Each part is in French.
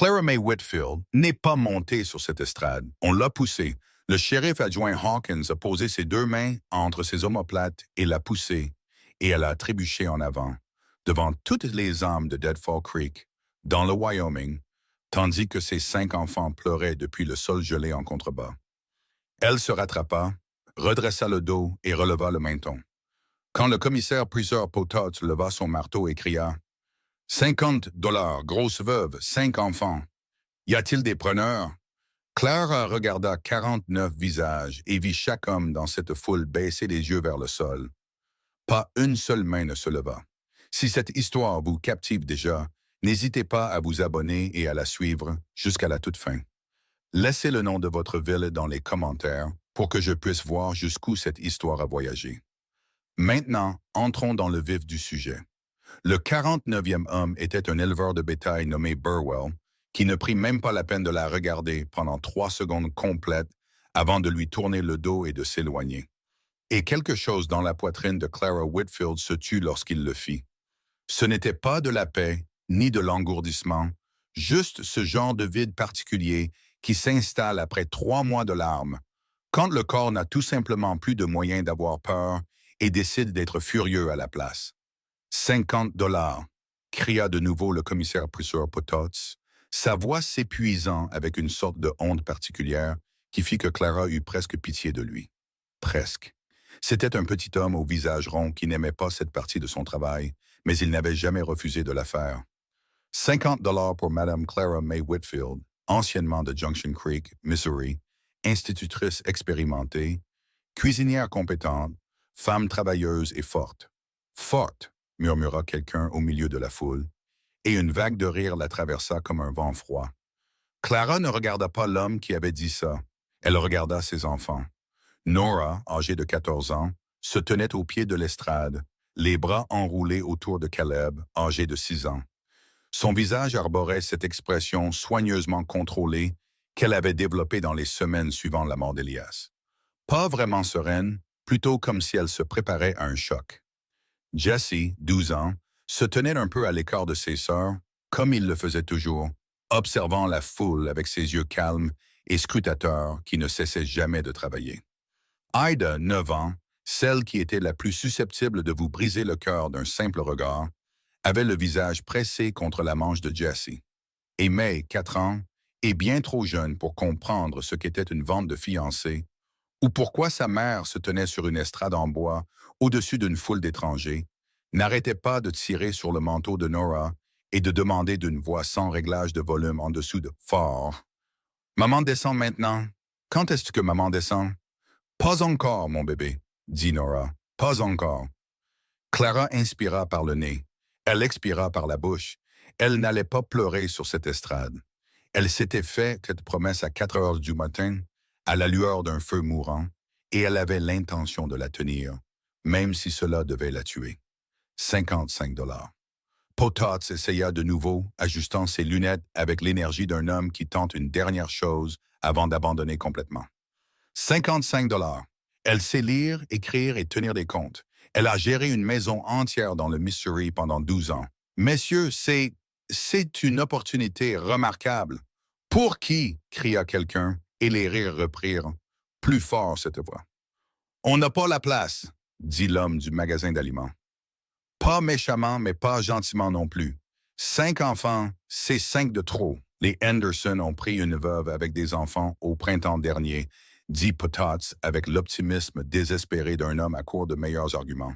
Clara May Whitfield n'est pas montée sur cette estrade. On l'a poussée. Le shérif adjoint Hawkins a posé ses deux mains entre ses omoplates et l'a poussée, et elle a trébuché en avant, devant toutes les âmes de Deadfall Creek, dans le Wyoming, tandis que ses 5 enfants pleuraient depuis le sol gelé en contrebas. Elle se rattrapa, redressa le dos et releva le menton. Quand le commissaire priseur Potot leva son marteau et cria « 50 $, grosse veuve, 5 enfants. Y a-t-il des preneurs? » Clara regarda 49 visages et vit chaque homme dans cette foule baisser les yeux vers le sol. Pas une seule main ne se leva. Si cette histoire vous captive déjà, n'hésitez pas à vous abonner et à la suivre jusqu'à la toute fin. Laissez le nom de votre ville dans les commentaires pour que je puisse voir jusqu'où cette histoire a voyagé. Maintenant, entrons dans le vif du sujet. Le 49e homme était un éleveur de bétail nommé Burwell, qui ne prit même pas la peine de la regarder pendant 3 secondes complètes avant de lui tourner le dos et de s'éloigner. Et quelque chose dans la poitrine de Clara Whitfield se tut lorsqu'il le fit. Ce n'était pas de la paix, ni de l'engourdissement, juste ce genre de vide particulier qui s'installe après 3 mois de larmes, quand le corps n'a tout simplement plus de moyens d'avoir peur et décide d'être furieux à la place. 50 $, cria de nouveau le commissaire priseur Potots, sa voix s'épuisant avec une sorte de honte particulière qui fit que Clara eut presque pitié de lui. Presque. C'était un petit homme au visage rond qui n'aimait pas cette partie de son travail, mais il n'avait jamais refusé de la faire. 50 $ pour Madame Clara May Whitfield, anciennement de Junction Creek, Missouri, institutrice expérimentée, cuisinière compétente, femme travailleuse et forte. Forte, murmura quelqu'un au milieu de la foule, et une vague de rire la traversa comme un vent froid. Clara ne regarda pas l'homme qui avait dit ça. Elle regarda ses enfants. Nora, âgée de 14 ans, se tenait au pied de l'estrade, les bras enroulés autour de Caleb, âgé de 6 ans. Son visage arborait cette expression soigneusement contrôlée qu'elle avait développée dans les semaines suivant la mort d'Elias. Pas vraiment sereine, plutôt comme si elle se préparait à un choc. Jessie, 12 ans, se tenait un peu à l'écart de ses sœurs, comme il le faisait toujours, observant la foule avec ses yeux calmes et scrutateurs qui ne cessaient jamais de travailler. Ida, 9 ans, celle qui était la plus susceptible de vous briser le cœur d'un simple regard, avait le visage pressé contre la manche de Jessie. Et May, 4 ans, est bien trop jeune pour comprendre ce qu'était une vente de fiancés, ou pourquoi sa mère se tenait sur une estrade en bois au-dessus d'une foule d'étrangers, n'arrêtait pas de tirer sur le manteau de Nora et de demander d'une voix sans réglage de volume en dessous de « fort ». « Maman descend maintenant. Quand est-ce que maman descend? »« Pas encore, mon bébé, » dit Nora. « Pas encore. » Clara inspira par le nez. Elle expira par la bouche. Elle n'allait pas pleurer sur cette estrade. Elle s'était fait cette promesse à 4 heures du matin, à la lueur d'un feu mourant, et elle avait l'intention de la tenir, même si cela devait la tuer. 55 $. Potots essaya de nouveau, ajustant ses lunettes avec l'énergie d'un homme qui tente une dernière chose avant d'abandonner complètement. 55 $. Elle sait lire, écrire et tenir des comptes. Elle a géré une maison entière dans le Missouri pendant 12 ans. Messieurs, c'est une opportunité remarquable. Pour qui? Cria quelqu'un, et les rires reprirent, plus fort cette voix. On n'a pas la place, dit l'homme du magasin d'aliments. Pas méchamment, mais pas gentiment non plus. 5 enfants, c'est 5 de trop. Les Henderson ont pris une veuve avec des enfants au printemps dernier, dit Potots avec l'optimisme désespéré d'un homme à court de meilleurs arguments.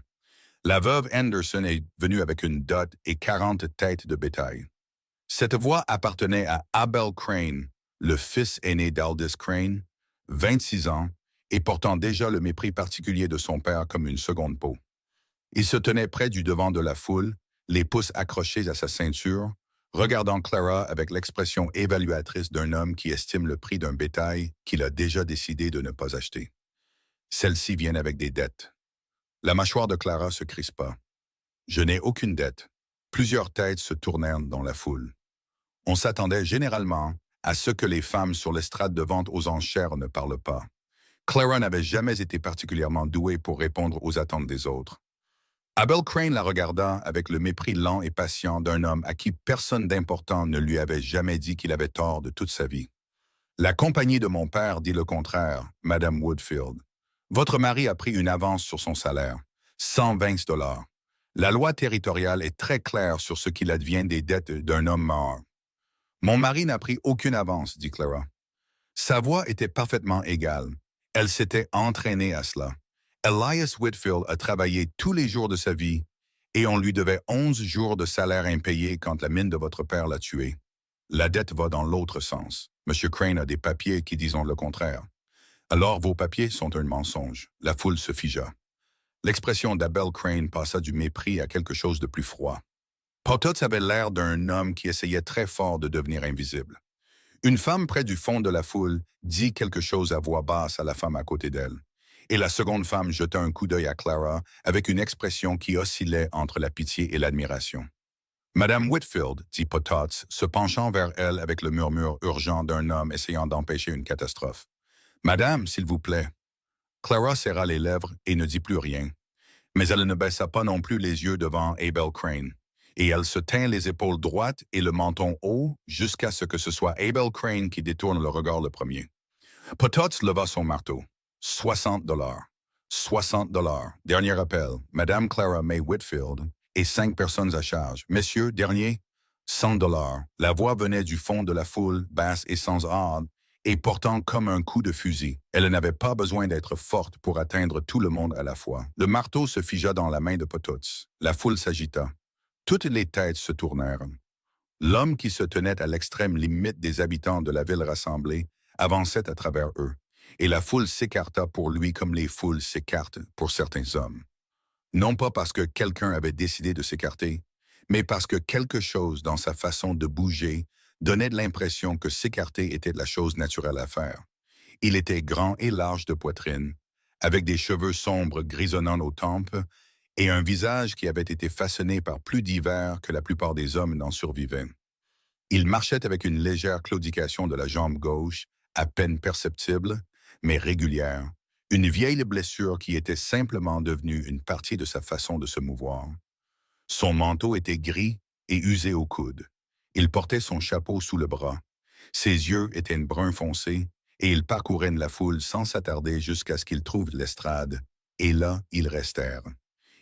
La veuve Henderson est venue avec une dot et 40 têtes de bétail. Cette voix appartenait à Abel Crane, le fils aîné d'Aldis Crane, 26 ans, et portant déjà le mépris particulier de son père comme une seconde peau. Il se tenait près du devant de la foule, les pouces accrochés à sa ceinture, regardant Clara avec l'expression évaluatrice d'un homme qui estime le prix d'un bétail qu'il a déjà décidé de ne pas acheter. Celle-ci vient avec des dettes. La mâchoire de Clara se crispa. « Je n'ai aucune dette. » Plusieurs têtes se tournèrent dans la foule. On s'attendait généralement à ce que les femmes sur l'estrade de vente aux enchères ne parlent pas. Clara n'avait jamais été particulièrement douée pour répondre aux attentes des autres. Abel Crane la regarda avec le mépris lent et patient d'un homme à qui personne d'important ne lui avait jamais dit qu'il avait tort de toute sa vie. La compagnie de mon père dit le contraire, Madame Woodfield. Votre mari a pris une avance sur son salaire, 120 dollars. La loi territoriale est très claire sur ce qu'il advient des dettes d'un homme mort. Mon mari n'a pris aucune avance, dit Clara. Sa voix était parfaitement égale. Elle s'était entraînée à cela. Elias Whitfield a travaillé tous les jours de sa vie et on lui devait 11 jours de salaire impayé quand la mine de votre père l'a tué. La dette va dans l'autre sens. M. Crane a des papiers qui disent le contraire. Alors vos papiers sont un mensonge. La foule se figea. L'expression d'Abel Crane passa du mépris à quelque chose de plus froid. Potts avait l'air d'un homme qui essayait très fort de devenir invisible. Une femme près du fond de la foule dit quelque chose à voix basse à la femme à côté d'elle. Et la seconde femme jeta un coup d'œil à Clara avec une expression qui oscillait entre la pitié et l'admiration. Madame Whitfield, dit Potts, se penchant vers elle avec le murmure urgent d'un homme essayant d'empêcher une catastrophe. Madame, s'il vous plaît. Clara serra les lèvres et ne dit plus rien. Mais elle ne baissa pas non plus les yeux devant Abel Crane. Et elle se tint les épaules droites et le menton haut jusqu'à ce que ce soit Abel Crane qui détourne le regard le premier. Potts leva son marteau. 60 dollars. 60 dollars. Dernier appel. Madame Clara May Whitfield et 5 personnes à charge. Messieurs, dernier, 100 dollars. La voix venait du fond de la foule, basse et sans ordre, et portant comme un coup de fusil. Elle n'avait pas besoin d'être forte pour atteindre tout le monde à la fois. Le marteau se figea dans la main de Potts. La foule s'agita. Toutes les têtes se tournèrent. L'homme qui se tenait à l'extrême limite des habitants de la ville rassemblée avançait à travers eux, et la foule s'écarta pour lui comme les foules s'écartent pour certains hommes. Non pas parce que quelqu'un avait décidé de s'écarter, mais parce que quelque chose dans sa façon de bouger donnait de l'impression que s'écarter était la chose naturelle à faire. Il était grand et large de poitrine, avec des cheveux sombres grisonnant aux tempes et un visage qui avait été façonné par plus d'hiver que la plupart des hommes n'en survivaient. Il marchait avec une légère claudication de la jambe gauche, à peine perceptible, mais régulière, une vieille blessure qui était simplement devenue une partie de sa façon de se mouvoir. Son manteau était gris et usé au coude. Il portait son chapeau sous le bras. Ses yeux étaient brun foncé et il parcourait la foule sans s'attarder jusqu'à ce qu'il trouve l'estrade. Et là, ils restèrent.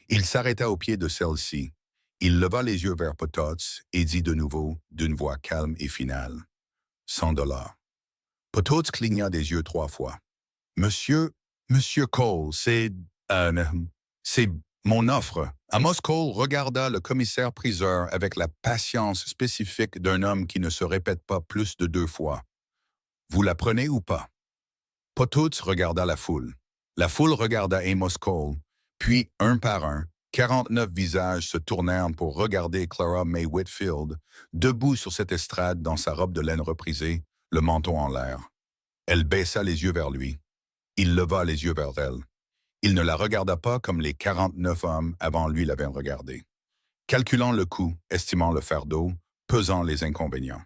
Il s'arrêta au pied de celle-ci. Il leva les yeux vers Potts et dit de nouveau, d'une voix calme et finale, 100 dollars. Potts cligna des yeux 3 fois. Monsieur Cole, c'est mon offre. Amos Cole regarda le commissaire-priseur avec la patience spécifique d'un homme qui ne se répète pas plus de 2 fois. Vous la prenez ou pas? Potts regarda la foule. La foule regarda Amos Cole, puis, un par un, 49 visages se tournèrent pour regarder Clara May Whitfield, debout sur cette estrade dans sa robe de laine reprisée, le menton en l'air. Elle baissa les yeux vers lui. Il leva les yeux vers elle. Il ne la regarda pas comme les 49 hommes avant lui l'avaient regardée. Calculant le coût, estimant le fardeau, pesant les inconvénients.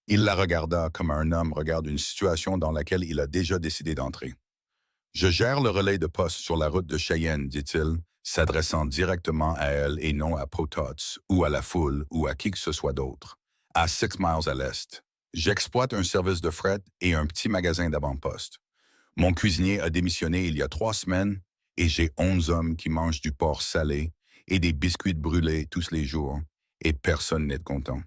Il la regarda comme un homme regarde une situation dans laquelle il a déjà décidé d'entrer. « Je gère le relais de poste sur la route de Cheyenne, dit-il, s'adressant directement à elle et non à Potts, ou à la foule, ou à qui que ce soit d'autre, à 6 miles à l'est. J'exploite un service de fret et un petit magasin d'avant-poste. Mon cuisinier a démissionné il y a 3 semaines et j'ai 11 hommes qui mangent du porc salé et des biscuits brûlés tous les jours, et personne n'est content. »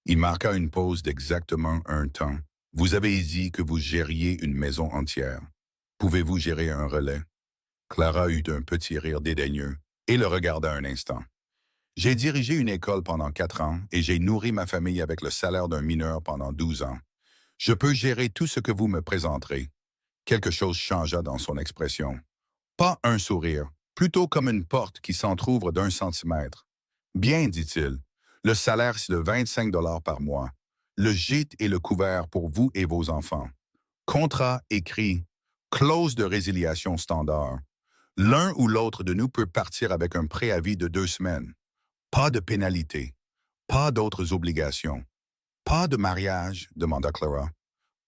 Il marqua une pause d'exactement 1 temps. « Vous avez dit que vous gériez une maison entière. Pouvez-vous gérer un relais? » Clara eut un petit rire dédaigneux et le regarda un instant. « J'ai dirigé une école pendant 4 ans et j'ai nourri ma famille avec le salaire d'un mineur pendant 12 ans. Je peux gérer tout ce que vous me présenterez. » Quelque chose changea dans son expression. Pas un sourire, plutôt comme une porte qui s'entr'ouvre d'1 centimètre. « Bien, dit-il, le salaire c'est de 25 dollars par mois. Le gîte et le couvert pour vous et vos enfants. Contrat écrit. Clause de résiliation standard. L'un ou l'autre de nous peut partir avec un préavis de 2 semaines. Pas de pénalité. Pas d'autres obligations. Pas de mariage, demanda Clara.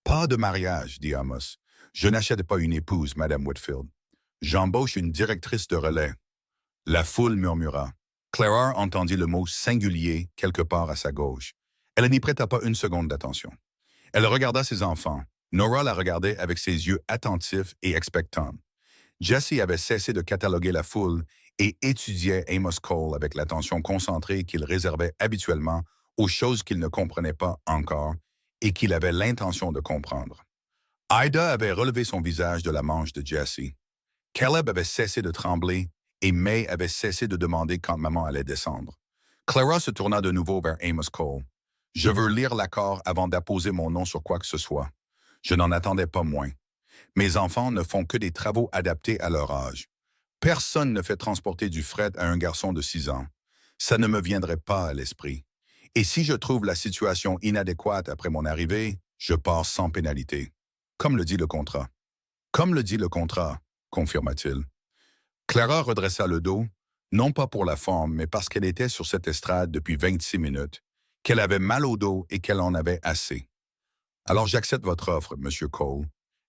Pas de mariage, dit Amos. Je n'achète pas une épouse, Madame Whitfield. J'embauche une directrice de relais. La foule murmura. Clara entendit le mot singulier quelque part à sa gauche. Elle n'y prêta pas une seconde d'attention. Elle regarda ses enfants. Nora la regardait avec ses yeux attentifs et expectants. Jesse avait cessé de cataloguer la foule et étudiait Amos Cole avec l'attention concentrée qu'il réservait habituellement aux choses qu'il ne comprenait pas encore et qu'il avait l'intention de comprendre. Ida avait relevé son visage de la manche de Jesse. Caleb avait cessé de trembler et May avait cessé de demander quand maman allait descendre. Clara se tourna de nouveau vers Amos Cole. « Je veux lire l'accord avant d'apposer mon nom sur quoi que ce soit. Je n'en attendais pas moins. Mes enfants ne font que des travaux adaptés à leur âge. Personne ne fait transporter du fret à un garçon de 6 ans. Ça ne me viendrait pas à l'esprit. Et si je trouve la situation inadéquate après mon arrivée, je pars sans pénalité. Comme le dit le contrat. Comme le dit le contrat, confirma-t-il. Clara redressa le dos, non pas pour la forme, mais parce qu'elle était sur cette estrade depuis 26 minutes, qu'elle avait mal au dos et qu'elle en avait assez. Alors j'accepte votre offre, Monsieur Cole.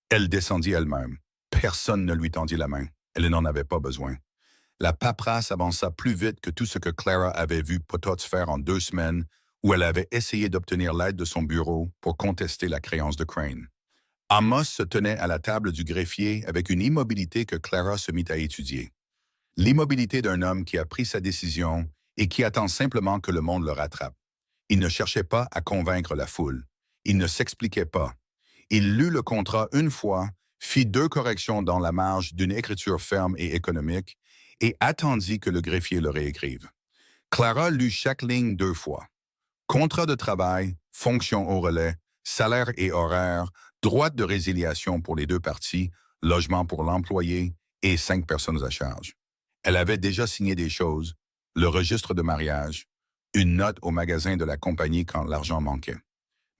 Elle descendit elle-même. Personne ne lui tendit la main. Elle n'en avait pas besoin. La paperasse avança plus vite que tout ce que Clara avait vu Potts faire en 2 semaines où elle avait essayé d'obtenir l'aide de son bureau pour contester la créance de Crane. Amos se tenait à la table du greffier avec une immobilité que Clara se mit à étudier. L'immobilité d'un homme qui a pris sa décision et qui attend simplement que le monde le rattrape. Il ne cherchait pas à convaincre la foule. Il ne s'expliquait pas. Il lut le contrat une fois, fit 2 corrections dans la marge d'une écriture ferme et économique et attendit que le greffier le réécrive. Clara lut chaque ligne 2 fois. Contrat de travail, fonction au relais, salaire et horaire, droit de résiliation pour les 2 parties, logement pour l'employé et 5 personnes à charge. Elle avait déjà signé des choses, le registre de mariage, une note au magasin de la compagnie quand l'argent manquait.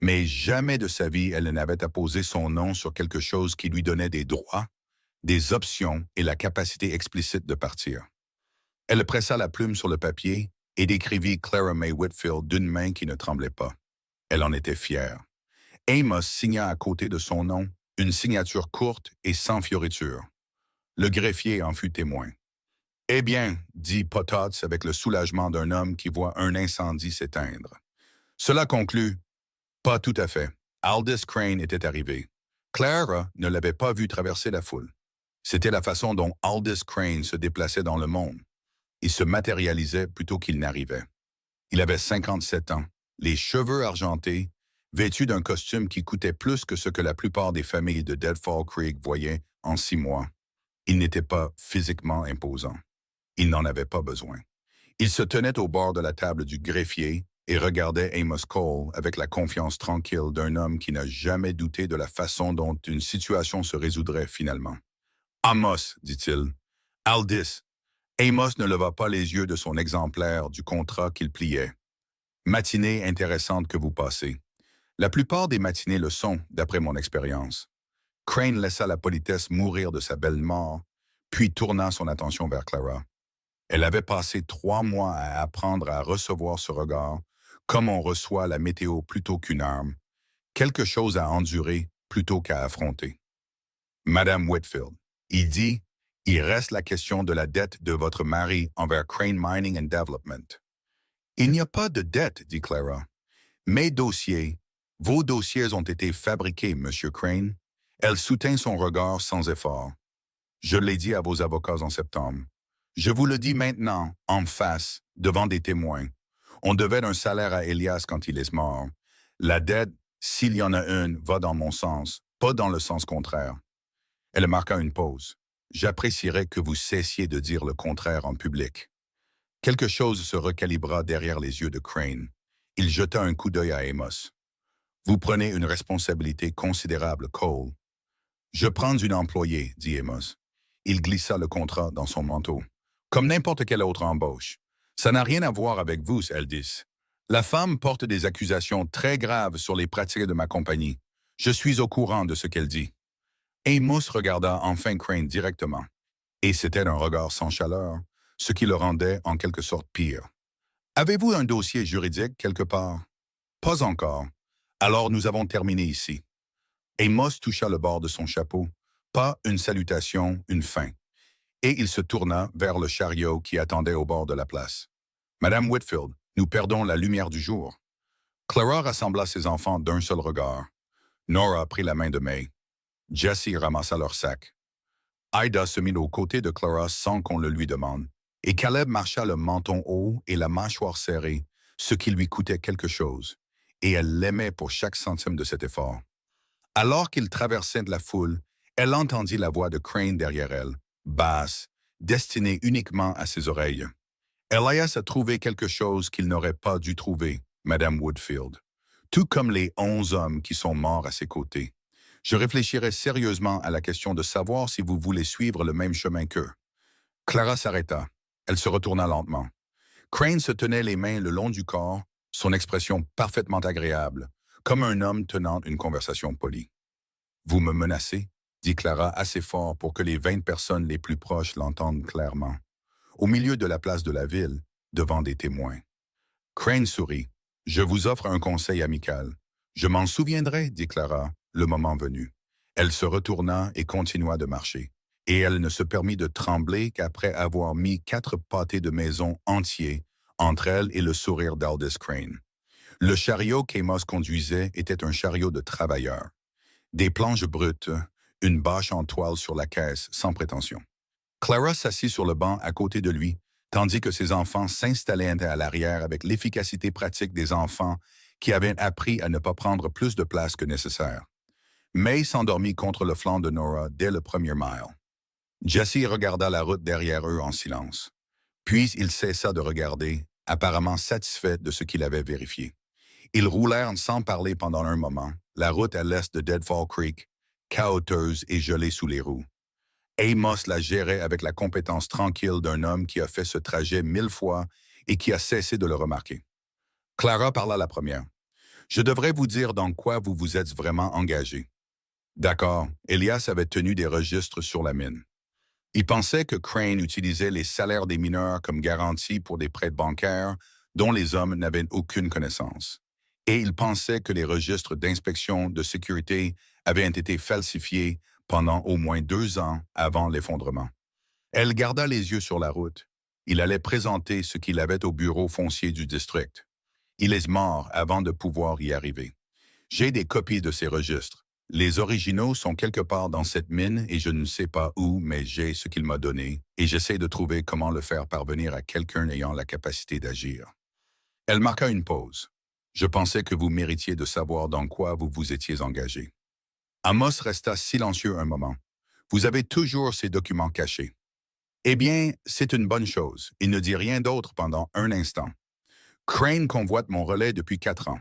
Mais jamais de sa vie elle n'avait apposé son nom sur quelque chose qui lui donnait des droits, des options et la capacité explicite de partir. Elle pressa la plume sur le papier et décrivit Clara May Whitfield d'une main qui ne tremblait pas. Elle en était fière. Amos signa à côté de son nom une signature courte et sans fioriture. Le greffier en fut témoin. « Eh bien, dit Potts avec le soulagement d'un homme qui voit un incendie s'éteindre. Cela conclut. Pas tout à fait. Aldous Crane était arrivé. Clara ne l'avait pas vu traverser la foule. C'était la façon dont Aldous Crane se déplaçait dans le monde. Il se matérialisait plutôt qu'il n'arrivait. Il avait 57 ans, les cheveux argentés, vêtu d'un costume qui coûtait plus que ce que la plupart des familles de Deadfall Creek voyaient en 6 mois. Il n'était pas physiquement imposant. Il n'en avait pas besoin. Il se tenait au bord de la table du greffier et regardait Amos Cole avec la confiance tranquille d'un homme qui n'a jamais douté de la façon dont une situation se résoudrait finalement. « Amos, dit-il. Aldous. » Amos ne leva pas les yeux de son exemplaire du contrat qu'il pliait. « Matinée intéressante que vous passez. La plupart des matinées le sont, d'après mon expérience. » Crane laissa la politesse mourir de sa belle mort, puis tourna son attention vers Clara. Elle avait passé 3 mois à apprendre à recevoir ce regard, comme on reçoit la météo plutôt qu'une arme, quelque chose à endurer plutôt qu'à affronter. « Madame Whitfield, il dit, il reste la question de la dette de votre mari envers Crane Mining and Development. »« Il n'y a pas de dette, dit Clara. Mes dossiers, vos dossiers ont été fabriqués, Monsieur Crane. » Elle soutint son regard sans effort. « Je l'ai dit à vos avocats en septembre. Je vous le dis maintenant, en face, devant des témoins. On devait un salaire à Elias quand il est mort. La dette, s'il y en a une, va dans mon sens, pas dans le sens contraire. » Elle marqua une pause. « J'apprécierais que vous cessiez de dire le contraire en public. » Quelque chose se recalibra derrière les yeux de Crane. Il jeta un coup d'œil à Amos. « Vous prenez une responsabilité considérable, Cole. »« Je prends une employée, dit Amos. Il glissa le contrat dans son manteau. « Comme n'importe quelle autre embauche. Ça n'a rien à voir avec vous, Aldous. La femme porte des accusations très graves sur les pratiques de ma compagnie. Je suis au courant de ce qu'elle dit. » Amos regarda enfin Crane directement. Et c'était un regard sans chaleur, ce qui le rendait en quelque sorte pire. « Avez-vous un dossier juridique quelque part? »« Pas encore. Alors nous avons terminé ici. » Amos toucha le bord de son chapeau. Pas une salutation, une fin. Et il se tourna vers le chariot qui attendait au bord de la place. « Madame Whitfield, nous perdons la lumière du jour. » Clara rassembla ses enfants d'un seul regard. Nora prit la main de May. Jessie ramassa leur sac. Ida se mit aux côtés de Clara sans qu'on le lui demande, et Caleb marcha le menton haut et la mâchoire serrée, ce qui lui coûtait quelque chose, et elle l'aimait pour chaque centime de cet effort. Alors qu'il traversait de la foule, elle entendit la voix de Crane derrière elle, basse, destinée uniquement à ses oreilles. Elias a trouvé quelque chose qu'il n'aurait pas dû trouver, Madame Woodfield, tout comme les 11 hommes qui sont morts à ses côtés. Je réfléchirai sérieusement à la question de savoir si vous voulez suivre le même chemin qu'eux. Clara s'arrêta. Elle se retourna lentement. Crane se tenait les mains le long du corps, son expression parfaitement agréable, comme un homme tenant une conversation polie. « Vous me menacez ?» dit Clara assez fort pour que les 20 personnes les plus proches l'entendent clairement. Au milieu de la place de la ville, devant des témoins. Crane sourit. « Je vous offre un conseil amical. »« Je m'en souviendrai, » dit Clara, le moment venu. Elle se retourna et continua de marcher. Et elle ne se permit de trembler qu'après avoir mis 4 pâtés de maison entiers entre elle et le sourire d'Aldous Crane. Le chariot qu'Amos conduisait était un chariot de travailleurs. Des planches brutes, une bâche en toile sur la caisse, sans prétention. Clara s'assit sur le banc à côté de lui, tandis que ses enfants s'installaient à l'arrière avec l'efficacité pratique des enfants qui avaient appris à ne pas prendre plus de place que nécessaire. May s'endormit contre le flanc de Nora dès le premier mile. Jessie regarda la route derrière eux en silence. Puis il cessa de regarder, apparemment satisfait de ce qu'il avait vérifié. Ils roulèrent sans parler pendant un moment, la route à l'est de Deadfall Creek, cahoteuse et gelée sous les roues. Amos la gérait avec la compétence tranquille d'un homme qui a fait ce trajet 1000 fois et qui a cessé de le remarquer. Clara parla la première. « Je devrais vous dire dans quoi vous vous êtes vraiment engagé. » D'accord, Elias avait tenu des registres sur la mine. Il pensait que Crane utilisait les salaires des mineurs comme garantie pour des prêts bancaires dont les hommes n'avaient aucune connaissance. Et il pensait que les registres d'inspection de sécurité avaient été falsifiés pendant au moins 2 ans avant l'effondrement. Elle garda les yeux sur la route. Il allait présenter ce qu'il avait au bureau foncier du district. Il est mort avant de pouvoir y arriver. J'ai des copies de ces registres. Les originaux sont quelque part dans cette mine et je ne sais pas où, mais j'ai ce qu'il m'a donné et j'essaie de trouver comment le faire parvenir à quelqu'un ayant la capacité d'agir. Elle marqua une pause. Je pensais que vous méritiez de savoir dans quoi vous vous étiez engagé. Amos resta silencieux un moment. Vous avez toujours ces documents cachés. Eh bien, c'est une bonne chose. Il ne dit rien d'autre pendant un instant. Crane convoite mon relais depuis 4 ans.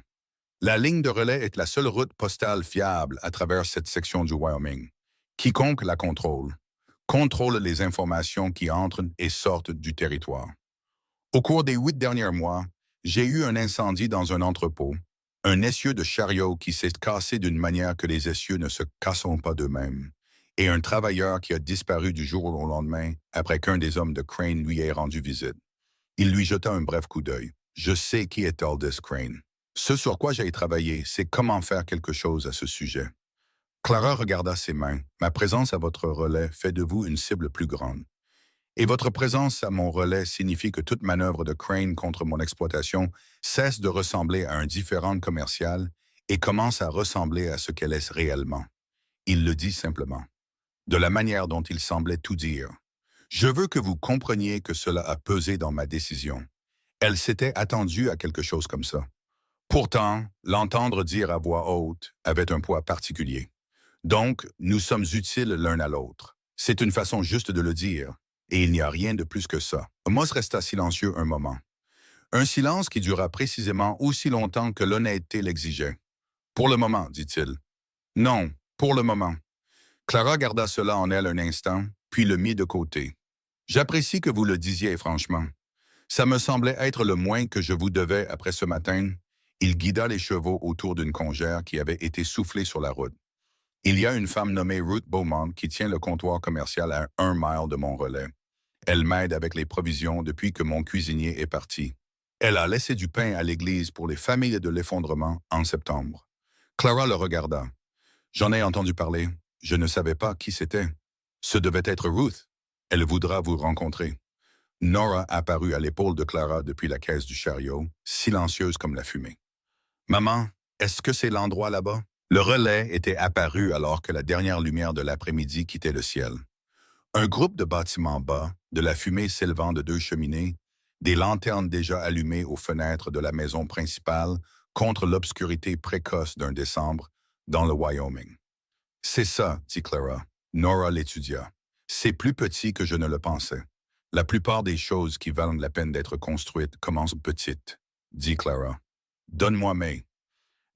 La ligne de relais est la seule route postale fiable à travers cette section du Wyoming. Quiconque la contrôle les informations qui entrent et sortent du territoire. Au cours des 8 derniers mois, j'ai eu un incendie dans un entrepôt, un essieu de chariot qui s'est cassé d'une manière que les essieux ne se casseront pas d'eux-mêmes, et un travailleur qui a disparu du jour au lendemain après qu'un des hommes de Crane lui ait rendu visite. Il lui jeta un bref coup d'œil. Je sais qui est Aldous Crane. Ce sur quoi j'ai travaillé, c'est comment faire quelque chose à ce sujet. Clara regarda ses mains. Ma présence à votre relais fait de vous une cible plus grande. Et votre présence à mon relais signifie que toute manœuvre de Crane contre mon exploitation cesse de ressembler à un différend commercial et commence à ressembler à ce qu'elle est réellement. Il le dit simplement, de la manière dont il semblait tout dire. Je veux que vous compreniez que cela a pesé dans ma décision. Elle s'était attendue à quelque chose comme ça. Pourtant, l'entendre dire à voix haute avait un poids particulier. Donc, nous sommes utiles l'un à l'autre. C'est une façon juste de le dire, et il n'y a rien de plus que ça. Amos resta silencieux un moment. Un silence qui dura précisément aussi longtemps que l'honnêteté l'exigeait. « Pour le moment, dit-il. »« Non, pour le moment. » Clara garda cela en elle un instant, puis le mit de côté. « J'apprécie que vous le disiez franchement. Ça me semblait être le moins que je vous devais après ce matin. » Il guida les chevaux autour d'une congère qui avait été soufflée sur la route. Il y a une femme nommée Ruth Beaumont qui tient le comptoir commercial à 1 mile de mon relais. Elle m'aide avec les provisions depuis que mon cuisinier est parti. Elle a laissé du pain à l'église pour les familles de l'effondrement en septembre. Clara le regarda. J'en ai entendu parler. Je ne savais pas qui c'était. Ce devait être Ruth. Elle voudra vous rencontrer. Nora apparut à l'épaule de Clara depuis la caisse du chariot, silencieuse comme la fumée. Maman, est-ce que c'est l'endroit là-bas? Le relais était apparu alors que la dernière lumière de l'après-midi quittait le ciel. Un groupe de bâtiments bas, de la fumée s'élevant de deux cheminées, des lanternes déjà allumées aux fenêtres de la maison principale contre l'obscurité précoce d'un décembre dans le Wyoming. C'est ça, dit Clara. Nora l'étudia. C'est plus petit que je ne le pensais. La plupart des choses qui valent la peine d'être construites commencent petites, dit Clara. Donne-moi May.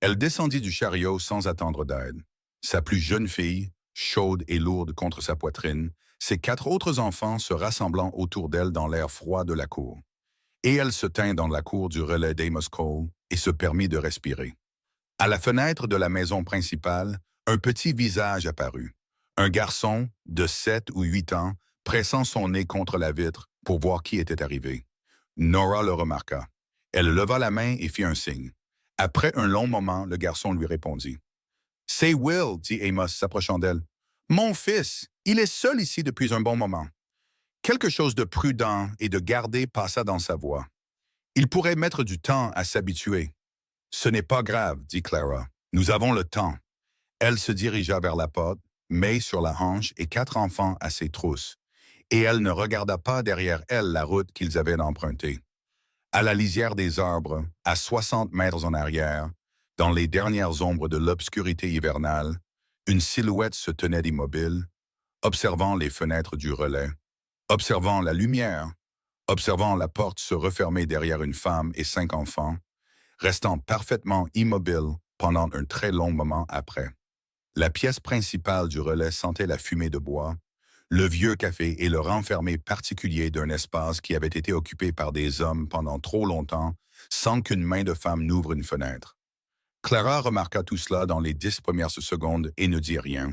Elle descendit du chariot sans attendre d'aide. Sa plus jeune fille, chaude et lourde contre sa poitrine, ses 4 autres enfants se rassemblant autour d'elle dans l'air froid de la cour. Et elle se tint dans la cour du relais d'Amos Cole et se permit de respirer. À la fenêtre de la maison principale, un petit visage apparut. Un garçon de 7 ou 8 ans, pressant son nez contre la vitre pour voir qui était arrivé. Nora le remarqua. Elle leva la main et fit un signe. Après un long moment, le garçon lui répondit. « C'est Will, dit Amos, s'approchant d'elle. « Mon fils, il est seul ici depuis un bon moment. » Quelque chose de prudent et de gardé passa dans sa voix. Il pourrait mettre du temps à s'habituer. « Ce n'est pas grave, dit Clara. Nous avons le temps. » Elle se dirigea vers la porte, May sur la hanche et 4 enfants à ses trousses, et elle ne regarda pas derrière elle la route qu'ils avaient empruntée. À la lisière des arbres, à 60 mètres en arrière, dans les dernières ombres de l'obscurité hivernale, une silhouette se tenait immobile, observant les fenêtres du relais, observant la lumière, observant la porte se refermer derrière une femme et 5 enfants, restant parfaitement immobile pendant un très long moment après. La pièce principale du relais sentait la fumée de bois, le vieux café et le renfermé particulier d'un espace qui avait été occupé par des hommes pendant trop longtemps sans qu'une main de femme n'ouvre une fenêtre. Clara remarqua tout cela dans les 10 premières secondes et ne dit rien,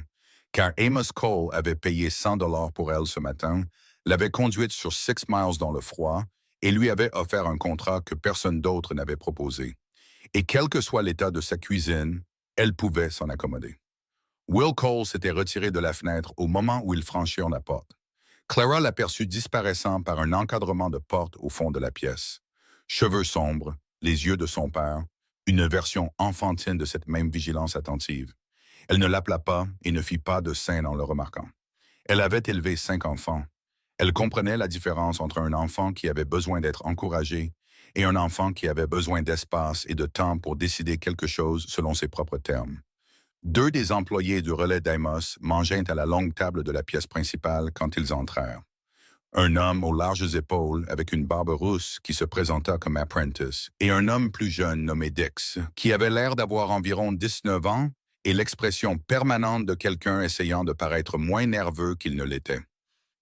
car Amos Cole avait payé 100 $ pour elle ce matin, l'avait conduite sur 6 miles dans le froid et lui avait offert un contrat que personne d'autre n'avait proposé. Et quel que soit l'état de sa cuisine, elle pouvait s'en accommoder. Will Cole s'était retiré de la fenêtre au moment où il franchit la porte. Clara l'aperçut disparaissant par un encadrement de porte au fond de la pièce. Cheveux sombres, les yeux de son père, une version enfantine de cette même vigilance attentive. Elle ne l'appela pas et ne fit pas de scène en le remarquant. Elle avait élevé 5 enfants. Elle comprenait la différence entre un enfant qui avait besoin d'être encouragé et un enfant qui avait besoin d'espace et de temps pour décider quelque chose selon ses propres termes. 2 des employés du relais d'Amos mangeaient à la longue table de la pièce principale quand ils entrèrent. Un homme aux larges épaules avec une barbe rousse qui se présenta comme apprentice et un homme plus jeune nommé Dix, qui avait l'air d'avoir environ 19 ans et l'expression permanente de quelqu'un essayant de paraître moins nerveux qu'il ne l'était.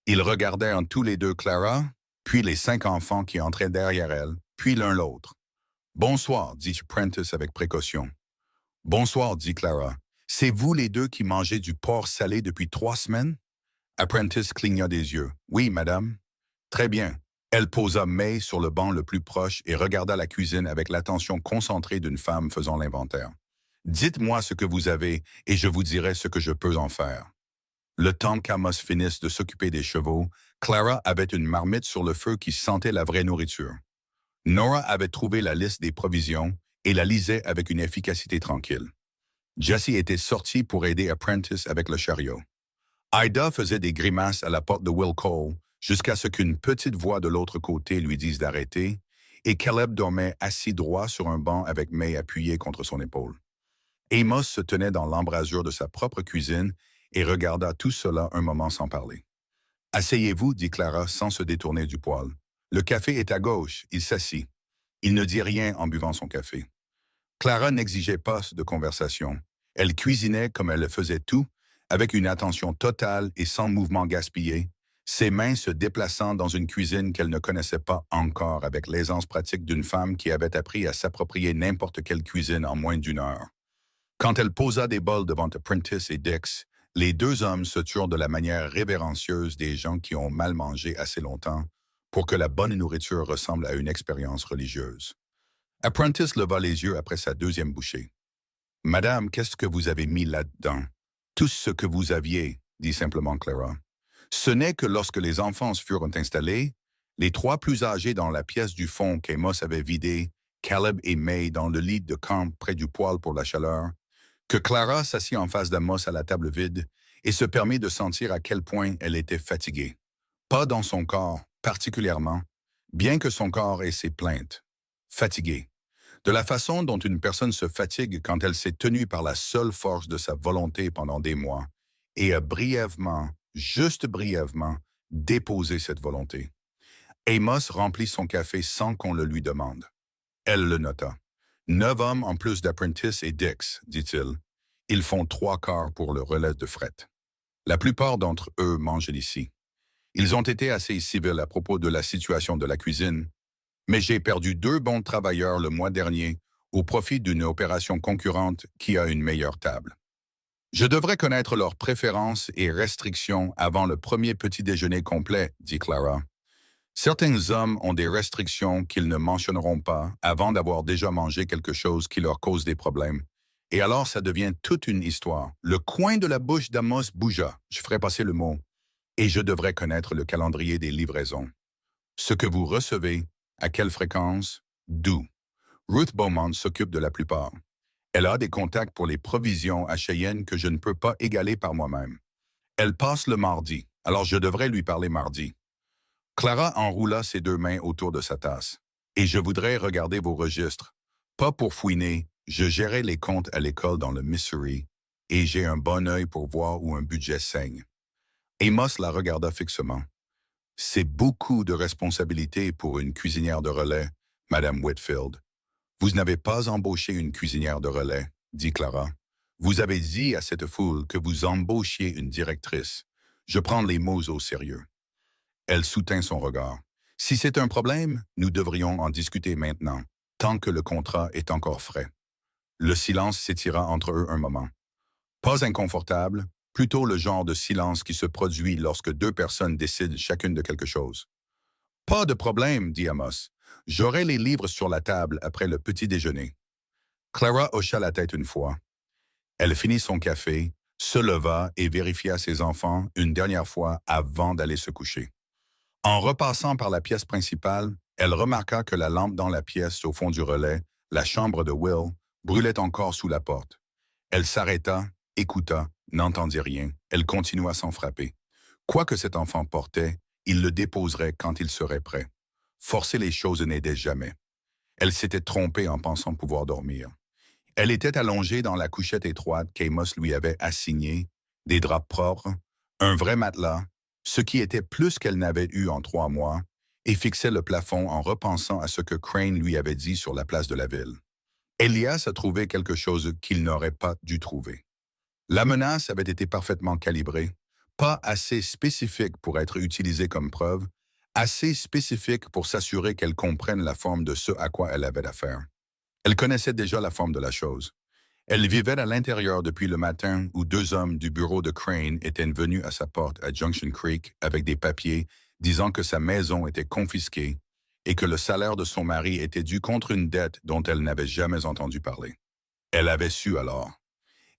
Ils regardaient en tous les deux Clara, puis les 5 enfants qui entraient derrière elle, puis l'un l'autre. « Bonsoir, dit Prentice avec précaution. « Bonsoir, dit Clara. C'est vous les 2 qui mangez du porc salé depuis 3 semaines? » Apprentice cligna des yeux. « Oui, madame. »« Très bien. » Elle posa May sur le banc le plus proche et regarda la cuisine avec l'attention concentrée d'une femme faisant l'inventaire. « Dites-moi ce que vous avez et je vous dirai ce que je peux en faire. » Le temps qu'Amos finisse de s'occuper des chevaux, Clara avait une marmite sur le feu qui sentait la vraie nourriture. Nora avait trouvé la liste des provisions et la lisait avec une efficacité tranquille. Jessie était sortie pour aider Apprentice avec le chariot. Ida faisait des grimaces à la porte de Will Cole jusqu'à ce qu'une petite voix de l'autre côté lui dise d'arrêter, et Caleb dormait assis droit sur un banc avec May appuyée contre son épaule. Amos se tenait dans l'embrasure de sa propre cuisine et regarda tout cela un moment sans parler. « Asseyez-vous, dit Clara sans se détourner du poêle. Le café est à gauche. » Il s'assit. Il ne dit rien en buvant son café. Clara n'exigeait pas de conversation. Elle cuisinait comme elle le faisait tout, avec une attention totale et sans mouvement gaspillé, ses mains se déplaçant dans une cuisine qu'elle ne connaissait pas encore avec l'aisance pratique d'une femme qui avait appris à s'approprier n'importe quelle cuisine en moins d'1 heure. Quand elle posa des bols devant Apprentice et Dix, les 2 hommes se turent de la manière révérencieuse des gens qui ont mal mangé assez longtemps pour que la bonne nourriture ressemble à une expérience religieuse. Apprentice leva les yeux après sa 2e bouchée. « Madame, qu'est-ce que vous avez mis là-dedans? »« Tout ce que vous aviez, dit simplement Clara. Ce n'est que lorsque les enfants furent installés, les trois plus âgés dans la pièce du fond qu'Amos avait vidée, Caleb et May dans le lit de camp près du poêle pour la chaleur, que Clara s'assit en face d'Amos à la table vide et se permit de sentir à quel point elle était fatiguée. Pas dans son corps, particulièrement, bien que son corps ait ses plaintes. Fatiguée. De la façon dont une personne se fatigue quand elle s'est tenue par la seule force de sa volonté pendant des mois et a brièvement, juste brièvement, déposé cette volonté. Amos remplit son café sans qu'on le lui demande. Elle le nota. 9 hommes en plus d'apprentices et Dix, dit-il. Ils font 3 quarts pour le relais de fret. La plupart d'entre eux mangent ici. Ils ont été assez civils à propos de la situation de la cuisine, mais j'ai perdu 2 bons travailleurs le mois dernier au profit d'une opération concurrente qui a une meilleure table. Je devrais connaître leurs préférences et restrictions avant le premier petit déjeuner complet, dit Clara. Certains hommes ont des restrictions qu'ils ne mentionneront pas avant d'avoir déjà mangé quelque chose qui leur cause des problèmes. Et alors, ça devient toute une histoire. Le coin de la bouche d'Amos bougea, je ferai passer le mot, et je devrais connaître le calendrier des livraisons. Ce que vous recevez, à quelle fréquence, d'où. Ruth Beaumont s'occupe de la plupart. Elle a des contacts pour les provisions à Cheyenne que je ne peux pas égaler par moi-même. Elle passe le mardi, alors je devrais lui parler mardi. Clara enroula ses 2 mains autour de sa tasse. Et je voudrais regarder vos registres. Pas pour fouiner, je gérais les comptes à l'école dans le Missouri, et j'ai un bon œil pour voir où un budget saigne. Amos la regarda fixement. C'est beaucoup de responsabilité pour une cuisinière de relais, Madame Whitfield. Vous n'avez pas embauché une cuisinière de relais, dit Clara. Vous avez dit à cette foule que vous embauchiez une directrice. Je prends les mots au sérieux. Elle soutint son regard. Si c'est un problème, nous devrions en discuter maintenant, tant que le contrat est encore frais. Le silence s'étira entre eux un moment. Pas inconfortable, plutôt le genre de silence qui se produit lorsque 2 personnes décident chacune de quelque chose. Pas de problème, dit Amos. J'aurai les livres sur la table après le petit déjeuner. Clara hocha la tête une fois. Elle finit son café, se leva et vérifia ses enfants une dernière fois avant d'aller se coucher. En repassant par la pièce principale, elle remarqua que la lampe dans la pièce au fond du relais, la chambre de Will, brûlait encore sous la porte. Elle s'arrêta, écouta, n'entendit rien. Elle continua sans frapper. Quoi que cet enfant portait, il le déposerait quand il serait prêt. Forcer les choses n'aidait jamais. Elle s'était trompée en pensant pouvoir dormir. Elle était allongée dans la couchette étroite qu'Amos lui avait assignée, des draps propres, un vrai matelas, ce qui était plus qu'elle n'avait eu en 3 mois, et fixait le plafond en repensant à ce que Crane lui avait dit sur la place de la ville. Elias a trouvé quelque chose qu'il n'aurait pas dû trouver. La menace avait été parfaitement calibrée, pas assez spécifique pour être utilisée comme preuve, assez spécifique pour s'assurer qu'elle comprenne la forme de ce à quoi elle avait affaire. Elle connaissait déjà la forme de la chose. Elle vivait à l'intérieur depuis le matin où 2 hommes du bureau de Crane étaient venus à sa porte à Junction Creek avec des papiers disant que sa maison était confisquée et que le salaire de son mari était dû contre une dette dont elle n'avait jamais entendu parler. Elle avait su alors.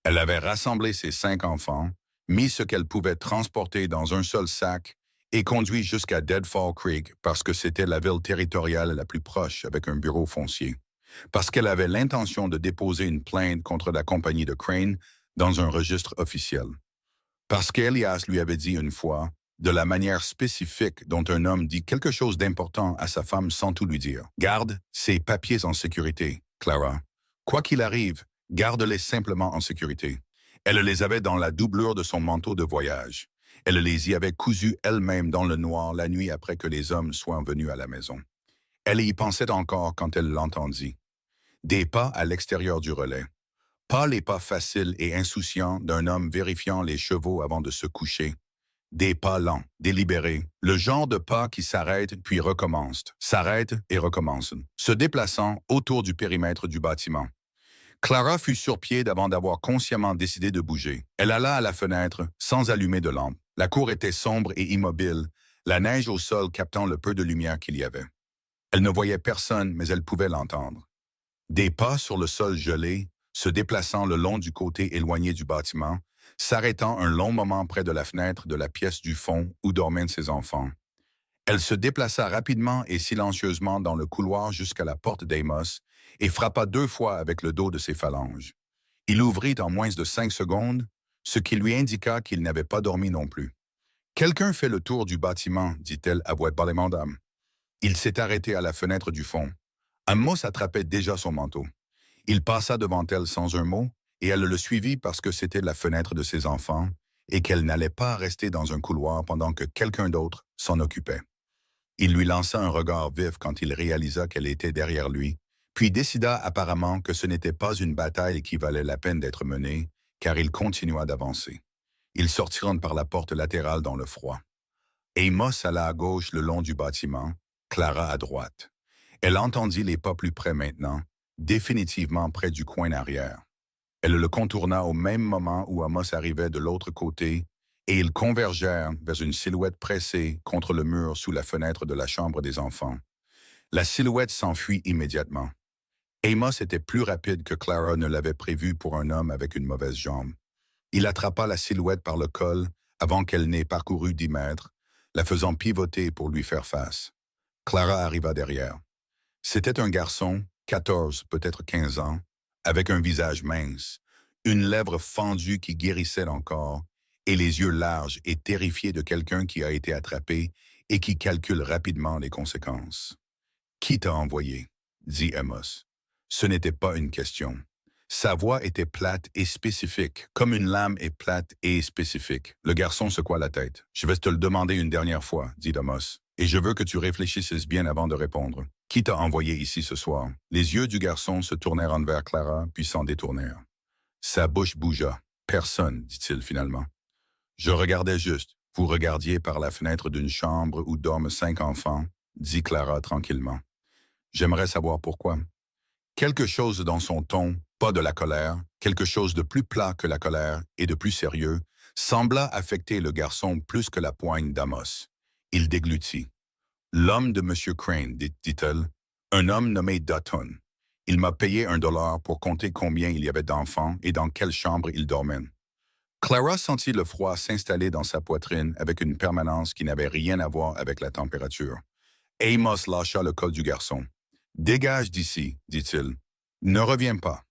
Elle avait rassemblé ses 5 enfants, mis ce qu'elle pouvait transporter dans un seul sac et conduit jusqu'à Deadfall Creek parce que c'était la ville territoriale la plus proche avec un bureau foncier. Parce qu'elle avait l'intention de déposer une plainte contre la compagnie de Crane dans un registre officiel. Parce qu'Elias lui avait dit une fois, de la manière spécifique dont un homme dit quelque chose d'important à sa femme sans tout lui dire. Garde ses papiers en sécurité, Clara. Quoi qu'il arrive, garde-les simplement en sécurité. Elle les avait dans la doublure de son manteau de voyage. Elle les y avait cousus elle-même dans le noir la nuit après que les hommes soient venus à la maison. Elle y pensait encore quand elle l'entendit. Des pas à l'extérieur du relais. Pas les pas faciles et insouciants d'un homme vérifiant les chevaux avant de se coucher. Des pas lents, délibérés, le genre de pas qui s'arrêtent puis recommencent, s'arrêtent et recommencent, se déplaçant autour du périmètre du bâtiment. Clara fut sur pied avant d'avoir consciemment décidé de bouger. Elle alla à la fenêtre, sans allumer de lampe. La cour était sombre et immobile, la neige au sol captant le peu de lumière qu'il y avait. Elle ne voyait personne, mais elle pouvait l'entendre. Des pas sur le sol gelé, se déplaçant le long du côté éloigné du bâtiment, s'arrêtant un long moment près de la fenêtre de la pièce du fond où dormaient ses enfants. Elle se déplaça rapidement et silencieusement dans le couloir jusqu'à la porte d'Amos et frappa 2 fois avec le dos de ses phalanges. Il ouvrit en moins de 5 secondes, ce qui lui indiqua qu'il n'avait pas dormi non plus. « Quelqu'un fait le tour du bâtiment, dit-elle à voix d'âme. Il s'est arrêté à la fenêtre du fond. Amos attrapait déjà son manteau. Il passa devant elle sans un mot, et elle le suivit parce que c'était la fenêtre de ses enfants et qu'elle n'allait pas rester dans un couloir pendant que quelqu'un d'autre s'en occupait. Il lui lança un regard vif quand il réalisa qu'elle était derrière lui, puis décida apparemment que ce n'était pas une bataille qui valait la peine d'être menée, car il continua d'avancer. Ils sortirent par la porte latérale dans le froid. Amos alla à gauche le long du bâtiment, Clara à droite. Elle entendit les pas plus près maintenant, définitivement près du coin arrière. Elle le contourna au même moment où Amos arrivait de l'autre côté, et ils convergèrent vers une silhouette pressée contre le mur sous la fenêtre de la chambre des enfants. La silhouette s'enfuit immédiatement. Amos était plus rapide que Clara ne l'avait prévu pour un homme avec une mauvaise jambe. Il attrapa la silhouette par le col avant qu'elle n'ait parcouru 10 mètres, la faisant pivoter pour lui faire face. Clara arriva derrière. C'était un garçon, 14, peut-être 15 ans, avec un visage mince, une lèvre fendue qui guérissait encore, et les yeux larges et terrifiés de quelqu'un qui a été attrapé et qui calcule rapidement les conséquences. « Qui t'a envoyé ?» dit Amos. Ce n'était pas une question. Sa voix était plate et spécifique, comme une lame est plate et spécifique. Le garçon secoua la tête. « Je vais te le demander une dernière fois, » dit Amos, « et je veux que tu réfléchisses bien avant de répondre. Qui t'a envoyé ici ce soir? » Les yeux du garçon se tournèrent envers Clara, puis s'en détournèrent. Sa bouche bougea. « Personne, dit-il finalement. Je regardais juste. Vous regardiez par la fenêtre d'une chambre où dorment 5 enfants, dit Clara tranquillement. J'aimerais savoir pourquoi. Quelque chose dans son ton, pas de la colère, quelque chose de plus plat que la colère et de plus sérieux, sembla affecter le garçon plus que la poigne d'Amos. Il déglutit. L'homme de M. Crane, dit-elle, un homme nommé Dutton. Il m'a payé $1 pour compter combien il y avait d'enfants et dans quelle chambre ils dormaient. Clara sentit le froid s'installer dans sa poitrine avec une permanence qui n'avait rien à voir avec la température. Amos lâcha le col du garçon. « Dégage d'ici, dit-il. Ne reviens pas.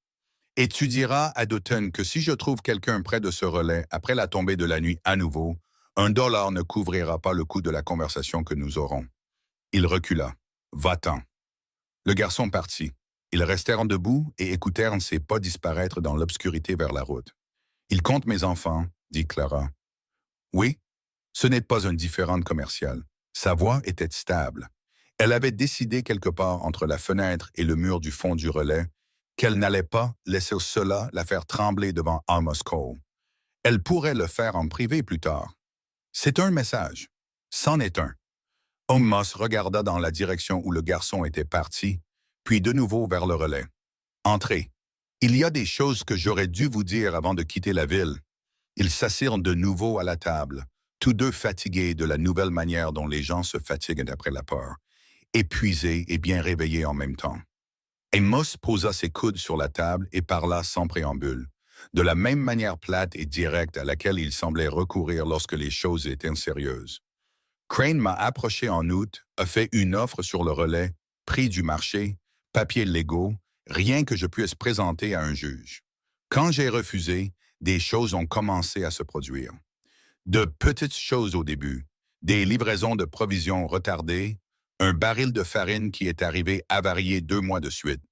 Et tu diras à Dutton que si je trouve quelqu'un près de ce relais après la tombée de la nuit à nouveau, $1 ne couvrira pas le coût de la conversation que nous aurons. » Il recula. « Va-t'en. » Le garçon partit. Ils restèrent debout et écoutèrent ses pas disparaître dans l'obscurité vers la route. « Il compte mes enfants, dit Clara. Oui, ce n'est pas un différend commercial. Sa voix était stable. Elle avait décidé quelque part entre la fenêtre et le mur du fond du relais qu'elle n'allait pas laisser cela la faire trembler devant Amos Cole. Elle pourrait le faire en privé plus tard. C'est un message. C'en est un. Amos regarda dans la direction où le garçon était parti, puis de nouveau vers le relais. Entrez. Il y a des choses que j'aurais dû vous dire avant de quitter la ville. Ils s'assirent de nouveau à la table, tous deux fatigués de la nouvelle manière dont les gens se fatiguent après la peur, épuisés et bien réveillés en même temps. Amos posa ses coudes sur la table et parla sans préambule, de la même manière plate et directe à laquelle il semblait recourir lorsque les choses étaient sérieuses. Crane m'a approché en août, a fait une offre sur le relais, prix du marché, papiers légaux, rien que je puisse présenter à un juge. Quand j'ai refusé, des choses ont commencé à se produire. De petites choses au début, des livraisons de provisions retardées, un baril de farine qui est arrivé avarié 2 mois de suite,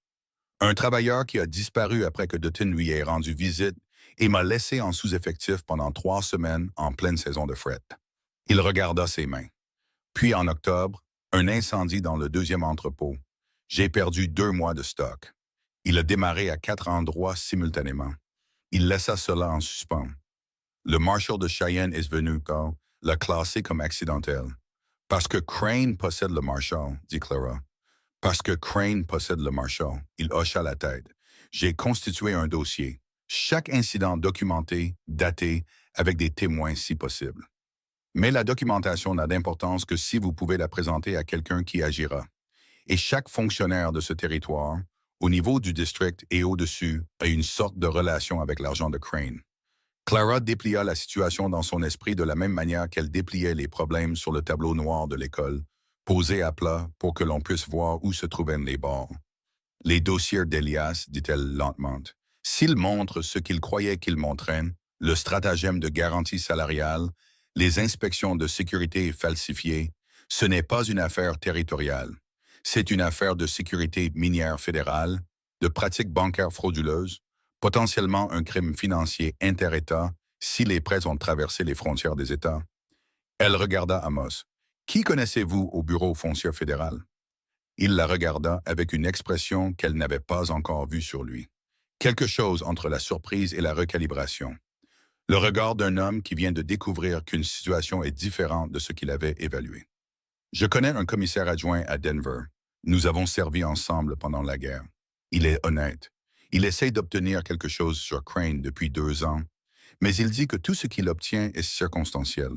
un travailleur qui a disparu après que Dutton lui ait rendu visite et m'a laissé en sous-effectif pendant 3 semaines en pleine saison de fret. Il regarda ses mains. Puis en octobre, un incendie dans le 2e entrepôt. J'ai perdu 2 mois de stock. Il a démarré à 4 endroits simultanément. Il laissa cela en suspens. Le marshal de Cheyenne est venu quand l'a classé comme accidentel. Parce que Crane possède le marshal, dit Clara. Parce que Crane possède le marshal. Il hocha la tête. J'ai constitué un dossier. Chaque incident documenté, daté, avec des témoins si possible. Mais la documentation n'a d'importance que si vous pouvez la présenter à quelqu'un qui agira. Et chaque fonctionnaire de ce territoire, au niveau du district et au-dessus, a une sorte de relation avec l'argent de Crane. Clara déplia la situation dans son esprit de la même manière qu'elle dépliait les problèmes sur le tableau noir de l'école, posés à plat pour que l'on puisse voir où se trouvaient les bords. Les dossiers d'Elias, dit-elle lentement, s'ils montrent ce qu'il croyait qu'ils montraient, le stratagème de garantie salariale, les inspections de sécurité falsifiées, ce n'est pas une affaire territoriale. C'est une affaire de sécurité minière fédérale, de pratiques bancaires frauduleuses, potentiellement un crime financier inter-État si les prêts ont traversé les frontières des États. Elle regarda Amos. « Qui connaissez-vous au Bureau foncier fédéral? » Il la regarda avec une expression qu'elle n'avait pas encore vue sur lui. Quelque chose entre la surprise et la recalibration. Le regard d'un homme qui vient de découvrir qu'une situation est différente de ce qu'il avait évalué. Je connais un commissaire adjoint à Denver. Nous avons servi ensemble pendant la guerre. Il est honnête. Il essaie d'obtenir quelque chose sur Crane depuis 2 ans, mais il dit que tout ce qu'il obtient est circonstanciel.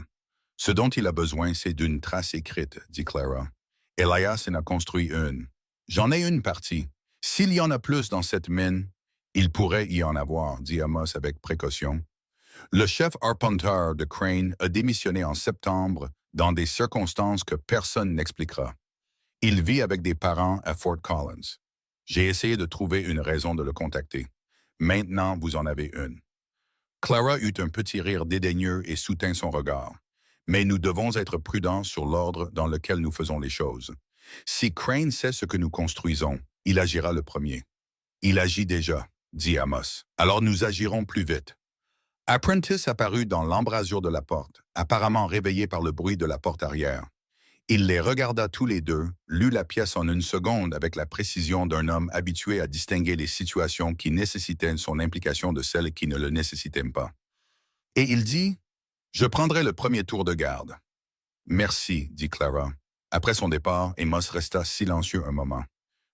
Ce dont il a besoin, c'est d'une trace écrite, dit Clara. Elias en a construit une. J'en ai une partie. S'il y en a plus dans cette mine, il pourrait y en avoir, dit Amos avec précaution. Le chef arpenteur de Crane a démissionné en septembre dans des circonstances que personne n'expliquera. Il vit avec des parents à Fort Collins. J'ai essayé de trouver une raison de le contacter. Maintenant, vous en avez une. Clara eut un petit rire dédaigneux et soutint son regard. Mais nous devons être prudents sur l'ordre dans lequel nous faisons les choses. Si Crane sait ce que nous construisons, il agira le premier. Il agit déjà, dit Amos. Alors nous agirons plus vite. Apprentice apparut dans l'embrasure de la porte, apparemment réveillé par le bruit de la porte arrière. Il les regarda tous les deux, lut la pièce en une seconde avec la précision d'un homme habitué à distinguer les situations qui nécessitaient son implication de celles qui ne le nécessitaient pas. Et il dit « Je prendrai le premier tour de garde. » « Merci, dit Clara. Après son départ, Amos resta silencieux un moment.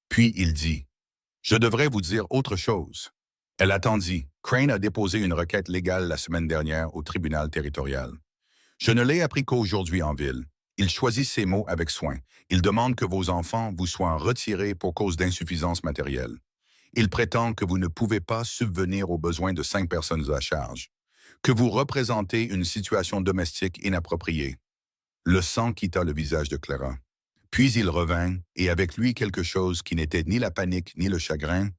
Puis il dit « Je devrais vous dire autre chose. » Elle attendit. Crane a déposé une requête légale la semaine dernière au tribunal territorial. Je ne l'ai appris qu'aujourd'hui en ville. Il choisit ses mots avec soin. Il demande que vos enfants vous soient retirés pour cause d'insuffisance matérielle. Il prétend que vous ne pouvez pas subvenir aux besoins de 5 personnes à charge, que vous représentez une situation domestique inappropriée. Le sang quitta le visage de Clara. Puis il revint, et avec lui quelque chose qui n'était ni la panique ni le chagrin,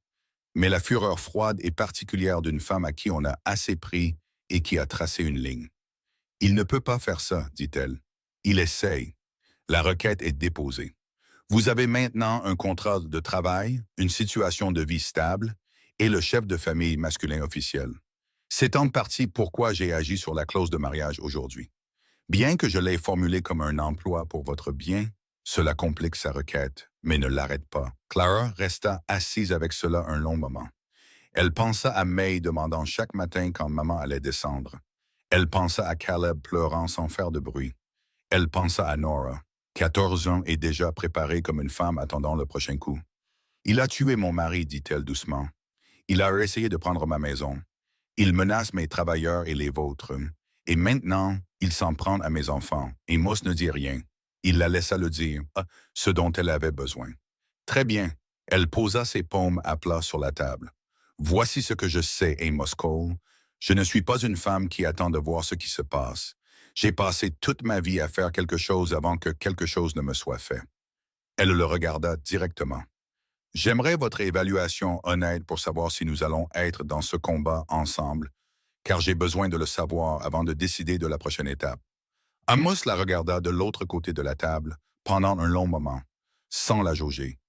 mais la fureur froide et particulière d'une femme à qui on a assez pris et qui a tracé une ligne. « Il ne peut pas faire ça, dit-elle. Il essaye. La requête est déposée. Vous avez maintenant un contrat de travail, une situation de vie stable et le chef de famille masculin officiel. C'est en partie pourquoi j'ai agi sur la clause de mariage aujourd'hui. Bien que je l'ai formulée comme un emploi pour votre bien, cela complique sa requête, mais ne l'arrête pas. » Clara resta assise avec cela un long moment. Elle pensa à May demandant chaque matin quand maman allait descendre. Elle pensa à Caleb pleurant sans faire de bruit. Elle pensa à Nora, 14 ans et déjà préparée comme une femme attendant le prochain coup. « Il a tué mon mari, dit-elle doucement. Il a essayé de prendre ma maison. Il menace mes travailleurs et les vôtres. Et maintenant, il s'en prend à mes enfants. Et Amos ne dit rien. Il la laissa le dire, ce dont elle avait besoin. Très bien. Elle posa ses paumes à plat sur la table. Voici ce que je sais, Amos Cole. Je ne suis pas une femme qui attend de voir ce qui se passe. J'ai passé toute ma vie à faire quelque chose avant que quelque chose ne me soit fait. Elle le regarda directement. J'aimerais votre évaluation honnête pour savoir si nous allons être dans ce combat ensemble, car j'ai besoin de le savoir avant de décider de la prochaine étape. Amos la regarda de l'autre côté de la table pendant un long moment, sans la jauger.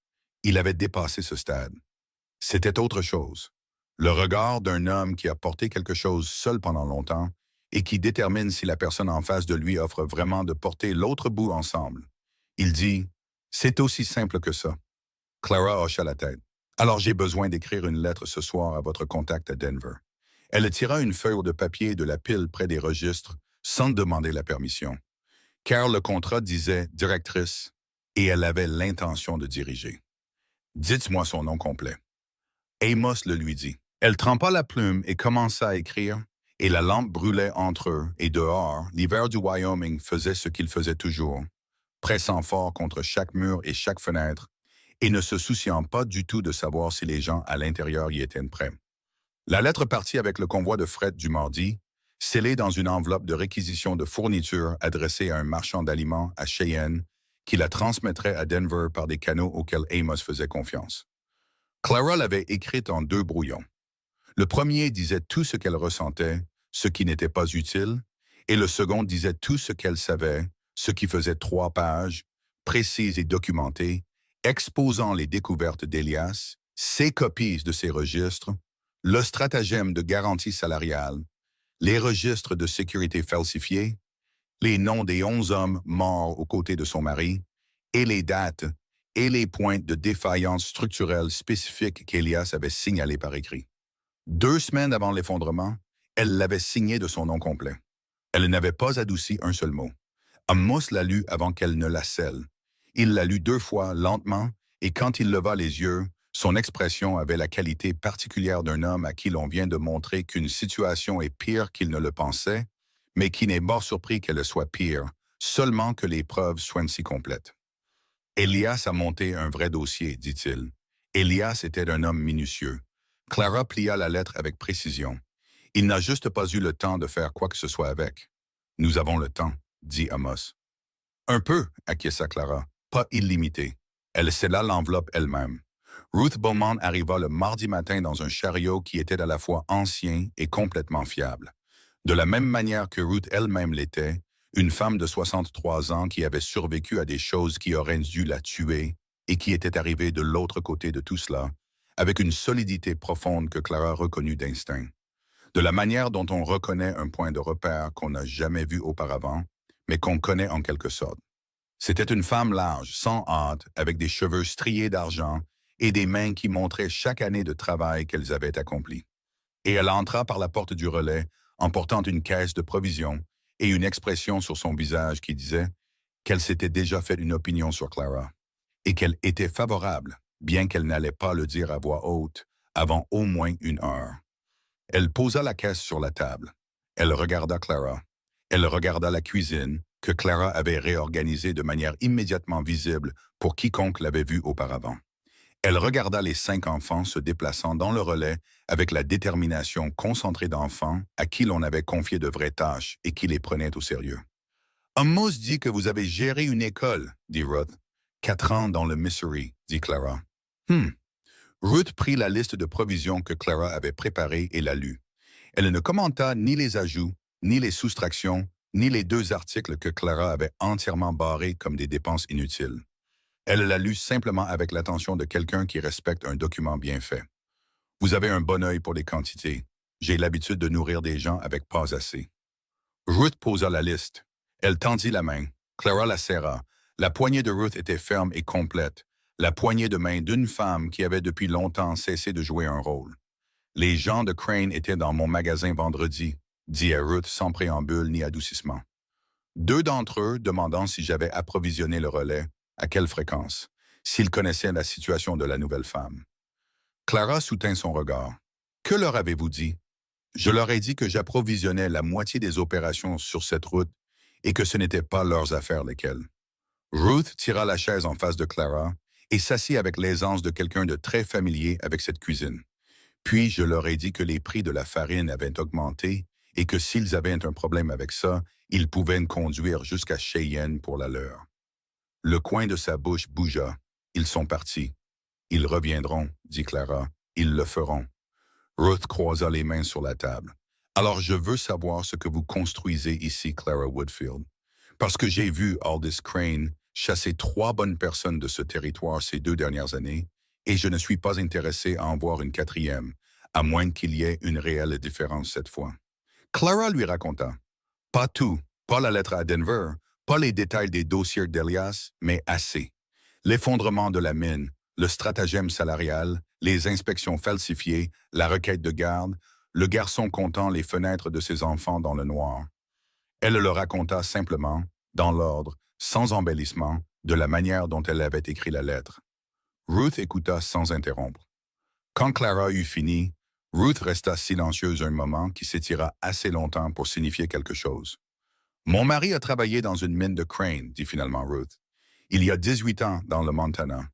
Il avait dépassé ce stade. C'était autre chose. Le regard d'un homme qui a porté quelque chose seul pendant longtemps et qui détermine si la personne en face de lui offre vraiment de porter l'autre bout ensemble. Il dit « C'est aussi simple que ça. » Clara hocha la tête. « Alors j'ai besoin d'écrire une lettre ce soir à votre contact à Denver. » Elle tira une feuille de papier de la pile près des registres sans demander la permission, car le contrat disait « directrice » et elle avait l'intention de diriger. « Dites-moi son nom complet. » Amos le lui dit. Elle trempa la plume et commença à écrire, et la lampe brûlait entre eux, et dehors, l'hiver du Wyoming faisait ce qu'il faisait toujours, pressant fort contre chaque mur et chaque fenêtre, et ne se souciant pas du tout de savoir si les gens à l'intérieur y étaient prêts. La lettre partit avec le convoi de fret du mardi, scellée dans une enveloppe de réquisition de fournitures adressée à un marchand d'aliments à Cheyenne qui la transmettrait à Denver par des canaux auxquels Amos faisait confiance. Clara l'avait écrite en 2 brouillons. Le premier disait tout ce qu'elle ressentait, ce qui n'était pas utile, et le second disait tout ce qu'elle savait, ce qui faisait 3 pages, précises et documentées, exposant les découvertes d'Elias, ses copies de ses registres, le stratagème de garantie salariale, les registres de sécurité falsifiés, les noms des 11 hommes morts aux côtés de son mari, et les dates et les points de défaillance structurelle spécifiques qu'Elias avait signalés par écrit. 2 semaines avant l'effondrement, elle l'avait signé de son nom complet. Elle n'avait pas adouci un seul mot. Amos l'a lu avant qu'elle ne la scelle. Il l'a lu 2 fois, lentement, et quand il leva les yeux, son expression avait la qualité particulière d'un homme à qui l'on vient de montrer qu'une situation est pire qu'il ne le pensait, mais qui n'est pas surpris qu'elle soit pire, seulement que les preuves soient si complètes. Elias a monté un vrai dossier, dit-il. Elias était un homme minutieux. Clara plia la lettre avec précision. Il n'a juste pas eu le temps de faire quoi que ce soit avec. Nous avons le temps, dit Amos. Un peu, acquiesça Clara, pas illimité. Elle scella l'enveloppe elle-même. Ruth Beaumont arriva le mardi matin dans un chariot qui était à la fois ancien et complètement fiable. De la même manière que Ruth elle-même l'était, une femme de 63 ans qui avait survécu à des choses qui auraient dû la tuer et qui était arrivée de l'autre côté de tout cela, avec une solidité profonde que Clara reconnut d'instinct. De la manière dont on reconnaît un point de repère qu'on n'a jamais vu auparavant, mais qu'on connaît en quelque sorte. C'était une femme large, sans hâte, avec des cheveux striés d'argent et des mains qui montraient chaque année de travail qu'elles avaient accompli. Et elle entra par la porte du relais en portant une caisse de provisions et une expression sur son visage qui disait qu'elle s'était déjà fait une opinion sur Clara et qu'elle était favorable, bien qu'elle n'allait pas le dire à voix haute, avant au moins 1 heure. Elle posa la caisse sur la table. Elle regarda Clara. Elle regarda la cuisine, que Clara avait réorganisée de manière immédiatement visible pour quiconque l'avait vue auparavant. Elle regarda les 5 enfants se déplaçant dans le relais avec la détermination concentrée d'enfants à qui l'on avait confié de vraies tâches et qui les prenaient au sérieux. « Amos dit que vous avez géré une école, dit Ruth. 4 ans dans le Missouri, dit Clara. Ruth prit la liste de provisions que Clara avait préparée et la lut. Elle ne commenta ni les ajouts, ni les soustractions, ni les 2 articles que Clara avait entièrement barrés comme des dépenses inutiles. Elle la lut simplement avec l'attention de quelqu'un qui respecte un document bien fait. Vous avez un bon œil pour les quantités. J'ai l'habitude de nourrir des gens avec pas assez. Ruth posa la liste. Elle tendit la main. Clara la serra. La poignée de Ruth était ferme et complète. La poignée de main d'une femme qui avait depuis longtemps cessé de jouer un rôle. Les gens de Crane étaient dans mon magasin vendredi, dit Ruth sans préambule ni adoucissement. 2 d'entre eux demandant si j'avais approvisionné le relais, à quelle fréquence, s'ils connaissaient la situation de la nouvelle femme. Clara soutint son regard. Que leur avez-vous dit? Je leur ai dit que j'approvisionnais la moitié des opérations sur cette route et que ce n'était pas leurs affaires lesquelles. Ruth tira la chaise en face de Clara et s'assit avec l'aisance de quelqu'un de très familier avec cette cuisine. Puis je leur ai dit que les prix de la farine avaient augmenté et que s'ils avaient un problème avec ça, ils pouvaient me conduire jusqu'à Cheyenne pour la leur. Le coin de sa bouche bougea. Ils sont partis. Ils reviendront, dit Clara. Ils le feront. Ruth croisa les mains sur la table. Alors je veux savoir ce que vous construisez ici, Clara Woodfield. Parce que j'ai vu Aldous Crane chasser 3 bonnes personnes de ce territoire ces 2 dernières années, et je ne suis pas intéressé à en voir une 4e, à moins qu'il y ait une réelle différence cette fois. Clara lui raconta. Pas tout, pas la lettre à Denver, pas les détails des dossiers d'Elias, mais assez. L'effondrement de la mine, le stratagème salarial, les inspections falsifiées, la requête de garde, le garçon comptant les fenêtres de ses enfants dans le noir. Elle le raconta simplement, dans l'ordre, sans embellissement, de la manière dont elle avait écrit la lettre. Ruth écouta sans interrompre. Quand Clara eut fini, Ruth resta silencieuse un moment qui s'étira assez longtemps pour signifier quelque chose. « Mon mari a travaillé dans une mine de Crane, dit finalement Ruth. Il y a 18 ans dans le Montana.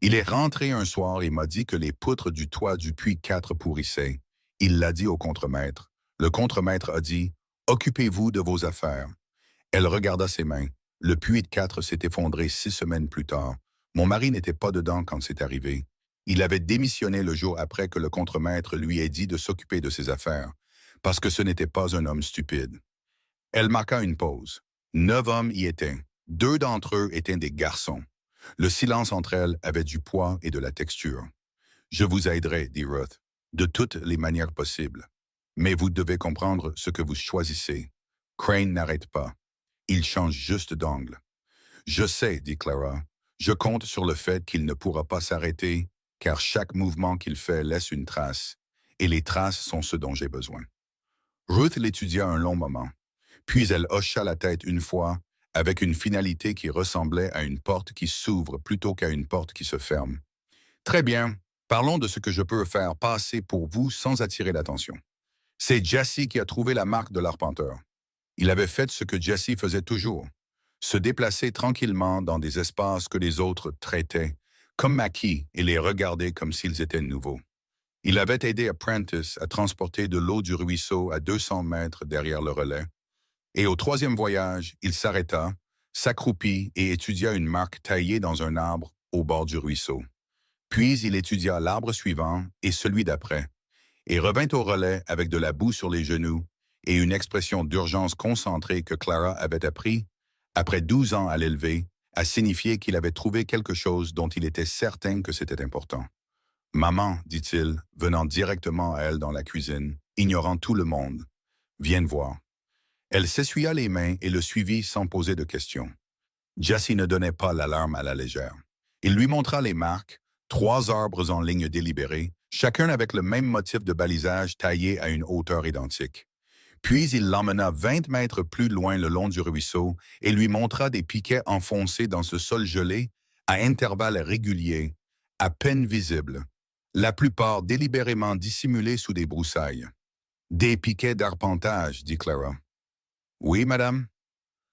Il est rentré un soir et m'a dit que les poutres du toit du puits 4 pourrissaient. Il l'a dit au contremaître. Le contremaître a dit « Occupez-vous de vos affaires ». Elle regarda ses mains. Le puits de 4 s'est effondré 6 semaines plus tard. Mon mari n'était pas dedans quand c'est arrivé. Il avait démissionné le jour après que le contremaître lui ait dit de s'occuper de ses affaires, parce que ce n'était pas un homme stupide. Elle marqua une pause. 9 hommes y étaient. 2 d'entre eux étaient des garçons. Le silence entre elles avait du poids et de la texture. « Je vous aiderai, dit Ruth, de toutes les manières possibles. Mais vous devez comprendre ce que vous choisissez. Crane n'arrête pas. Il change juste d'angle. »« Je sais, dit Clara. Je compte sur le fait qu'il ne pourra pas s'arrêter, car chaque mouvement qu'il fait laisse une trace, et les traces sont ce dont j'ai besoin. » Ruth l'étudia un long moment. Puis elle hocha la tête une fois, avec une finalité qui ressemblait à une porte qui s'ouvre plutôt qu'à une porte qui se ferme. « Très bien, parlons de ce que je peux faire passer pour vous sans attirer l'attention. C'est Jesse qui a trouvé la marque de l'arpenteur. Il avait fait ce que Jesse faisait toujours, se déplacer tranquillement dans des espaces que les autres traitaient, comme maquis, et les regarder comme s'ils étaient nouveaux. Il avait aidé Apprentice à transporter de l'eau du ruisseau à 200 mètres derrière le relais, et au 3e voyage, il s'arrêta, s'accroupit et étudia une marque taillée dans un arbre au bord du ruisseau. Puis il étudia l'arbre suivant et celui d'après, et revint au relais avec de la boue sur les genoux et une expression d'urgence concentrée que Clara avait appris, après 12 ans à l'élever, à signifier qu'il avait trouvé quelque chose dont il était certain que c'était important. « Maman, dit-il, venant directement à elle dans la cuisine, ignorant tout le monde, viens voir. » Elle s'essuya les mains et le suivit sans poser de questions. Jesse ne donnait pas l'alarme à la légère. Il lui montra les marques, 3 arbres en ligne délibérée, chacun avec le même motif de balisage taillé à une hauteur identique. Puis il l'emmena 20 mètres plus loin le long du ruisseau et lui montra des piquets enfoncés dans ce sol gelé à intervalles réguliers, à peine visibles, la plupart délibérément dissimulés sous des broussailles. « Des piquets d'arpentage, dit Clara. « Oui, madame. »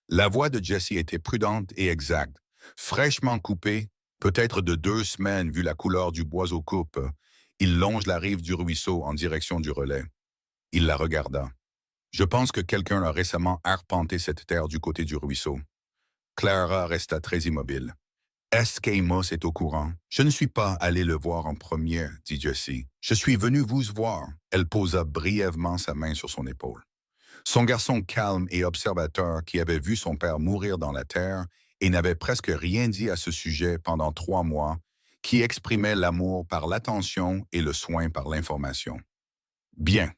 La voix de Jesse était prudente et exacte, fraîchement coupée, peut-être de 2 semaines vu la couleur du bois aux coupes. Il longe la rive du ruisseau en direction du relais. Il la regarda. « Je pense que quelqu'un a récemment arpenté cette terre du côté du ruisseau. » Clara resta très immobile. « Est-ce qu'Amos est au courant? »« Je ne suis pas allé le voir en premier, dit Jesse. Je suis venu vous voir. » Elle posa brièvement sa main sur son épaule. Son garçon calme et observateur qui avait vu son père mourir dans la terre et n'avait presque rien dit à ce sujet pendant 3 mois, qui exprimait l'amour par l'attention et le soin par l'information. « Bien,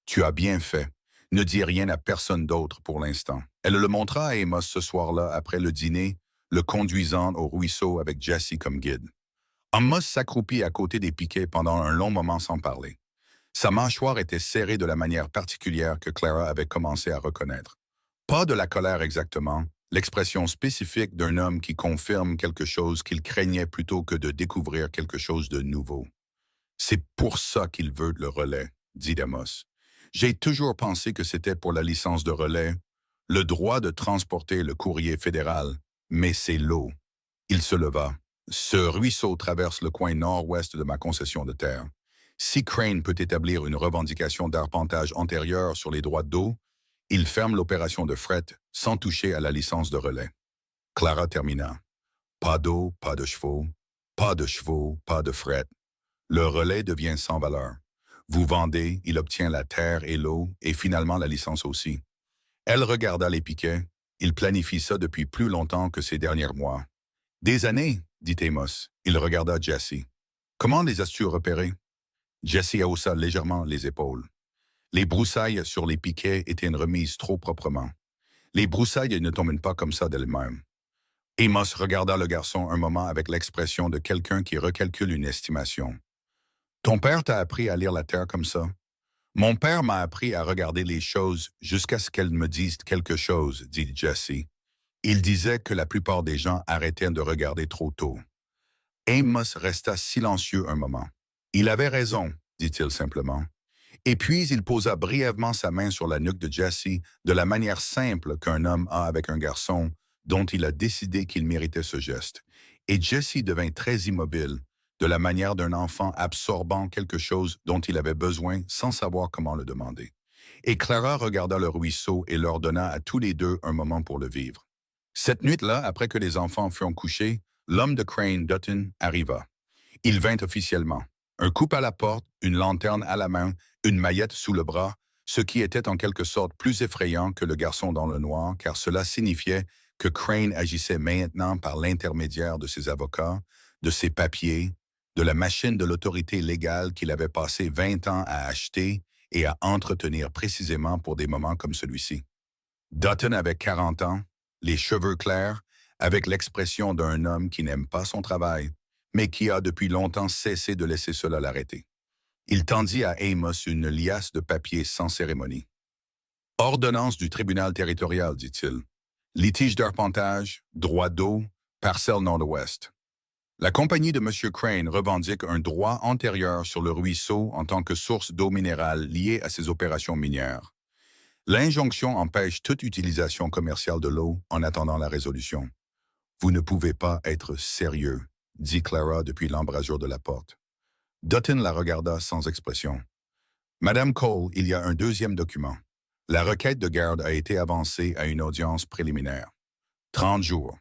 tu as bien fait. Ne dis rien à personne d'autre pour l'instant. » Elle le montra à Amos ce soir-là après le dîner, le conduisant au ruisseau avec Jesse comme guide. Amos s'accroupit à côté des piquets pendant un long moment sans parler. Sa mâchoire était serrée de la manière particulière que Clara avait commencé à reconnaître. Pas de la colère exactement, l'expression spécifique d'un homme qui confirme quelque chose qu'il craignait plutôt que de découvrir quelque chose de nouveau. « C'est pour ça qu'il veut le relais, » dit Amos. « J'ai toujours pensé que c'était pour la licence de relais, le droit de transporter le courrier fédéral, mais c'est l'eau. » Il se leva. « Ce ruisseau traverse le coin nord-ouest de ma concession de terre. Si Crane peut établir une revendication d'arpentage antérieure sur les droits d'eau, il ferme l'opération de fret sans toucher à la licence de relais. » Clara termina. « Pas d'eau, pas de chevaux, pas de chevaux, pas de fret. Le relais devient sans valeur. Vous vendez, il obtient la terre et l'eau, et finalement la licence aussi. » Elle regarda les piquets. Il planifie ça depuis plus longtemps que ces derniers mois. « Des années, dit Amos. Il regarda Jesse. « Comment les as-tu repérés? » Jesse haussa légèrement les épaules. Les broussailles sur les piquets étaient remises trop proprement. Les broussailles ne tombent pas comme ça d'elles-mêmes. Amos regarda le garçon un moment avec l'expression de quelqu'un qui recalcule une estimation. « Ton père t'a appris à lire la terre comme ça? »« Mon père m'a appris à regarder les choses jusqu'à ce qu'elles me disent quelque chose, dit Jesse. Il disait que la plupart des gens arrêtaient de regarder trop tôt. » Amos resta silencieux un moment. « Il avait raison, dit-il simplement. » Et puis il posa brièvement sa main sur la nuque de Jesse de la manière simple qu'un homme a avec un garçon dont il a décidé qu'il méritait ce geste. Et Jesse devint très immobile, de la manière d'un enfant absorbant quelque chose dont il avait besoin sans savoir comment le demander. Et Clara regarda le ruisseau et leur donna à tous les deux un moment pour le vivre. Cette nuit-là, après que les enfants furent couchés, l'homme de Crane, Dutton, arriva. Il vint officiellement. Un coupe à la porte, une lanterne à la main, une maillette sous le bras, ce qui était en quelque sorte plus effrayant que le garçon dans le noir, car cela signifiait que Crane agissait maintenant par l'intermédiaire de ses avocats, de ses papiers, de la machine de l'autorité légale qu'il avait passé 20 ans à acheter et à entretenir précisément pour des moments comme celui-ci. Dutton avait 40 ans, les cheveux clairs, avec l'expression d'un homme qui n'aime pas son travail, mais qui a depuis longtemps cessé de laisser cela l'arrêter. Il tendit à Amos une liasse de papiers sans cérémonie. Ordonnance du tribunal territorial, dit-il. Litige d'arpentage, droit d'eau, parcelle nord-ouest. La compagnie de M. Crane revendique un droit antérieur sur le ruisseau en tant que source d'eau minérale liée à ses opérations minières. L'injonction empêche toute utilisation commerciale de l'eau en attendant la résolution. Vous ne pouvez pas être sérieux, dit Clara depuis l'embrasure de la porte. Dutton la regarda sans expression. Madame Cole, il y a un deuxième document. La requête de garde a été avancée à une audience préliminaire. 30 jours.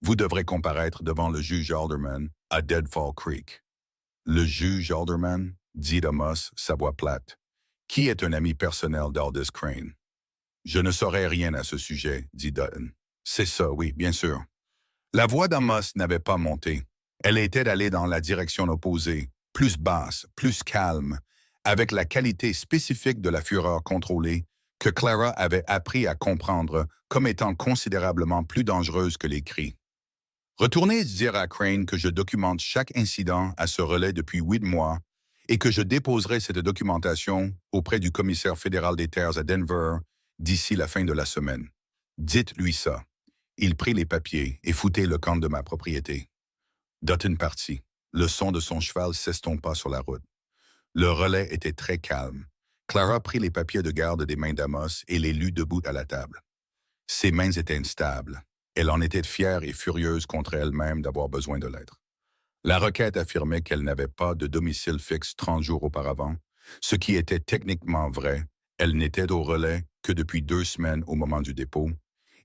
Vous devrez comparaître devant le juge Alderman à Deadfall Creek. Le juge Alderman, dit Amos, sa voix plate, qui est un ami personnel d'Aldous Crane. Je ne saurais rien à ce sujet, dit Dutton. C'est ça, oui, bien sûr. La voix d'Amos n'avait pas monté. Elle était allée dans la direction opposée, plus basse, plus calme, avec la qualité spécifique de la fureur contrôlée que Clara avait appris à comprendre comme étant considérablement plus dangereuse que les cris. Retournez dire à Crane que je documente chaque incident à ce relais depuis 8 mois et que je déposerai cette documentation auprès du commissaire fédéral des terres à Denver d'ici la fin de la semaine. Dites-lui ça. Il prit les papiers et foutait le camp de ma propriété. Dutton partit. Le son de son cheval s'estompa sur la route. Le relais était très calme. Clara prit les papiers de garde des mains d'Amos et les lut debout à la table. Ses mains étaient instables. Elle en était fière et furieuse contre elle-même d'avoir besoin de l'être. La requête affirmait qu'elle n'avait pas de domicile fixe 30 jours auparavant, ce qui était techniquement vrai. Elle n'était au relais que depuis 2 semaines au moment du dépôt,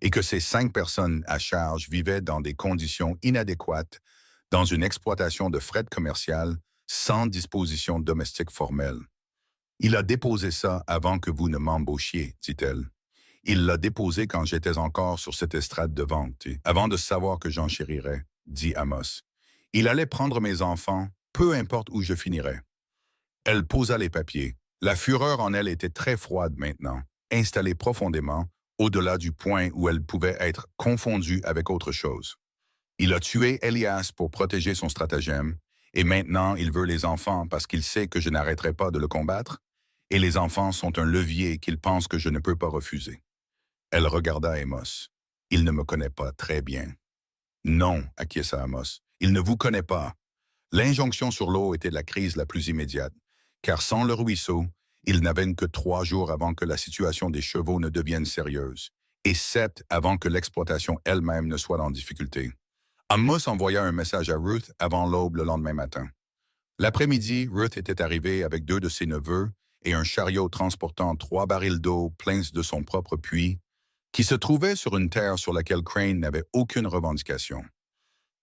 et que ces 5 personnes à charge vivaient dans des conditions inadéquates, dans une exploitation de fret commerciale, sans disposition domestique formelle. Il a déposé ça avant que vous ne m'embauchiez, dit-elle. Il l'a déposé quand j'étais encore sur cette estrade de vente, avant de savoir que j'enchérirais, dit Amos. Il allait prendre mes enfants, peu importe où je finirais. Elle posa les papiers. La fureur en elle était très froide maintenant, installée profondément, au-delà du point où elle pouvait être confondue avec autre chose. Il a tué Elias pour protéger son stratagème, et maintenant il veut les enfants parce qu'il sait que je n'arrêterai pas de le combattre, et les enfants sont un levier qu'il pense que je ne peux pas refuser. Elle regarda Amos. Il ne me connaît pas très bien. Non, acquiesça Amos. Il ne vous connaît pas. L'injonction sur l'eau était la crise la plus immédiate, car sans le ruisseau, il n'avait que 3 jours avant que la situation des chevaux ne devienne sérieuse, et 7 avant que l'exploitation elle-même ne soit en difficulté. Amos envoya un message à Ruth avant l'aube le lendemain matin. L'après-midi, Ruth était arrivée avec 2 de ses neveux et un chariot transportant 3 barils d'eau pleins de son propre puits, qui se trouvait sur une terre sur laquelle Crane n'avait aucune revendication.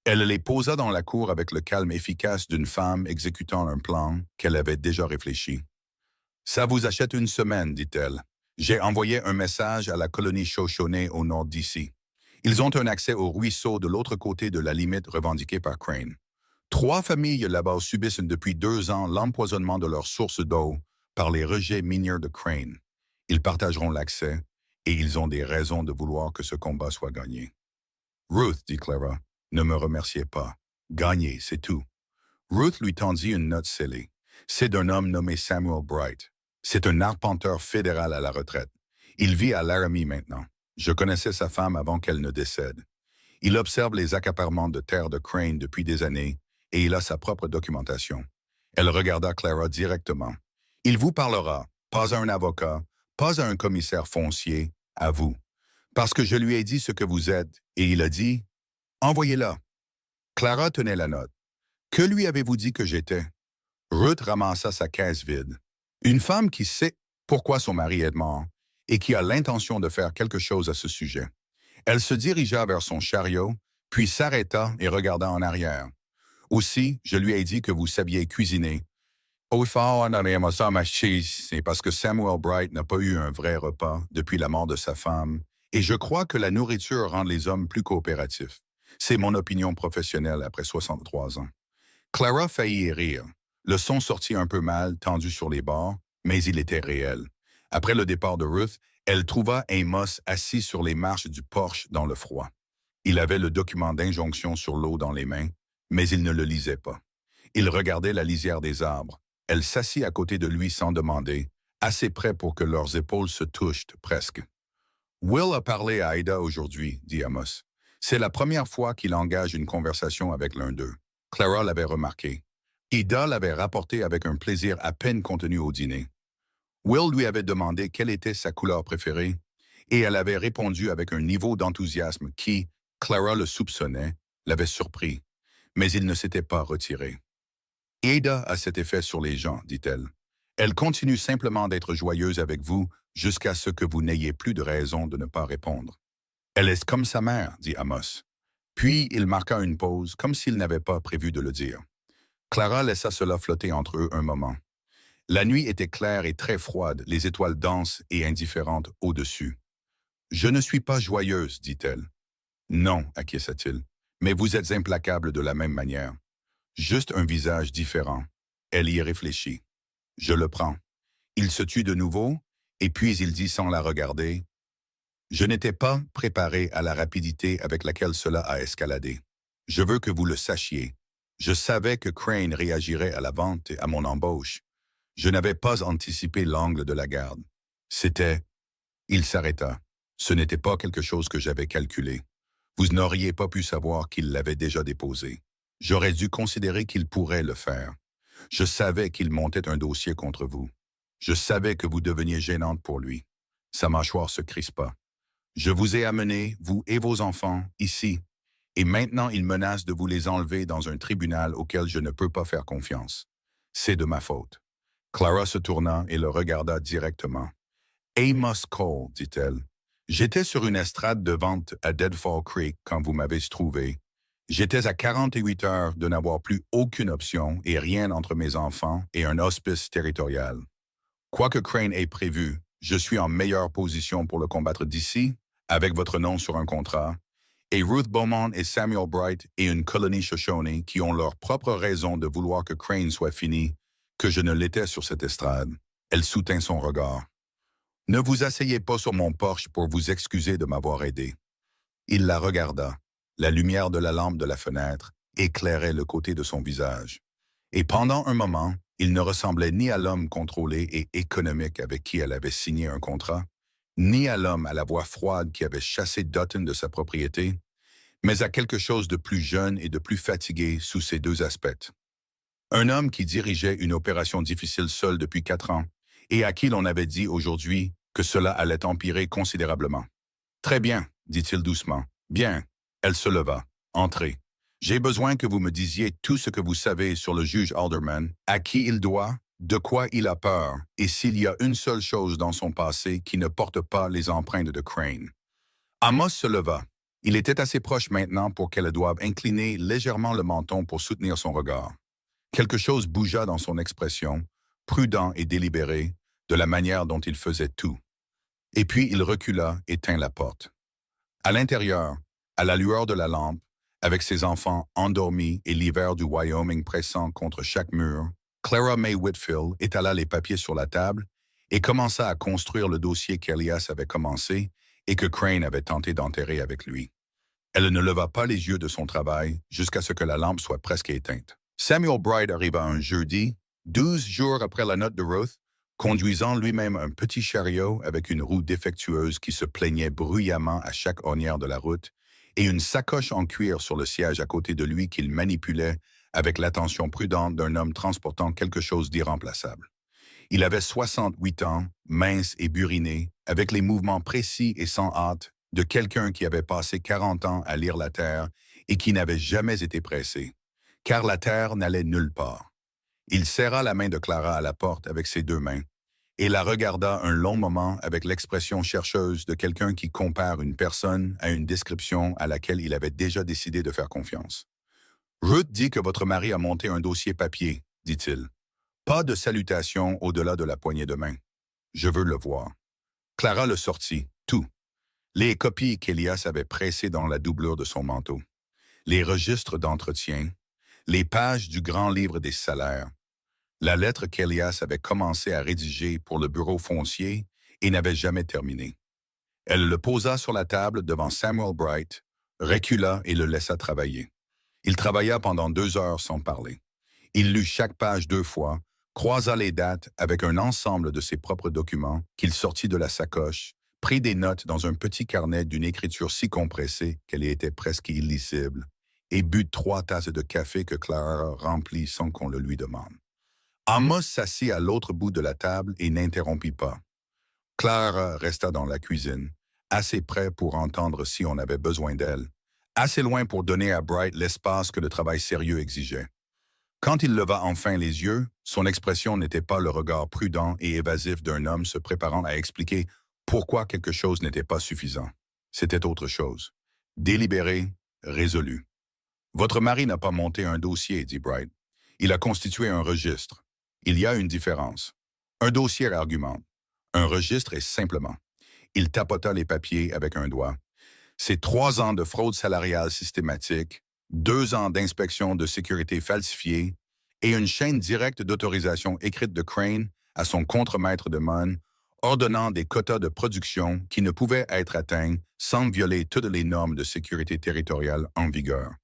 Elle les posa dans la cour avec le calme efficace d'une femme exécutant un plan qu'elle avait déjà réfléchi. « Ça vous achète une semaine, dit-elle. J'ai envoyé un message à la colonie Shoshone au nord d'ici. Ils ont un accès au ruisseau de l'autre côté de la limite revendiquée par Crane. 3 familles là-bas subissent depuis 2 ans l'empoisonnement de leurs sources d'eau par les rejets miniers de Crane. Ils partageront l'accès et ils ont des raisons de vouloir que ce combat soit gagné. »« Ruth, dit Clara, ne me remerciez pas. Gagner, c'est tout. » Ruth lui tendit une note scellée. C'est d'un homme nommé Samuel Bright. C'est un arpenteur fédéral à la retraite. Il vit à Laramie maintenant. Je connaissais sa femme avant qu'elle ne décède. Il observe les accaparements de terre de Crane depuis des années et il a sa propre documentation. Elle regarda Clara directement. Il vous parlera, pas à un avocat, pas à un commissaire foncier, à vous. Parce que je lui ai dit ce que vous êtes et il a dit « Envoyez-la ». Clara tenait la note. Que lui avez-vous dit que j'étais? Ruth ramassa sa caisse vide. Une femme qui sait pourquoi son mari est mort et qui a l'intention de faire quelque chose à ce sujet. Elle se dirigea vers son chariot, puis s'arrêta et regarda en arrière. Aussi, je lui ai dit que vous saviez cuisiner. Au fond, on aime ça, ma chérie, c'est parce que Samuel Bright n'a pas eu un vrai repas depuis la mort de sa femme, et je crois que la nourriture rend les hommes plus coopératifs. C'est mon opinion professionnelle après 63 ans. Clara faillit rire. Le son sortit un peu mal, tendu sur les bords, mais il était réel. Après le départ de Ruth, elle trouva Amos assis sur les marches du porche dans le froid. Il avait le document d'injonction sur l'eau dans les mains, mais il ne le lisait pas. Il regardait la lisière des arbres. Elle s'assit à côté de lui sans demander, assez près pour que leurs épaules se touchent presque. Will a parlé à Ida aujourd'hui, dit Amos. C'est la première fois qu'il engage une conversation avec l'un d'eux. Clara l'avait remarqué. Ida l'avait rapporté avec un plaisir à peine contenu au dîner. Will lui avait demandé quelle était sa couleur préférée, et elle avait répondu avec un niveau d'enthousiasme qui, Clara le soupçonnait, l'avait surpris. Mais il ne s'était pas retiré. Ada a cet effet sur les gens, dit-elle. Elle continue simplement d'être joyeuse avec vous jusqu'à ce que vous n'ayez plus de raison de ne pas répondre. Elle est comme sa mère, dit Amos. Puis il marqua une pause, comme s'il n'avait pas prévu de le dire. Clara laissa cela flotter entre eux un moment. La nuit était claire et très froide, les étoiles denses et indifférentes au-dessus. « Je ne suis pas joyeuse, dit-elle. »« Non, acquiesça-t-il, mais vous êtes implacable de la même manière. Juste un visage différent. » Elle y réfléchit. « Je le prends. » Il se tut de nouveau, et puis il dit sans la regarder, « Je n'étais pas préparé à la rapidité avec laquelle cela a escaladé. Je veux que vous le sachiez. Je savais que Crane réagirait à la vente et à mon embauche. Je n'avais pas anticipé l'angle de la garde. C'était... » Il s'arrêta. « Ce n'était pas quelque chose que j'avais calculé. Vous n'auriez pas pu savoir qu'il l'avait déjà déposé. J'aurais dû considérer qu'il pourrait le faire. Je savais qu'il montait un dossier contre vous. Je savais que vous deveniez gênante pour lui. » Sa mâchoire se crispa. « Je vous ai amené, vous et vos enfants, ici, et maintenant il menace de vous les enlever dans un tribunal auquel je ne peux pas faire confiance. C'est de ma faute. » Clara se tourna et le regarda directement. « Amos Cole, dit-elle. J'étais sur une estrade de vente à Deadfall Creek quand vous m'avez trouvé. J'étais à 48 heures de n'avoir plus aucune option et rien entre mes enfants et un hospice territorial. Quoi que Crane ait prévu, je suis en meilleure position pour le combattre d'ici, avec votre nom sur un contrat, et Ruth Beaumont et Samuel Bright et une colonie Shoshone qui ont leur propre raison de vouloir que Crane soit fini, que je ne l'étais sur cette estrade. » Elle soutint son regard. « Ne vous asseyez pas sur mon porche pour vous excuser de m'avoir aidé. » Il la regarda. La lumière de la lampe de la fenêtre éclairait le côté de son visage. Et pendant un moment, il ne ressemblait ni à l'homme contrôlé et économique avec qui elle avait signé un contrat, ni à l'homme à la voix froide qui avait chassé Dutton de sa propriété, mais à quelque chose de plus jeune et de plus fatigué sous ces deux aspects. Un homme qui dirigeait une opération difficile seul depuis 4 ans et à qui l'on avait dit aujourd'hui que cela allait empirer considérablement. « Très bien, dit-il doucement. Bien. » Elle se leva. « Entrez. J'ai besoin que vous me disiez tout ce que vous savez sur le juge Alderman, à qui il doit, de quoi il a peur, et s'il y a une seule chose dans son passé qui ne porte pas les empreintes de Crane. » Amos se leva. Il était assez proche maintenant pour qu'elle doive incliner légèrement le menton pour soutenir son regard. Quelque chose bougea dans son expression, prudent et délibéré, de la manière dont il faisait tout. Et puis il recula et tint la porte. À l'intérieur, à la lueur de la lampe, avec ses enfants endormis et l'hiver du Wyoming pressant contre chaque mur, Clara May Whitfield étala les papiers sur la table et commença à construire le dossier qu'Elias avait commencé et que Crane avait tenté d'enterrer avec lui. Elle ne leva pas les yeux de son travail jusqu'à ce que la lampe soit presque éteinte. Samuel Bright arriva un jeudi, 12 jours après la note de Ruth, conduisant lui-même un petit chariot avec une roue défectueuse qui se plaignait bruyamment à chaque ornière de la route et une sacoche en cuir sur le siège à côté de lui qu'il manipulait avec l'attention prudente d'un homme transportant quelque chose d'irremplaçable. Il avait 68 ans, mince et buriné, avec les mouvements précis et sans hâte de quelqu'un qui avait passé 40 ans à lire la terre et qui n'avait jamais été pressé, car la terre n'allait nulle part. Il serra la main de Clara à la porte avec ses deux mains et la regarda un long moment avec l'expression chercheuse de quelqu'un qui compare une personne à une description à laquelle il avait déjà décidé de faire confiance. Ruth dit que votre mari a monté un dossier papier, dit-il. Pas de salutation au-delà de la poignée de main. Je veux le voir. Clara le sortit, tout. Les copies qu'Elias avait pressées dans la doublure de son manteau. Les registres d'entretien. Les pages du grand livre des salaires. La lettre qu'Elias avait commencé à rédiger pour le bureau foncier et n'avait jamais terminé. Elle le posa sur la table devant Samuel Bright, recula et le laissa travailler. Il travailla pendant 2 heures sans parler. Il lut chaque page 2 fois, croisa les dates avec un ensemble de ses propres documents qu'il sortit de la sacoche, prit des notes dans un petit carnet d'une écriture si compressée qu'elle était presque illisible, et but 3 tasses de café que Clara remplit sans qu'on le lui demande. Amos s'assit à l'autre bout de la table et n'interrompit pas. Clara resta dans la cuisine, assez près pour entendre si on avait besoin d'elle, assez loin pour donner à Bright l'espace que le travail sérieux exigeait. Quand il leva enfin les yeux, son expression n'était pas le regard prudent et évasif d'un homme se préparant à expliquer pourquoi quelque chose n'était pas suffisant. C'était autre chose. Délibéré, résolu. Votre mari n'a pas monté un dossier, dit Bright. Il a constitué un registre. Il y a une différence. Un dossier argumente. Un registre est simplement. Il tapota les papiers avec un doigt. C'est 3 ans de fraude salariale systématique, 2 ans d'inspection de sécurité falsifiée et une chaîne directe d'autorisation écrite de Crane à son contremaître de Munn, ordonnant des quotas de production qui ne pouvaient être atteints sans violer toutes les normes de sécurité territoriale en vigueur.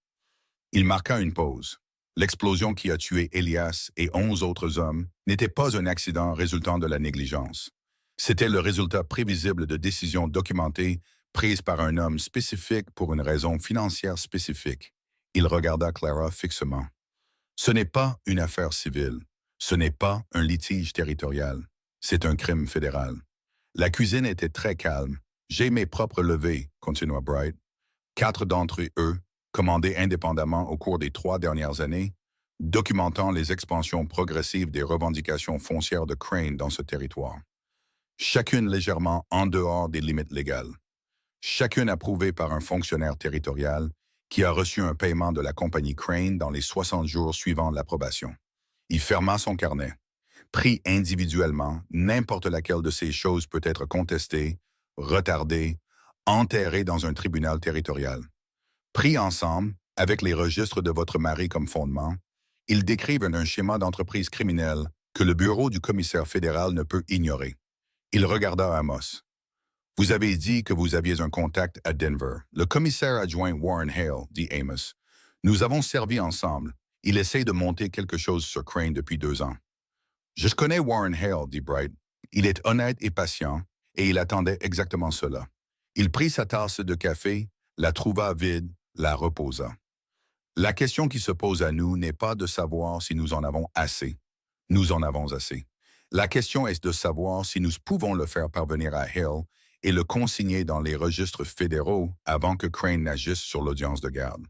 Il marqua une pause. L'explosion qui a tué Elias et 11 autres hommes n'était pas un accident résultant de la négligence. C'était le résultat prévisible de décisions documentées prises par un homme spécifique pour une raison financière spécifique. Il regarda Clara fixement. Ce n'est pas une affaire civile. Ce n'est pas un litige territorial. C'est un crime fédéral. La cuisine était très calme. J'ai mes propres levées, continua Bright. 4 d'entre eux, commandés indépendamment au cours des 3 dernières années, documentant les expansions progressives des revendications foncières de Crane dans ce territoire. Chacune légèrement en dehors des limites légales. Chacune approuvée par un fonctionnaire territorial qui a reçu un paiement de la compagnie Crane dans les 60 jours suivant l'approbation. Il ferma son carnet. Pris individuellement, n'importe laquelle de ces choses peut être contestée, retardée, enterrée dans un tribunal territorial. Pris ensemble, avec les registres de votre mari comme fondement, ils décrivent un schéma d'entreprise criminelle que le bureau du commissaire fédéral ne peut ignorer. Il regarda Amos. Vous avez dit que vous aviez un contact à Denver. Le commissaire adjoint Warren Hale, dit Amos. Nous avons servi ensemble. Il essaie de monter quelque chose sur Crane depuis 2 ans. Je connais Warren Hale, dit Bright. Il est honnête et patient, et il attendait exactement cela. Il prit sa tasse de café, la trouva vide, la reposa. La question qui se pose à nous n'est pas de savoir si nous en avons assez. Nous en avons assez. La question est de savoir si nous pouvons le faire parvenir à Hale et le consigner dans les registres fédéraux avant que Crane n'agisse sur l'audience de garde.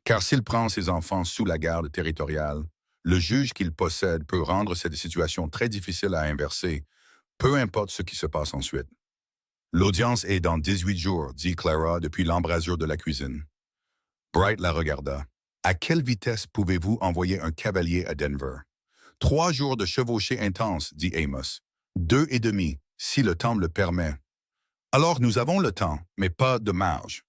Car s'il prend ses enfants sous la garde territoriale, le juge qu'il possède peut rendre cette situation très difficile à inverser, peu importe ce qui se passe ensuite. L'audience est dans 18 jours, dit Clara depuis l'embrasure de la cuisine. Bright la regarda. À quelle vitesse pouvez-vous envoyer un cavalier à Denver? 3 jours de chevauchée intense, dit Amos. 2 et demi, si le temps le permet. Alors nous avons le temps, mais pas de marge.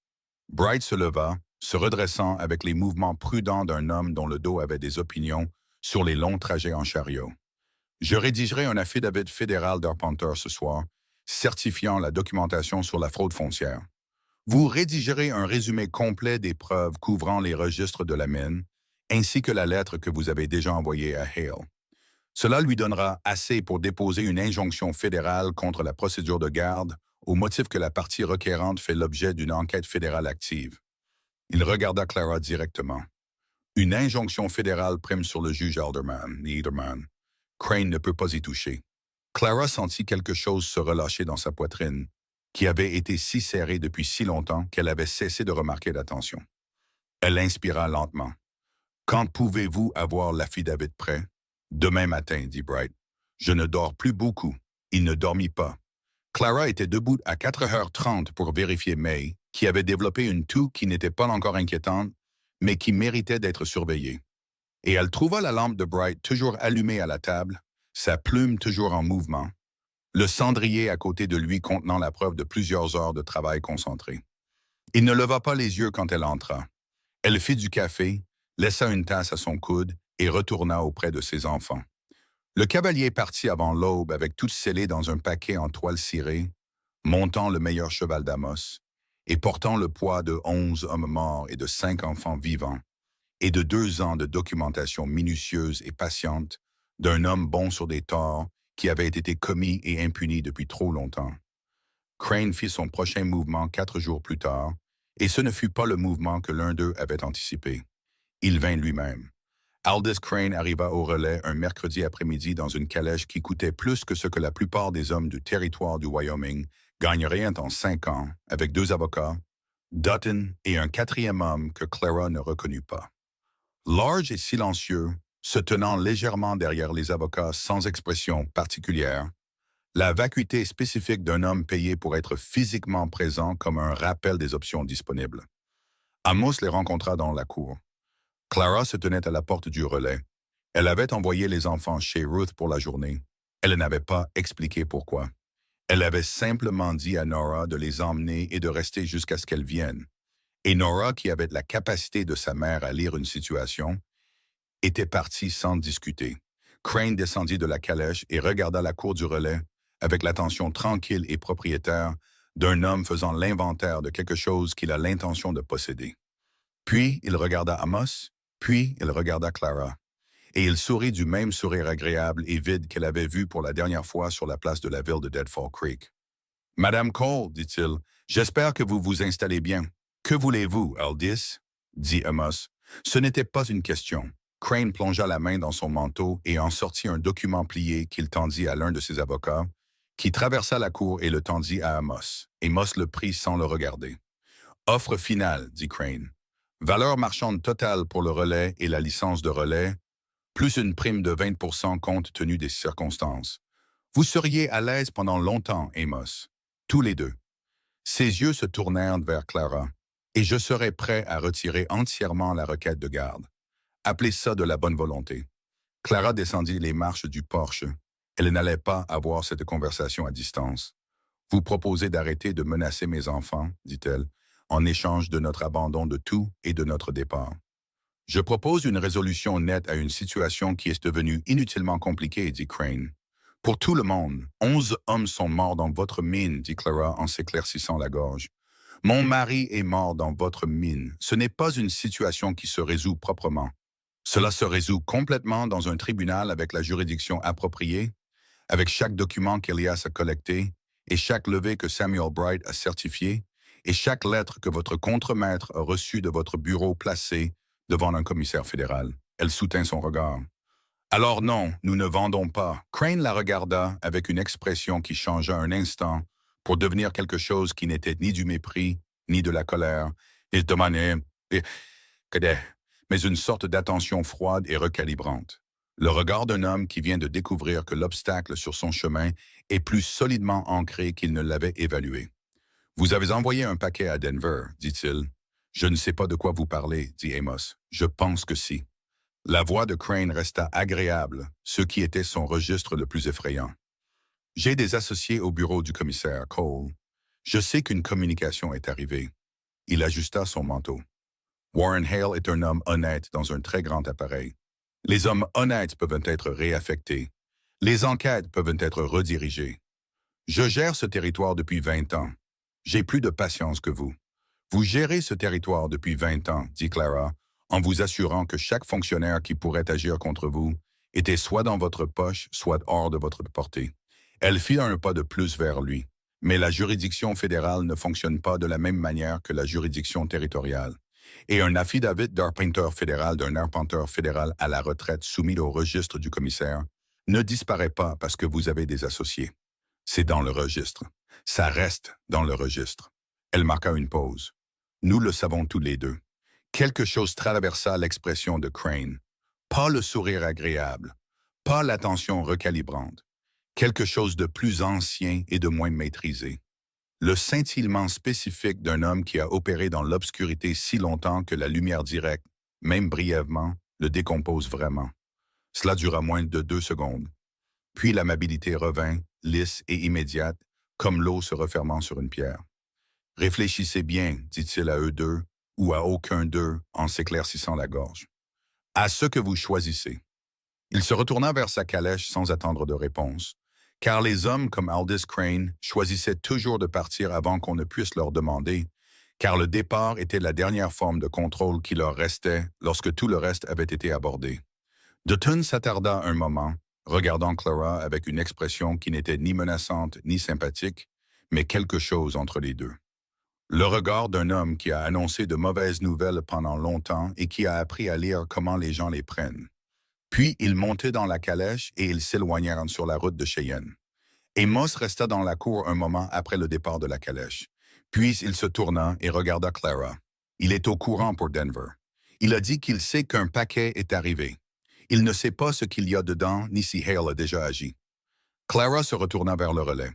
Bright se leva, se redressant avec les mouvements prudents d'un homme dont le dos avait des opinions sur les longs trajets en chariot. Je rédigerai un affidavit fédéral d'arpenteur ce soir, certifiant la documentation sur la fraude foncière. Vous rédigerez un résumé complet des preuves couvrant les registres de la mine, ainsi que la lettre que vous avez déjà envoyée à Hale. Cela lui donnera assez pour déposer une injonction fédérale contre la procédure de garde au motif que la partie requérante fait l'objet d'une enquête fédérale active. Il regarda Clara directement. Une injonction fédérale prime sur le juge Alderman. Crane ne peut pas y toucher. Clara sentit quelque chose se relâcher dans sa poitrine, qui avait été si serrée depuis si longtemps qu'elle avait cessé de remarquer la tension. Elle inspira lentement. Quand pouvez-vous avoir l'affidavit prêt? Demain matin, dit Bright. Je ne dors plus beaucoup. Il ne dormit pas. Clara était debout à 4h30 pour vérifier May, qui avait développé une toux qui n'était pas encore inquiétante, mais qui méritait d'être surveillée. Et elle trouva la lampe de Bright toujours allumée à la table, sa plume toujours en mouvement, le cendrier à côté de lui contenant la preuve de plusieurs heures de travail concentré. Il ne leva pas les yeux quand elle entra. Elle fit du café, laissa une tasse à son coude et retourna auprès de ses enfants. Le cavalier partit avant l'aube avec tout scellé dans un paquet en toile cirée, montant le meilleur cheval d'Amos et portant le poids de 11 hommes morts et de 5 enfants vivants, et de 2 ans de documentation minutieuse et patiente d'un homme bon sur des torts qui avaient été commis et impunis depuis trop longtemps. Crane fit son prochain mouvement 4 jours plus tard, et ce ne fut pas le mouvement que l'un d'eux avait anticipé. Il vint lui-même. Aldous Crane arriva au relais un mercredi après-midi dans une calèche qui coûtait plus que ce que la plupart des hommes du territoire du Wyoming gagneraient en 5 ans, avec 2 avocats, Dutton et un 4e homme que Clara ne reconnut pas. Large et silencieux, se tenant légèrement derrière les avocats sans expression particulière, la vacuité spécifique d'un homme payé pour être physiquement présent comme un rappel des options disponibles. Amos les rencontra dans la cour. Clara se tenait à la porte du relais. Elle avait envoyé les enfants chez Ruth pour la journée. Elle n'avait pas expliqué pourquoi. Elle avait simplement dit à Nora de les emmener et de rester jusqu'à ce qu'elles viennent. Et Nora, qui avait la capacité de sa mère à lire une situation, était partie sans discuter. Crane descendit de la calèche et regarda la cour du relais avec l'attention tranquille et propriétaire d'un homme faisant l'inventaire de quelque chose qu'il a l'intention de posséder. Puis il regarda Amos, puis il regarda Clara, et il sourit du même sourire agréable et vide qu'elle avait vu pour la dernière fois sur la place de la ville de Deadfall Creek. « Madame Cole, dit-il, j'espère que vous vous installez bien. Que voulez-vous, Aldous? » dit Amos. Ce n'était pas une question. Crane plongea la main dans son manteau et en sortit un document plié qu'il tendit à l'un de ses avocats, qui traversa la cour et le tendit à Amos. Amos le prit sans le regarder. « Offre finale, dit Crane. Valeur marchande totale pour le relais et la licence de relais, plus une prime de 20% compte tenu des circonstances. Vous seriez à l'aise pendant longtemps, Amos. Tous les deux. » Ses yeux se tournèrent vers Clara. « Et je serai prêt à retirer entièrement la requête de garde. Appelez ça de la bonne volonté. » Clara descendit les marches du porche. Elle n'allait pas avoir cette conversation à distance. « Vous proposez d'arrêter de menacer mes enfants, dit-elle, en échange de notre abandon de tout et de notre départ. Je propose une résolution nette à une situation qui est devenue inutilement compliquée, dit Crane. Pour tout le monde, 11 hommes sont morts dans votre mine, dit Clara en s'éclaircissant la gorge. Mon mari est mort dans votre mine. Ce n'est pas une situation qui se résout proprement. Cela se résout complètement dans un tribunal avec la juridiction appropriée, avec chaque document qu'Elias a collecté et chaque levée que Samuel Bright a certifié, et chaque lettre que votre contremaître a reçue de votre bureau placée devant un commissaire fédéral. Elle soutint son regard. Alors non, nous ne vendons pas. Crane la regarda avec une expression qui changea un instant pour devenir quelque chose qui n'était ni du mépris, ni de la colère. Il demandait, mais une sorte d'attention froide et recalibrante. Le regard d'un homme qui vient de découvrir que l'obstacle sur son chemin est plus solidement ancré qu'il ne l'avait évalué. « Vous avez envoyé un paquet à Denver, dit-il. « Je ne sais pas de quoi vous parlez, dit Amos. « Je pense que si. » La voix de Crane resta agréable, ce qui était son registre le plus effrayant. « J'ai des associés au bureau du commissaire Cole. Je sais qu'une communication est arrivée. » Il ajusta son manteau. « Warren Hale est un homme honnête dans un très grand appareil. Les hommes honnêtes peuvent être réaffectés. Les enquêtes peuvent être redirigées. Je gère ce territoire depuis 20 ans. J'ai plus de patience que vous. Vous gérez ce territoire depuis 20 ans, dit Clara, en vous assurant que chaque fonctionnaire qui pourrait agir contre vous était soit dans votre poche, soit hors de votre portée. » Elle fit un pas de plus vers lui. Mais la juridiction fédérale ne fonctionne pas de la même manière que la juridiction territoriale. Et un affidavit d'arpenteur fédéral d'un arpenteur fédéral à la retraite soumis au registre du commissaire ne disparaît pas parce que vous avez des associés. C'est dans le registre. Ça reste dans le registre. Elle marqua une pause. Nous le savons tous les deux. Quelque chose traversa l'expression de Crane. Pas le sourire agréable, pas l'attention recalibrante. Quelque chose de plus ancien et de moins maîtrisé. Le scintillement spécifique d'un homme qui a opéré dans l'obscurité si longtemps que la lumière directe, même brièvement, le décompose vraiment. Cela dura moins de 2 secondes. Puis l'amabilité revint, lisse et immédiate, comme l'eau se refermant sur une pierre. Réfléchissez bien, dit-il à eux deux, ou à aucun d'eux en s'éclaircissant la gorge. À ce que vous choisissez. Il se retourna vers sa calèche sans attendre de réponse, car les hommes comme Aldous Crane choisissaient toujours de partir avant qu'on ne puisse leur demander, car le départ était la dernière forme de contrôle qui leur restait lorsque tout le reste avait été abordé. Dutton s'attarda un moment, regardant Clara avec une expression qui n'était ni menaçante ni sympathique, mais quelque chose entre les deux. Le regard d'un homme qui a annoncé de mauvaises nouvelles pendant longtemps et qui a appris à lire comment les gens les prennent. Puis ils montaient dans la calèche et ils s'éloignèrent sur la route de Cheyenne. Amos resta dans la cour un moment après le départ de la calèche. Puis il se tourna et regarda Clara. Il est au courant pour Denver. Il a dit qu'il sait qu'un paquet est arrivé. Il ne sait pas ce qu'il y a dedans ni si Hale a déjà agi. Clara se retourna vers le relais.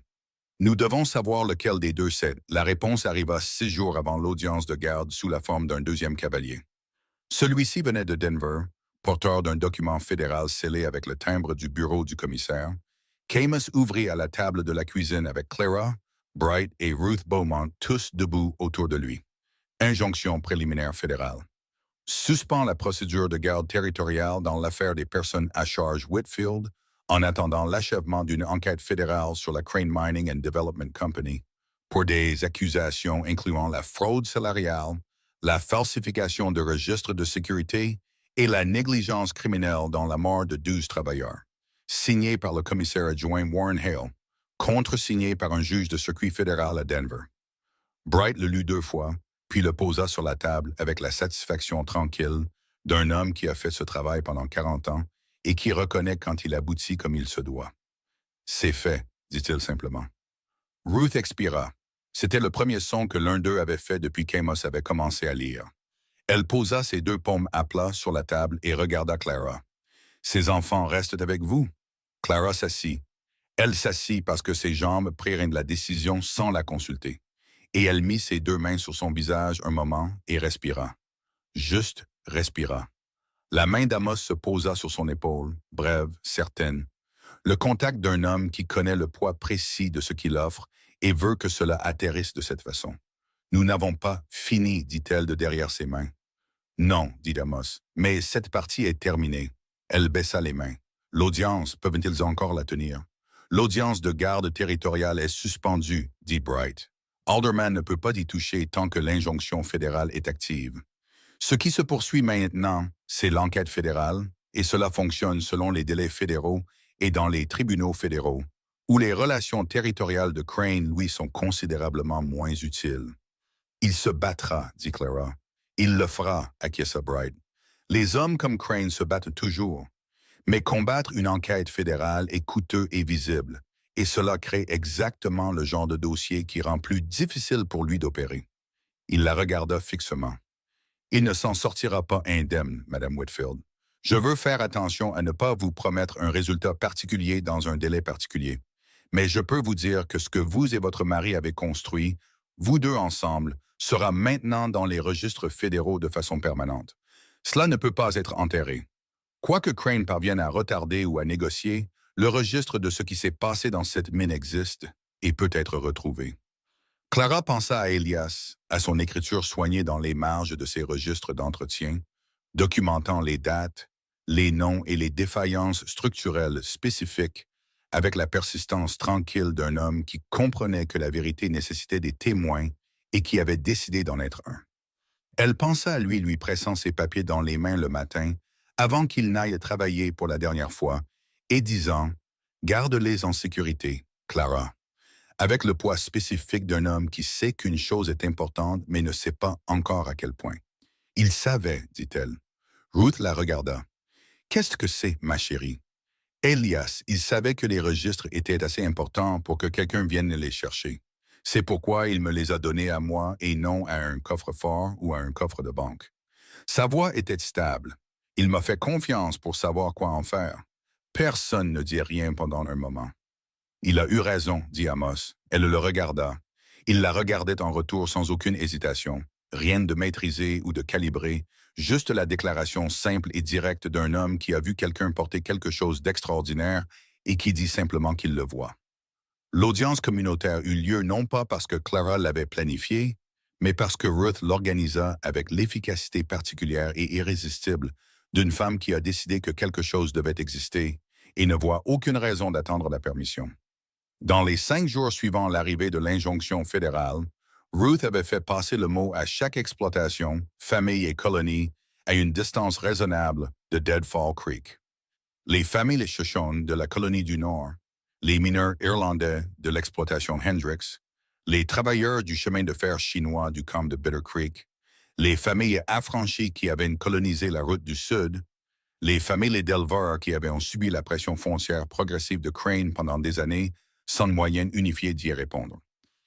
Nous devons savoir lequel des deux c'est. La réponse arriva 6 jours avant l'audience de garde sous la forme d'un deuxième cavalier. Celui-ci venait de Denver, porteur d'un document fédéral scellé avec le timbre du bureau du commissaire. Amos ouvrit à la table de la cuisine avec Clara, Bright et Ruth Beaumont tous debout autour de lui. Injonction préliminaire fédérale. Suspend la procédure de garde territoriale dans l'affaire des personnes à charge Whitfield en attendant l'achèvement d'une enquête fédérale sur la Crane Mining and Development Company pour des accusations incluant la fraude salariale, la falsification de registres de sécurité et la négligence criminelle dans la mort de 12 travailleurs. Signé par le commissaire adjoint Warren Hale, contresigné par un juge de circuit fédéral à Denver. Bright le lut 2 fois, puis le posa sur la table avec la satisfaction tranquille d'un homme qui a fait ce travail pendant 40 ans et qui reconnaît quand il aboutit comme il se doit. « C'est fait », dit-il simplement. Ruth expira. C'était le premier son que l'un d'eux avait fait depuis qu'Amos avait commencé à lire. Elle posa ses 2 paumes à plat sur la table et regarda Clara. « Ces enfants restent avec vous ?» Clara s'assit. Elle s'assit parce que ses jambes prirent de la décision sans la consulter. Et elle mit ses 2 mains sur son visage un moment et respira. Juste respira. La main d'Amos se posa sur son épaule, brève, certaine. Le contact d'un homme qui connaît le poids précis de ce qu'il offre et veut que cela atterrisse de cette façon. « Nous n'avons pas fini, dit-elle de derrière ses mains. « Non, dit Amos, mais cette partie est terminée. » Elle baissa les mains. « L'audience, peuvent-ils encore la tenir? »« L'audience de garde territoriale est suspendue, dit Bright. Alderman ne peut pas y toucher tant que l'injonction fédérale est active. Ce qui se poursuit maintenant, c'est l'enquête fédérale, et cela fonctionne selon les délais fédéraux et dans les tribunaux fédéraux, où les relations territoriales de Crane, lui, sont considérablement moins utiles. « Il se battra, dit Clara. « Il le fera, acquiesça Bright. Les hommes comme Crane se battent toujours. Mais combattre une enquête fédérale est coûteux et visible, et cela crée exactement le genre de dossier qui rend plus difficile pour lui d'opérer. » Il la regarda fixement. « Il ne s'en sortira pas indemne, Madame Whitfield. Je veux faire attention à ne pas vous promettre un résultat particulier dans un délai particulier. Mais je peux vous dire que ce que vous et votre mari avez construit, vous deux ensemble, sera maintenant dans les registres fédéraux de façon permanente. Cela ne peut pas être enterré. Quoi que Crane parvienne à retarder ou à négocier, le registre de ce qui s'est passé dans cette mine existe et peut être retrouvé. » Clara pensa à Elias, à son écriture soignée dans les marges de ses registres d'entretien, documentant les dates, les noms et les défaillances structurelles spécifiques avec la persistance tranquille d'un homme qui comprenait que la vérité nécessitait des témoins et qui avait décidé d'en être un. Elle pensa à lui pressant ses papiers dans les mains le matin, avant qu'il n'aille travailler pour la dernière fois, et disant « Garde-les en sécurité, Clara », avec le poids spécifique d'un homme qui sait qu'une chose est importante mais ne sait pas encore à quel point. « Il savait, dit-elle. Ruth la regarda. « Qu'est-ce que c'est, ma chérie? » Elias, il savait que les registres étaient assez importants pour que quelqu'un vienne les chercher. C'est pourquoi il me les a donnés à moi et non à un coffre-fort ou à un coffre de banque. Sa voix était stable. Il m'a fait confiance pour savoir quoi en faire. Personne ne dit rien pendant un moment. Il a eu raison, dit Amos. Elle le regarda. Il la regardait en retour sans aucune hésitation. Rien de maîtrisé ou de calibré, juste la déclaration simple et directe d'un homme qui a vu quelqu'un porter quelque chose d'extraordinaire et qui dit simplement qu'il le voit. L'audience communautaire eut lieu non pas parce que Clara l'avait planifiée, mais parce que Ruth l'organisa avec l'efficacité particulière et irrésistible d'une femme qui a décidé que quelque chose devait exister et ne voit aucune raison d'attendre la permission. Dans les 5 jours suivant l'arrivée de l'injonction fédérale, Ruth avait fait passer le mot à chaque exploitation, famille et colonie à une distance raisonnable de Deadfall Creek. Les familles Shoshone de la colonie du Nord, les mineurs irlandais de l'exploitation Hendricks, les travailleurs du chemin de fer chinois du camp de Bitter Creek, les familles affranchies qui avaient colonisé la route du Sud, les familles d'éleveurs qui avaient subi la pression foncière progressive de Crane pendant des années sans moyen unifié d'y répondre.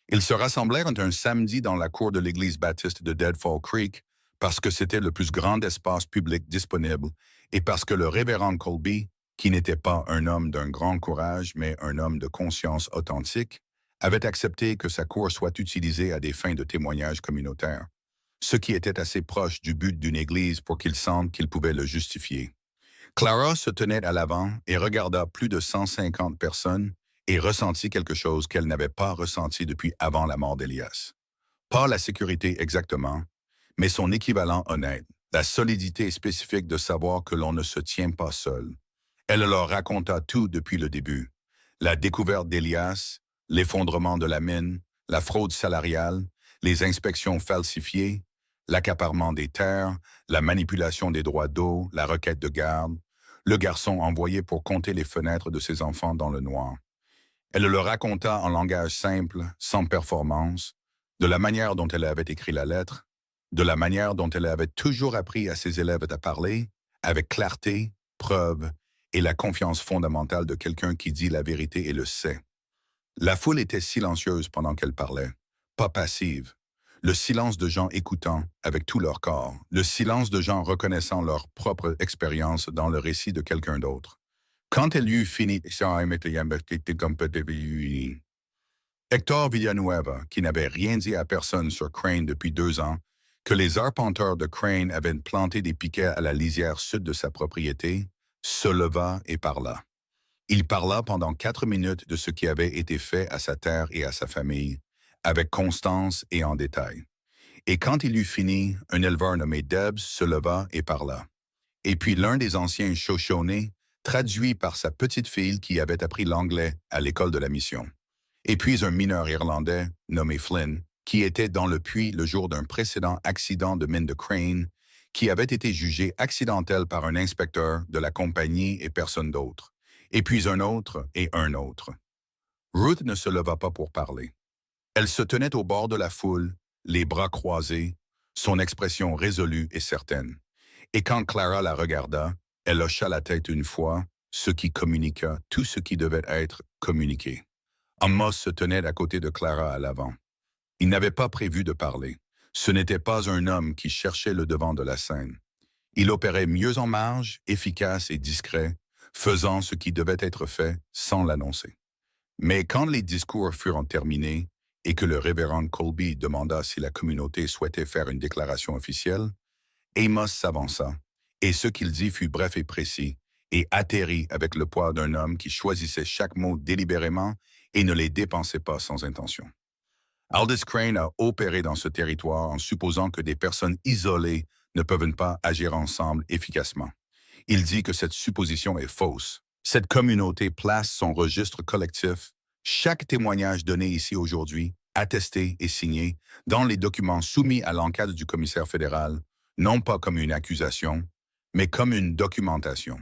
Ils se rassemblèrent un samedi dans la cour de l'église baptiste de Deadfall Creek parce que c'était le plus grand espace public disponible et parce que le révérend Colby, qui n'était pas un homme d'un grand courage mais un homme de conscience authentique, avait accepté que sa cour soit utilisée à des fins de témoignage communautaire, ce qui était assez proche du but d'une église pour qu'il sente qu'il pouvait le justifier. Clara se tenait à l'avant et regarda plus de 150 personnes et ressentit quelque chose qu'elle n'avait pas ressenti depuis avant la mort d'Elias. Pas la sécurité exactement, mais son équivalent honnête, la solidité spécifique de savoir que l'on ne se tient pas seul. Elle leur raconta tout depuis le début. La découverte d'Elias, l'effondrement de la mine, la fraude salariale, les inspections falsifiées, l'accaparement des terres, la manipulation des droits d'eau, la requête de garde, le garçon envoyé pour compter les fenêtres de ses enfants dans le noir. Elle le raconta en langage simple, sans performance, de la manière dont elle avait écrit la lettre, de la manière dont elle avait toujours appris à ses élèves à parler, avec clarté, preuve et la confiance fondamentale de quelqu'un qui dit la vérité et le sait. La foule était silencieuse pendant qu'elle parlait, pas passive. Le silence de gens écoutant avec tout leur corps, le silence de gens reconnaissant leur propre expérience dans le récit de quelqu'un d'autre. Quand elle eut fini, Hector Villanueva, qui n'avait rien dit à personne sur Crane depuis 2 ans, que les arpenteurs de Crane avaient planté des piquets à la lisière sud de sa propriété, se leva et parla. Il parla pendant 4 minutes de ce qui avait été fait à sa terre et à sa famille, avec constance et en détail. Et quand il eut fini, un éleveur nommé Debs se leva et parla. Et puis l'un des anciens Shoshone, traduit par sa petite fille qui avait appris l'anglais à l'école de la mission. Et puis un mineur irlandais, nommé Flynn, qui était dans le puits le jour d'un précédent accident de mine de Crane, qui avait été jugé accidentel par un inspecteur de la compagnie et personne d'autre. Et puis un autre et un autre. Ruth ne se leva pas pour parler. Elle se tenait au bord de la foule, les bras croisés, son expression résolue et certaine. Et quand Clara la regarda, elle hocha la tête une fois, ce qui communiqua tout ce qui devait être communiqué. Amos se tenait à côté de Clara à l'avant. Il n'avait pas prévu de parler. Ce n'était pas un homme qui cherchait le devant de la scène. Il opérait mieux en marge, efficace et discret, faisant ce qui devait être fait sans l'annoncer. Mais quand les discours furent terminés et que le révérend Colby demanda si la communauté souhaitait faire une déclaration officielle, Amos s'avança, et ce qu'il dit fut bref et précis, et atterri avec le poids d'un homme qui choisissait chaque mot délibérément et ne les dépensait pas sans intention. Aldous Crane a opéré dans ce territoire en supposant que des personnes isolées ne peuvent pas agir ensemble efficacement. Il dit que cette supposition est fausse. Cette communauté place son registre collectif, chaque témoignage donné ici aujourd'hui, attesté et signé, dans les documents soumis à l'enquête du commissaire fédéral, non pas comme une accusation, mais comme une documentation.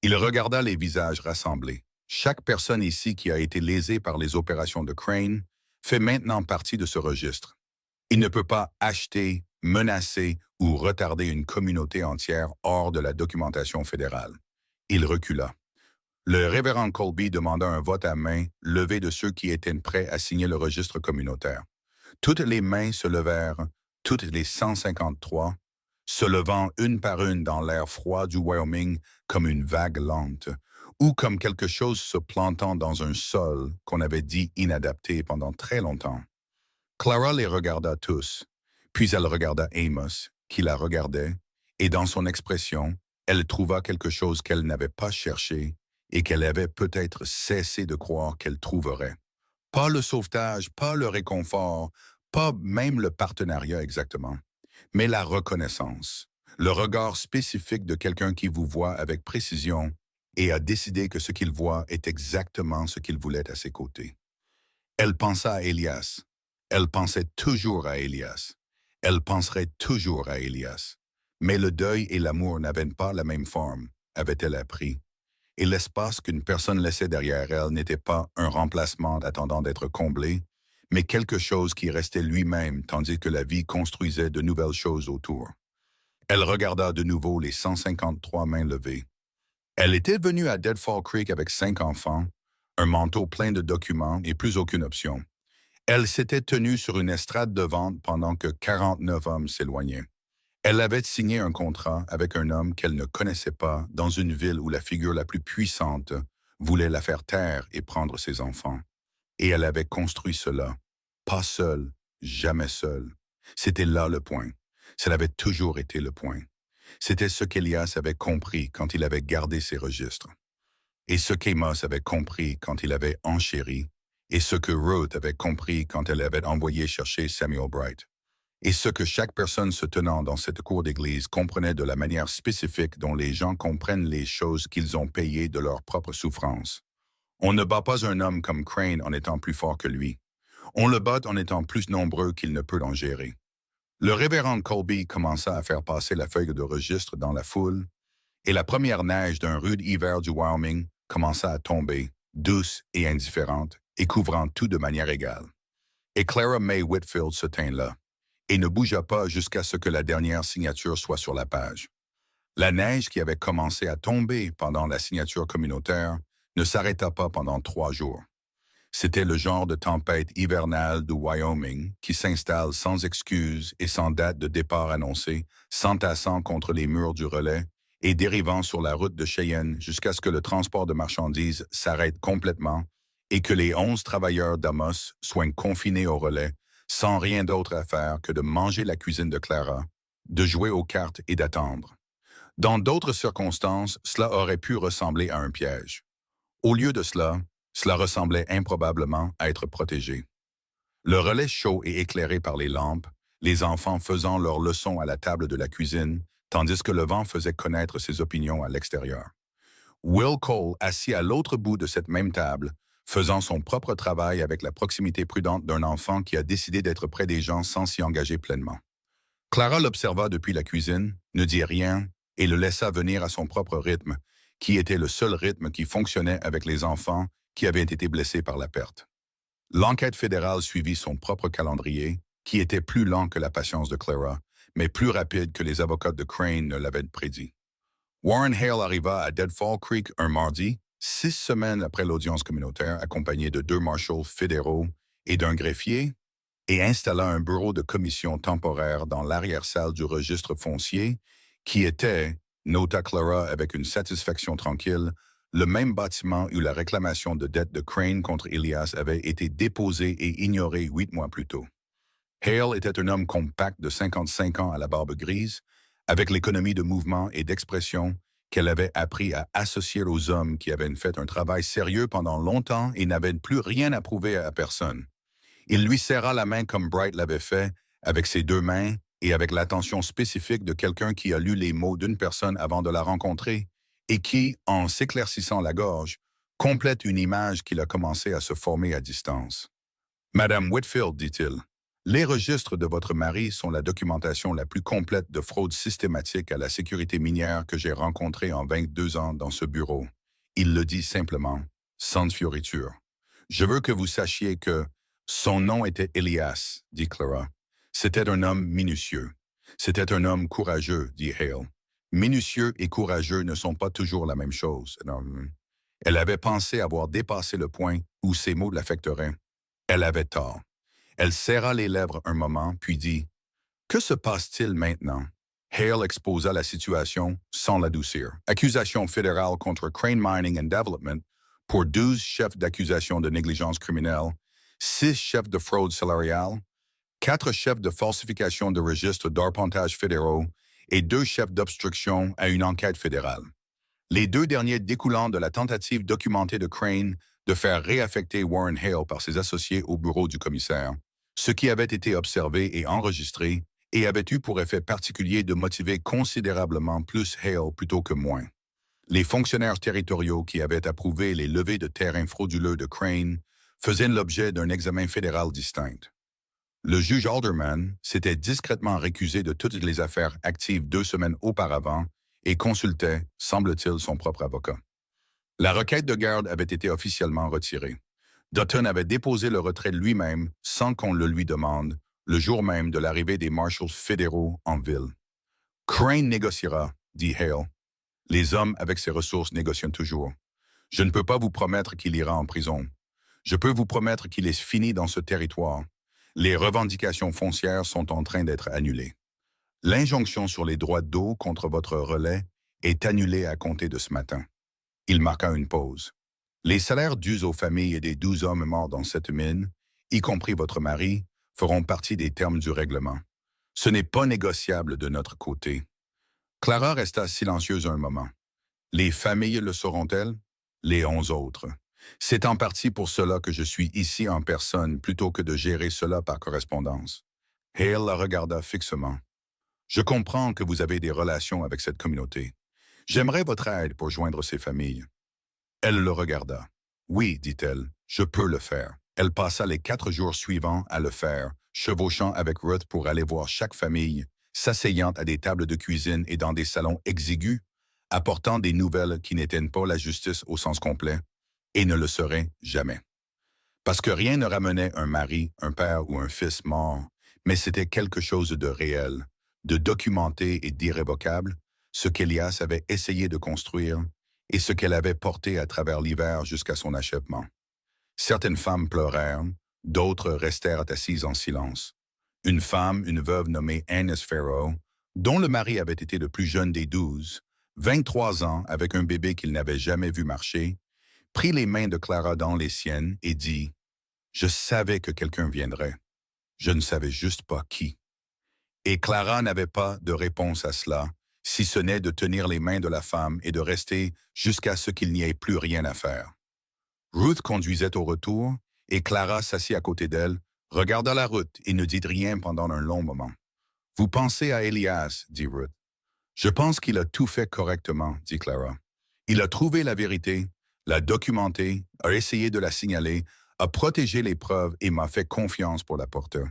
Il regarda les visages rassemblés. Chaque personne ici qui a été lésée par les opérations de Crane fait maintenant partie de ce registre. Il ne peut pas acheter, menacer ou retarder une communauté entière hors de la documentation fédérale. Il recula. Le révérend Colby demanda un vote à main levé de ceux qui étaient prêts à signer le registre communautaire. Toutes les mains se levèrent, toutes les 153, se levant une par une dans l'air froid du Wyoming comme une vague lente, ou comme quelque chose se plantant dans un sol qu'on avait dit inadapté pendant très longtemps. Clara les regarda tous, puis elle regarda Amos, qui la regardait, et dans son expression, elle trouva quelque chose qu'elle n'avait pas cherché et qu'elle avait peut-être cessé de croire qu'elle trouverait. Pas le sauvetage, pas le réconfort, pas même le partenariat exactement, mais la reconnaissance, le regard spécifique de quelqu'un qui vous voit avec précision et a décidé que ce qu'il voit est exactement ce qu'il voulait à ses côtés. Elle pensa à Elias. Elle pensait toujours à Elias. Elle penserait toujours à Elias. Mais le deuil et l'amour n'avaient pas la même forme, avait-elle appris. Et l'espace qu'une personne laissait derrière elle n'était pas un remplacement attendant d'être comblé, mais quelque chose qui restait lui-même tandis que la vie construisait de nouvelles choses autour. Elle regarda de nouveau les 153 mains levées. Elle était venue à Deadfall Creek avec 5 enfants, un manteau plein de documents et plus aucune option. Elle s'était tenue sur une estrade de vente pendant que 49 hommes s'éloignaient. Elle avait signé un contrat avec un homme qu'elle ne connaissait pas dans une ville où la figure la plus puissante voulait la faire taire et prendre ses enfants. Et elle avait construit cela. Pas seule, jamais seule. C'était là le point. Ça avait toujours été le point. C'était ce qu'Elias avait compris quand il avait gardé ses registres. Et ce qu'Amos avait compris quand il avait enchéri. Et ce que Ruth avait compris quand elle avait envoyé chercher Samuel Bright. Et ce que chaque personne se tenant dans cette cour d'église comprenait de la manière spécifique dont les gens comprennent les choses qu'ils ont payées de leur propre souffrance. On ne bat pas un homme comme Crane en étant plus fort que lui. On le bat en étant plus nombreux qu'il ne peut en gérer. Le révérend Colby commença à faire passer la feuille de registre dans la foule, et la première neige d'un rude hiver du Wyoming commença à tomber, douce et indifférente, et couvrant tout de manière égale. Et Clara May Whitfield se tint là, et ne bougea pas jusqu'à ce que la dernière signature soit sur la page. La neige qui avait commencé à tomber pendant la signature communautaire ne s'arrêta pas pendant 3 jours. C'était le genre de tempête hivernale du Wyoming qui s'installe sans excuse et sans date de départ annoncée, s'entassant contre les murs du relais et dérivant sur la route de Cheyenne jusqu'à ce que le transport de marchandises s'arrête complètement et que les 11 travailleurs d'Amos soient confinés au relais, sans rien d'autre à faire que de manger la cuisine de Clara, de jouer aux cartes et d'attendre. Dans d'autres circonstances, cela aurait pu ressembler à un piège. Au lieu de cela, cela ressemblait improbablement à être protégé. Le relais chaud et éclairé par les lampes, les enfants faisant leurs leçons à la table de la cuisine, tandis que le vent faisait connaître ses opinions à l'extérieur. Will Cole, assis à l'autre bout de cette même table, faisant son propre travail avec la proximité prudente d'un enfant qui a décidé d'être près des gens sans s'y engager pleinement. Clara l'observa depuis la cuisine, ne dit rien et le laissa venir à son propre rythme, qui était le seul rythme qui fonctionnait avec les enfants qui avaient été blessés par la perte. L'enquête fédérale suivit son propre calendrier, qui était plus lent que la patience de Clara, mais plus rapide que les avocats de Crane ne l'avaient prédit. Warren Hale arriva à Deadfall Creek un mardi, 6 semaines après l'audience communautaire, accompagné de 2 marshals fédéraux et d'un greffier, et installa un bureau de commission temporaire dans l'arrière-salle du registre foncier, qui était, nota Clara avec une satisfaction tranquille, le même bâtiment où la réclamation de dette de Crane contre Elias avait été déposée et ignorée 8 mois plus tôt. Hale était un homme compact de 55 ans à la barbe grise, avec l'économie de mouvement et d'expression qu'elle avait appris à associer aux hommes qui avaient fait un travail sérieux pendant longtemps et n'avaient plus rien à prouver à personne. Il lui serra la main comme Bright l'avait fait, avec ses 2 mains et avec l'attention spécifique de quelqu'un qui a lu les mots d'une personne avant de la rencontrer et qui, en s'éclaircissant la gorge, complète une image qu'il a commencé à se former à distance. « Madame Whitfield, dit-il, les registres de votre mari sont la documentation la plus complète de fraude systématique à la sécurité minière que j'ai rencontrée en 22 ans dans ce bureau. » Il le dit simplement, sans fioriture. « Je veux que vous sachiez que son nom était Elias, dit Clara. C'était un homme minutieux. C'était un homme courageux, dit Hale. Minutieux et courageux ne sont pas toujours la même chose. Non. Elle avait pensé avoir dépassé le point où ces mots l'affecteraient. Elle avait tort. Elle serra les lèvres un moment, puis dit « Que se passe-t-il maintenant ?» Hale exposa la situation sans l'adoucir. Accusation fédérale contre Crane Mining and Development pour 12 chefs d'accusation de négligence criminelle, 6 chefs de fraude salariale, 4 chefs de falsification de registres d'arpentage fédéraux et 2 chefs d'obstruction à une enquête fédérale. Les 2 derniers découlant de la tentative documentée de Crane de faire réaffecter Warren Hale par ses associés au bureau du commissaire, ce qui avait été observé et enregistré et avait eu pour effet particulier de motiver considérablement plus Hale plutôt que moins. Les fonctionnaires territoriaux qui avaient approuvé les levées de terrain frauduleux de Crane faisaient l'objet d'un examen fédéral distinct. Le juge Alderman s'était discrètement récusé de toutes les affaires actives 2 semaines auparavant et consultait, semble-t-il, son propre avocat. La requête de garde avait été officiellement retirée. Dutton avait déposé le retrait lui-même sans qu'on le lui demande, le jour même de l'arrivée des marshals fédéraux en ville. Crane négociera, dit Hale. Les hommes avec ses ressources négocient toujours. Je ne peux pas vous promettre qu'il ira en prison. Je peux vous promettre qu'il est fini dans ce territoire. Les revendications foncières sont en train d'être annulées. L'injonction sur les droits d'eau contre votre relais est annulée à compter de ce matin. Il marqua une pause. Les salaires dus aux familles des 12 hommes morts dans cette mine, y compris votre mari, feront partie des termes du règlement. Ce n'est pas négociable de notre côté. Clara resta silencieuse un moment. Les familles le sauront-elles? Les 11 autres. C'est en partie pour cela que je suis ici en personne plutôt que de gérer cela par correspondance. Hale la regarda fixement. Je comprends que vous avez des relations avec cette communauté. J'aimerais votre aide pour joindre ces familles. Elle le regarda. Oui, dit-elle, je peux le faire. Elle passa les 4 jours suivants à le faire, chevauchant avec Ruth pour aller voir chaque famille, s'asseyant à des tables de cuisine et dans des salons exigus, apportant des nouvelles qui n'éteignent pas la justice au sens complet, et ne le seraient jamais. Parce que rien ne ramenait un mari, un père ou un fils mort, mais c'était quelque chose de réel, de documenté et d'irrévocable, ce qu'Elias avait essayé de construire et ce qu'elle avait porté à travers l'hiver jusqu'à son achèvement. Certaines femmes pleurèrent, d'autres restèrent assises en silence. Une femme, une veuve nommée Annis Farrow, dont le mari avait été le plus jeune des 12, 23 ans avec un bébé qu'il n'avait jamais vu marcher, prit les mains de Clara dans les siennes et dit « Je savais que quelqu'un viendrait. Je ne savais juste pas qui. » Et Clara n'avait pas de réponse à cela, si ce n'est de tenir les mains de la femme et de rester jusqu'à ce qu'il n'y ait plus rien à faire. Ruth conduisait au retour, et Clara s'assit à côté d'elle, regarda la route et ne dit rien pendant un long moment. « Vous pensez à Elias, dit Ruth. « Je pense qu'il a tout fait correctement, dit Clara. Il a trouvé la vérité, l'a documentée, a essayé de la signaler, a protégé les preuves et m'a fait confiance pour la porter.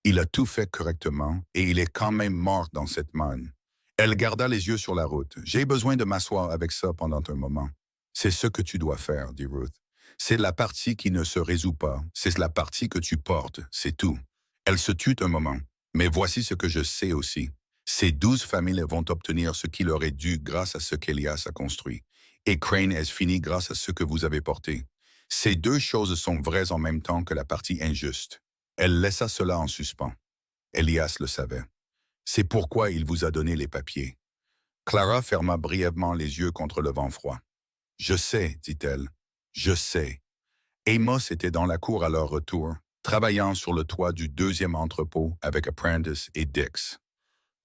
Il a tout fait correctement et il est quand même mort dans cette manne. » Elle garda les yeux sur la route. « J'ai besoin de m'asseoir avec ça pendant un moment. »« C'est ce que tu dois faire, dit Ruth. C'est la partie qui ne se résout pas. C'est la partie que tu portes, c'est tout. » Elle se tut un moment. « Mais voici ce que je sais aussi. Ces 12 familles vont obtenir ce qui leur est dû grâce à ce qu'Elias a construit. Et Crane est fini grâce à ce que vous avez porté. Ces 2 choses sont vraies en même temps que la partie injuste. » Elle laissa cela en suspens. Elias le savait. C'est pourquoi il vous a donné les papiers. Clara ferma brièvement les yeux contre le vent froid. « Je sais, dit-elle. Je sais. » Amos était dans la cour à leur retour, travaillant sur le toit du 2e entrepôt avec Apprentice et Dix.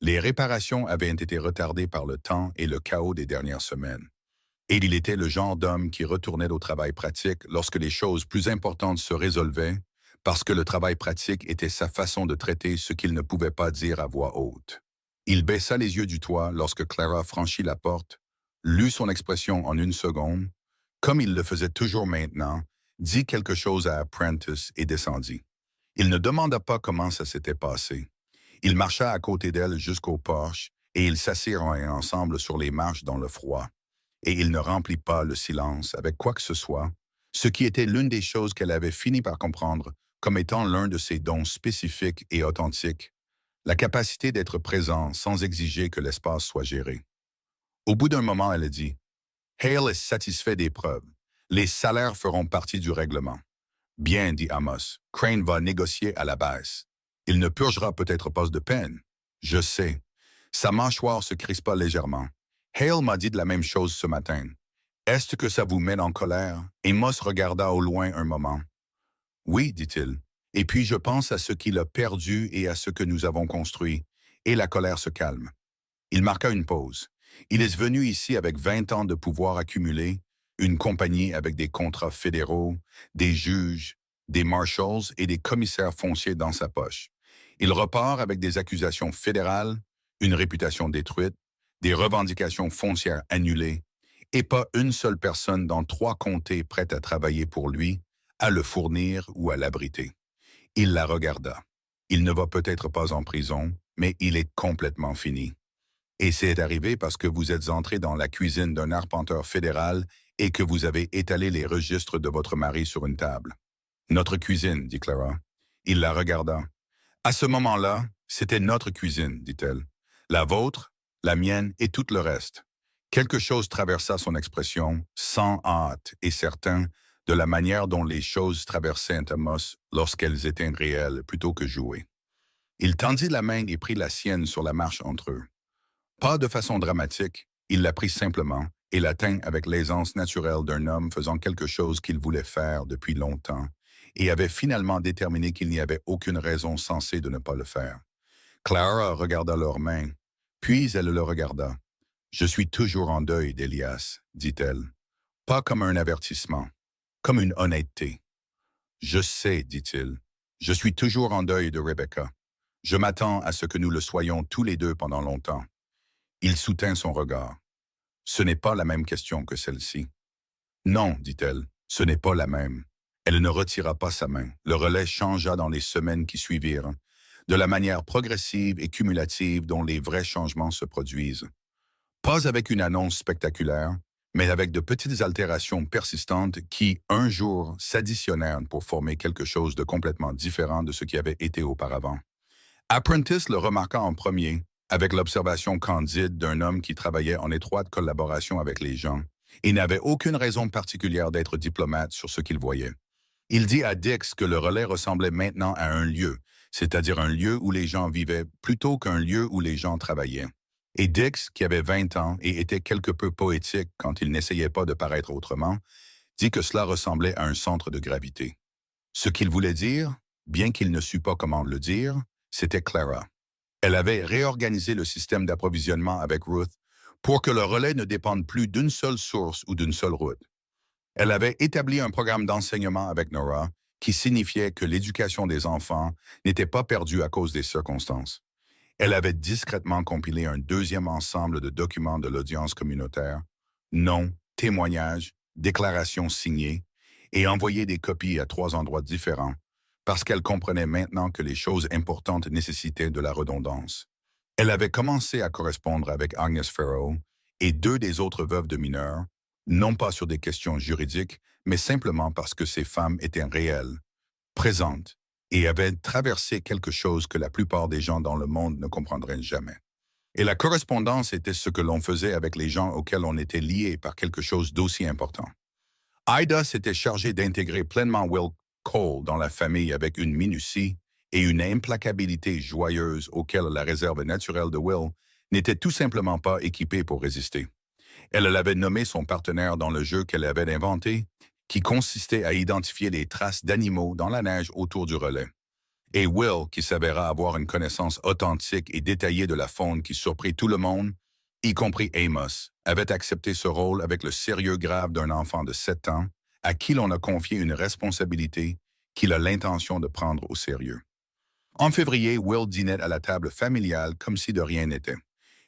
Les réparations avaient été retardées par le temps et le chaos des dernières semaines. Et il était le genre d'homme qui retournait au travail pratique lorsque les choses plus importantes se résolvaient, parce que le travail pratique était sa façon de traiter ce qu'il ne pouvait pas dire à voix haute. Il baissa les yeux du toit lorsque Clara franchit la porte, lut son expression en une seconde, comme il le faisait toujours maintenant, dit quelque chose à Apprentice et descendit. Il ne demanda pas comment ça s'était passé. Il marcha à côté d'elle jusqu'au porche et ils s'assirent ensemble sur les marches dans le froid. Et il ne remplit pas le silence avec quoi que ce soit, ce qui était l'une des choses qu'elle avait fini par comprendre comme étant l'un de ses dons spécifiques et authentiques, la capacité d'être présent sans exiger que l'espace soit géré. Au bout d'un moment, elle dit « Hale est satisfait des preuves. Les salaires feront partie du règlement. » « Bien, dit Amos, Crane va négocier à la baisse. Il ne purgera peut-être pas de peine. Je sais. Sa mâchoire se crispa légèrement. Hale m'a dit de la même chose ce matin. Est-ce que ça vous met en colère? Amos regarda au loin un moment. Oui, dit-il. Et puis je pense à ce qu'il a perdu et à ce que nous avons construit. Et la colère se calme. Il marqua une pause. Il est venu ici avec 20 ans de pouvoir accumulé, une compagnie avec des contrats fédéraux, des juges, des marshals et des commissaires fonciers dans sa poche. Il repart avec des accusations fédérales, une réputation détruite, des revendications foncières annulées, et pas une seule personne dans 3 comtés prête à travailler pour lui, à le fournir ou à l'abriter. Il la regarda. Il ne va peut-être pas en prison, mais il est complètement fini. Et c'est arrivé parce que vous êtes entré dans la cuisine d'un arpenteur fédéral et que vous avez étalé les registres de votre mari sur une table. Notre cuisine, dit Clara. Il la regarda. À ce moment-là, c'était notre cuisine, dit-elle. La vôtre, la mienne et tout le reste. Quelque chose traversa son expression, sans hâte et certain, de la manière dont les choses traversaient Amos lorsqu'elles étaient réelles plutôt que jouées. Il tendit la main et prit la sienne sur la marche entre eux. Pas de façon dramatique, il la prit simplement et la tint avec l'aisance naturelle d'un homme faisant quelque chose qu'il voulait faire depuis longtemps et avait finalement déterminé qu'il n'y avait aucune raison sensée de ne pas le faire. Clara regarda leurs mains, puis elle le regarda. « Je suis toujours en deuil d'Elias, dit-elle. Pas comme un avertissement, comme une honnêteté. Je sais, dit-il. Je suis toujours en deuil de Rebecca. Je m'attends à ce que nous le soyons tous les deux pendant longtemps. Il soutint son regard. Ce n'est pas la même question que celle-ci. Non, dit-elle, ce n'est pas la même. Elle ne retira pas sa main. Le relais changea dans les semaines qui suivirent, de la manière progressive et cumulative dont les vrais changements se produisent. Pas avec une annonce spectaculaire, mais avec de petites altérations persistantes qui, un jour, s'additionnèrent pour former quelque chose de complètement différent de ce qui avait été auparavant. Apprentice le remarqua en premier, avec l'observation candide d'un homme qui travaillait en étroite collaboration avec les gens et n'avait aucune raison particulière d'être diplomate sur ce qu'il voyait. Il dit à Dix que le relais ressemblait maintenant à un lieu, c'est-à-dire un lieu où les gens vivaient plutôt qu'un lieu où les gens travaillaient. Et Dix, qui avait 20 ans et était quelque peu poétique quand il n'essayait pas de paraître autrement, dit que cela ressemblait à un centre de gravité. Ce qu'il voulait dire, bien qu'il ne sût pas comment le dire, c'était Clara. Elle avait réorganisé le système d'approvisionnement avec Ruth pour que le relais ne dépende plus d'une seule source ou d'une seule route. Elle avait établi un programme d'enseignement avec Nora qui signifiait que l'éducation des enfants n'était pas perdue à cause des circonstances. Elle avait discrètement compilé un deuxième ensemble de documents de l'audience communautaire, noms, témoignages, déclarations signées, et envoyé des copies à 3 endroits différents, parce qu'elle comprenait maintenant que les choses importantes nécessitaient de la redondance. Elle avait commencé à correspondre avec Agnes Farrow et 2 des autres veuves de mineurs, non pas sur des questions juridiques, mais simplement parce que ces femmes étaient réelles, présentes, et avaient traversé quelque chose que la plupart des gens dans le monde ne comprendraient jamais. Et la correspondance était ce que l'on faisait avec les gens auxquels on était lié par quelque chose d'aussi important. Ida s'était chargée d'intégrer pleinement Will Cole dans la famille avec une minutie et une implacabilité joyeuse auxquelles la réserve naturelle de Will n'était tout simplement pas équipée pour résister. Elle l'avait nommé son partenaire dans le jeu qu'elle avait inventé, qui consistait à identifier les traces d'animaux dans la neige autour du relais. Et Will, qui s'avéra avoir une connaissance authentique et détaillée de la faune qui surprit tout le monde, y compris Amos, avait accepté ce rôle avec le sérieux grave d'un enfant de 7 ans à qui l'on a confié une responsabilité qu'il a l'intention de prendre au sérieux. En février, Will dînait à la table familiale comme si de rien n'était.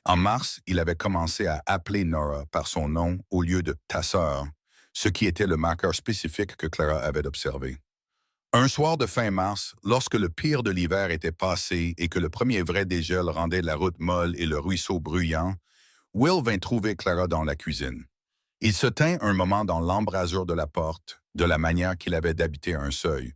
En mars, il avait commencé à appeler Nora par son nom au lieu de « ta sœur », ce qui était le marqueur spécifique que Clara avait observé. Un soir de fin mars, lorsque le pire de l'hiver était passé et que le premier vrai dégel rendait la route molle et le ruisseau bruyant, Will vint trouver Clara dans la cuisine. Il se tint un moment dans l'embrasure de la porte, de la manière qu'il avait d'habiter un seuil.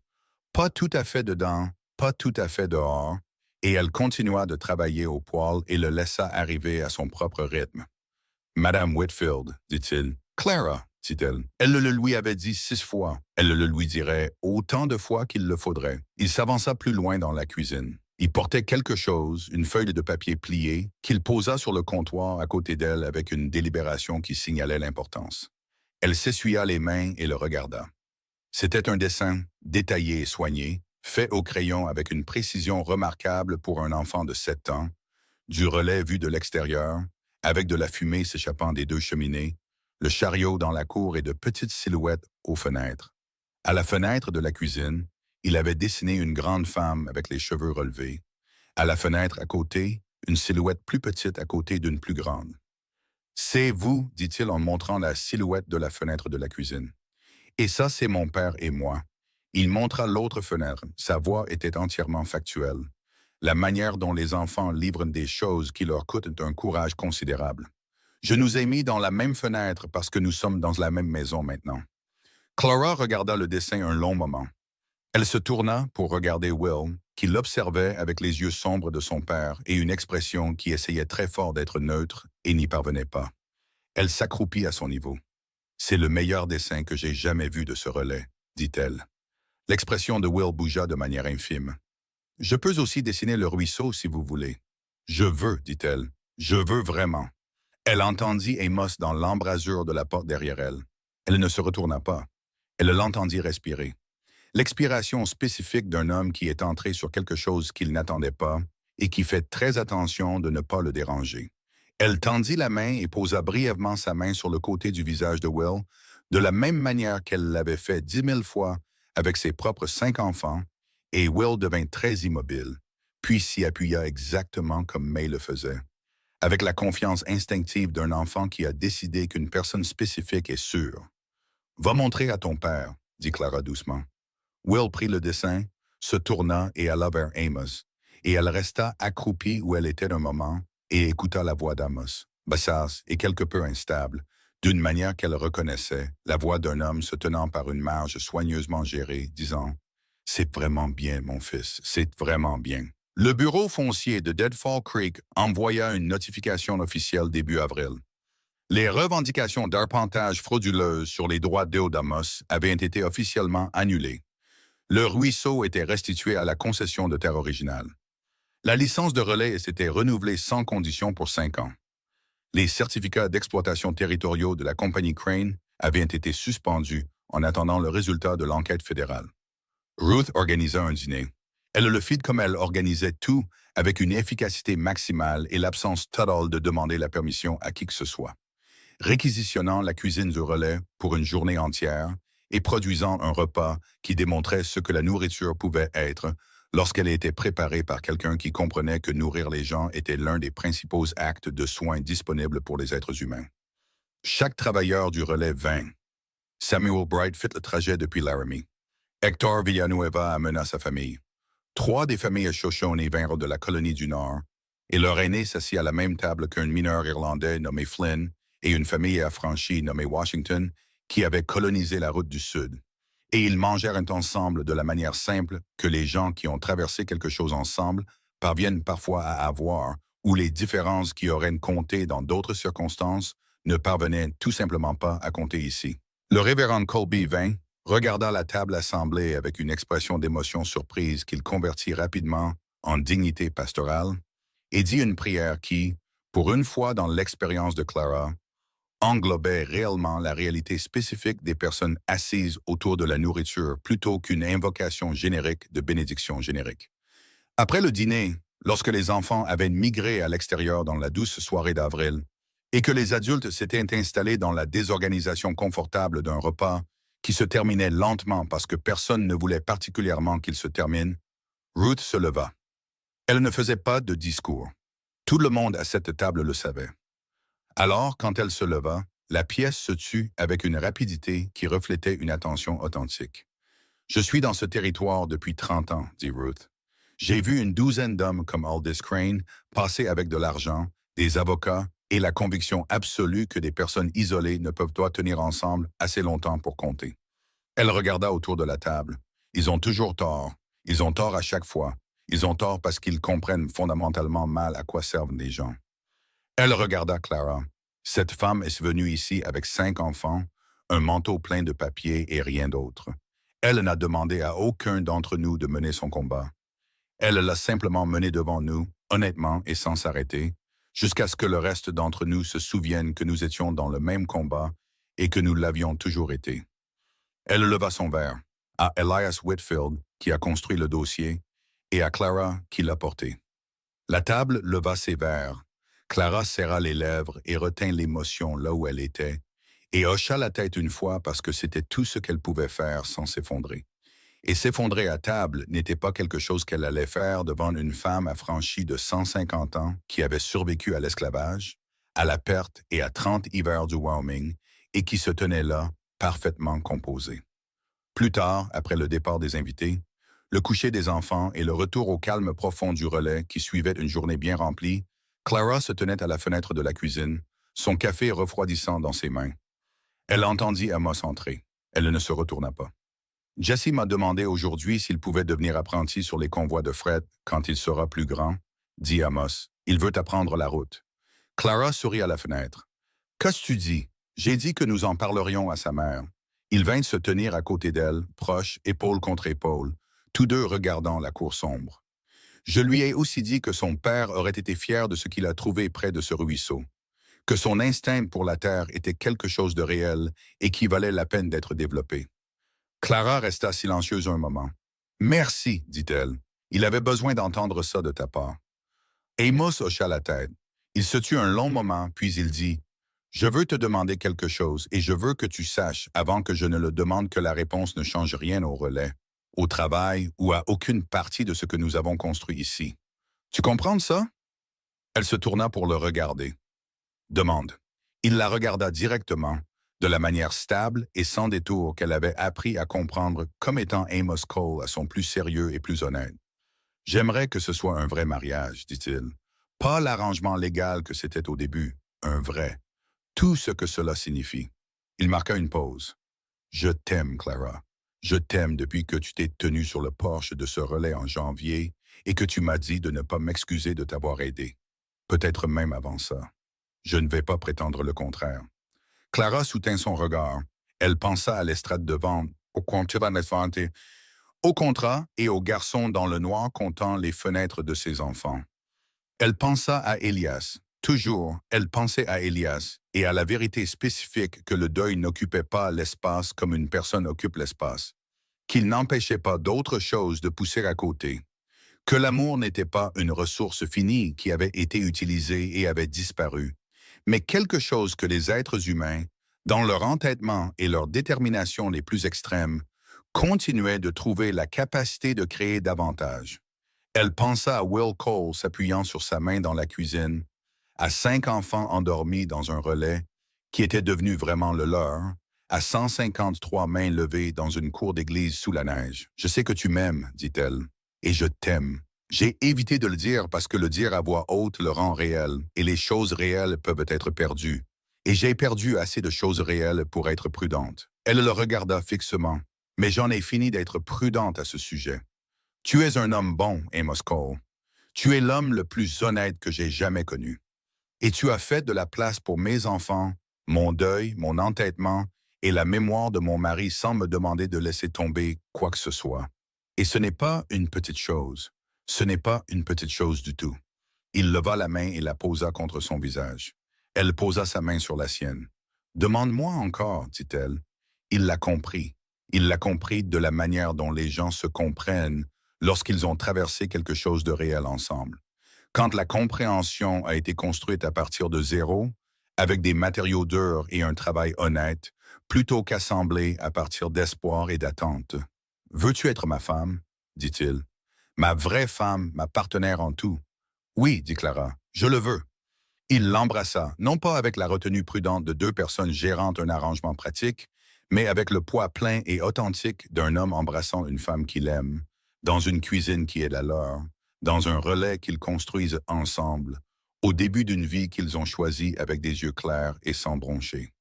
Pas tout à fait dedans, pas tout à fait dehors, et elle continua de travailler au poêle et le laissa arriver à son propre rythme. « Madame Whitfield, dit-il. « Clara, dit-elle. Elle le lui avait dit 6 fois. Elle le lui dirait autant de fois qu'il le faudrait. Il s'avança plus loin dans la cuisine. Il portait quelque chose, une feuille de papier pliée, qu'il posa sur le comptoir à côté d'elle avec une délibération qui signalait l'importance. Elle s'essuya les mains et le regarda. C'était un dessin détaillé et soigné, fait au crayon avec une précision remarquable pour un enfant de 7 ans, du relais vu de l'extérieur, avec de la fumée s'échappant des deux cheminées, le chariot dans la cour et de petites silhouettes aux fenêtres. À la fenêtre de la cuisine, il avait dessiné une grande femme avec les cheveux relevés. À la fenêtre à côté, une silhouette plus petite à côté d'une plus grande. C'est vous, dit-il en montrant la silhouette de la fenêtre de la cuisine. Et ça, c'est mon père et moi. Il montra l'autre fenêtre. Sa voix était entièrement factuelle. La manière dont les enfants livrent des choses qui leur coûtent un courage considérable. Je nous ai mis dans la même fenêtre parce que nous sommes dans la même maison maintenant. Clara regarda le dessin un long moment. Elle se tourna pour regarder Will, qui l'observait avec les yeux sombres de son père et une expression qui essayait très fort d'être neutre et n'y parvenait pas. Elle s'accroupit à son niveau. C'est le meilleur dessin que j'ai jamais vu de ce relais, dit-elle. L'expression de Will bougea de manière infime. Je peux aussi dessiner le ruisseau si vous voulez. Je veux, dit-elle. Je veux vraiment. Elle entendit Amos dans l'embrasure de la porte derrière elle. Elle ne se retourna pas. Elle l'entendit respirer. L'expiration spécifique d'un homme qui est entré sur quelque chose qu'il n'attendait pas et qui fait très attention de ne pas le déranger. Elle tendit la main et posa brièvement sa main sur le côté du visage de Will, de la même manière qu'elle l'avait fait 10 000 fois avec ses propres 5 enfants, et Will devint très immobile, puis s'y appuya exactement comme May le faisait, avec la confiance instinctive d'un enfant qui a décidé qu'une personne spécifique est sûre. « Va montrer à ton père, » dit Clara doucement. Will prit le dessin, se tourna et alla vers Amos, et elle resta accroupie où elle était un moment et écouta la voix d'Amos, bassasse et quelque peu instable, d'une manière qu'elle reconnaissait, la voix d'un homme se tenant par une marge soigneusement gérée, disant « C'est vraiment bien, mon fils, c'est vraiment bien. » Le bureau foncier de Deadfall Creek envoya une notification officielle début avril. Les revendications d'arpentage frauduleuse sur les droits d'Eodamos avaient été officiellement annulées. Le ruisseau était restitué à la concession de terre originale. La licence de relais s'était renouvelée sans condition pour 5 ans. Les certificats d'exploitation territoriaux de la compagnie Crane avaient été suspendus en attendant le résultat de l'enquête fédérale. Ruth organisa un dîner. Elle le fit comme elle organisait tout, avec une efficacité maximale et l'absence totale de demander la permission à qui que ce soit. Réquisitionnant la cuisine du relais pour une journée entière et produisant un repas qui démontrait ce que la nourriture pouvait être lorsqu'elle était préparée par quelqu'un qui comprenait que nourrir les gens était l'un des principaux actes de soins disponibles pour les êtres humains. Chaque travailleur du relais vint. Samuel Bright fit le trajet depuis Laramie. Hector Villanueva amena sa famille. 3 des familles Shoshone vinrent de la colonie du Nord, et leur aîné s'assit à la même table qu'un mineur irlandais nommé Flynn et une famille affranchie nommée Washington qui avait colonisé la route du Sud. Et ils mangèrent ensemble de la manière simple que les gens qui ont traversé quelque chose ensemble parviennent parfois à avoir, où les différences qui auraient compté dans d'autres circonstances ne parvenaient tout simplement pas à compter ici. Le révérend Colby vint, regarda la table assemblée avec une expression d'émotion surprise qu'il convertit rapidement en dignité pastorale, et dit une prière qui, pour une fois dans l'expérience de Clara, englobait réellement la réalité spécifique des personnes assises autour de la nourriture plutôt qu'une invocation générique de bénédiction générique. Après le dîner, lorsque les enfants avaient migré à l'extérieur dans la douce soirée d'avril et que les adultes s'étaient installés dans la désorganisation confortable d'un repas qui se terminait lentement parce que personne ne voulait particulièrement qu'il se termine, Ruth se leva. Elle ne faisait pas de discours. Tout le monde à cette table le savait. Alors, quand elle se leva, la pièce se tut avec une rapidité qui reflétait une attention authentique. « Je suis dans ce territoire depuis 30 ans, dit Ruth. J'ai vu une douzaine d'hommes comme Aldous Crane passer avec de l'argent, des avocats et la conviction absolue que des personnes isolées ne peuvent pas tenir ensemble assez longtemps pour compter. » Elle regarda autour de la table. Ils ont toujours tort. Ils ont tort à chaque fois. Ils ont tort parce qu'ils comprennent fondamentalement mal à quoi servent les gens. Elle regarda Clara. Cette femme est venue ici avec 5 enfants, un manteau plein de papier et rien d'autre. Elle n'a demandé à aucun d'entre nous de mener son combat. Elle l'a simplement mené devant nous, honnêtement et sans s'arrêter, jusqu'à ce que le reste d'entre nous se souvienne que nous étions dans le même combat et que nous l'avions toujours été. Elle leva son verre à Elias Whitfield, qui a construit le dossier, et à Clara, qui l'a porté. La table leva ses verres. Clara serra les lèvres et retint l'émotion là où elle était, et hocha la tête une fois parce que c'était tout ce qu'elle pouvait faire sans s'effondrer. Et s'effondrer à table n'était pas quelque chose qu'elle allait faire devant une femme affranchie de 150 ans qui avait survécu à l'esclavage, à la perte et à 30 hivers du Wyoming, et qui se tenait là, parfaitement composée. Plus tard, après le départ des invités, le coucher des enfants et le retour au calme profond du relais qui suivait une journée bien remplie, Clara se tenait à la fenêtre de la cuisine, son café refroidissant dans ses mains. Elle entendit Amos entrer. Elle ne se retourna pas. Jesse m'a demandé aujourd'hui s'il pouvait devenir apprenti sur les convois de fret quand il sera plus grand, dit Amos. Il veut apprendre la route. Clara sourit à la fenêtre. Qu'as-tu tu dis? J'ai dit que nous en parlerions à sa mère. Il vint se tenir à côté d'elle, proche, épaule contre épaule, tous deux regardant la cour sombre. Je lui ai aussi dit que son père aurait été fier de ce qu'il a trouvé près de ce ruisseau, que son instinct pour la terre était quelque chose de réel et qui valait la peine d'être développé. Clara resta silencieuse un moment. « Merci, dit-elle. Il avait besoin d'entendre ça de ta part. » Amos hocha la tête. Il se tut un long moment, puis il dit « Je veux te demander quelque chose et je veux que tu saches, avant que je ne le demande, que la réponse ne change rien au relais, au travail ou à aucune partie de ce que nous avons construit ici. Tu comprends ça? » Elle se tourna pour le regarder. « Demande. » Il la regarda directement, de la manière stable et sans détour qu'elle avait appris à comprendre comme étant Amos Cole à son plus sérieux et plus honnête. « J'aimerais que ce soit un vrai mariage, dit-il. Pas l'arrangement légal que c'était au début, un vrai. Tout ce que cela signifie. » Il marqua une pause. « Je t'aime, Clara. Je t'aime depuis que tu t'es tenue sur le porche de ce relais en janvier et que tu m'as dit de ne pas m'excuser de t'avoir aidé. Peut-être même avant ça. Je ne vais pas prétendre le contraire. » Clara soutint son regard. Elle pensa à l'estrade de vente, au contrat et au garçon dans le noir comptant les fenêtres de ses enfants. Elle pensa à Elias. Toujours, elle pensait à Elias et à la vérité spécifique que le deuil n'occupait pas l'espace comme une personne occupe l'espace, qu'il n'empêchait pas d'autre chose de pousser à côté, que l'amour n'était pas une ressource finie qui avait été utilisée et avait disparu, mais quelque chose que les êtres humains, dans leur entêtement et leur détermination les plus extrêmes, continuaient de trouver la capacité de créer davantage. Elle pensa à Will Cole s'appuyant sur sa main dans la cuisine, à 5 enfants endormis dans un relais qui était devenu vraiment le leur, à 153 mains levées dans une cour d'église sous la neige. « Je sais que tu m'aimes, dit-elle, et je t'aime. J'ai évité de le dire parce que le dire à voix haute le rend réel, et les choses réelles peuvent être perdues. Et j'ai perdu assez de choses réelles pour être prudente. » Elle le regarda fixement. « Mais j'en ai fini d'être prudente à ce sujet. Tu es un homme bon, Amos Cole. Tu es l'homme le plus honnête que j'ai jamais connu. Et tu as fait de la place pour mes enfants, mon deuil, mon entêtement et la mémoire de mon mari sans me demander de laisser tomber quoi que ce soit. Et ce n'est pas une petite chose. Ce n'est pas une petite chose du tout. » Il leva la main et la posa contre son visage. Elle posa sa main sur la sienne. « Demande-moi encore, dit-elle. » Il l'a compris. Il l'a compris de la manière dont les gens se comprennent lorsqu'ils ont traversé quelque chose de réel ensemble. Quand la compréhension a été construite à partir de zéro, avec des matériaux durs et un travail honnête, plutôt qu'assemblée à partir d'espoir et d'attente. « Veux-tu être ma femme? » dit-il. « Ma vraie femme, ma partenaire en tout. »« Oui, dit Clara, je le veux. » Il l'embrassa, non pas avec la retenue prudente de 2 personnes gérant un arrangement pratique, mais avec le poids plein et authentique d'un homme embrassant une femme qu'il aime, dans une cuisine qui est la leur, dans un relais qu'ils construisent ensemble, au début d'une vie qu'ils ont choisie avec des yeux clairs et sans broncher.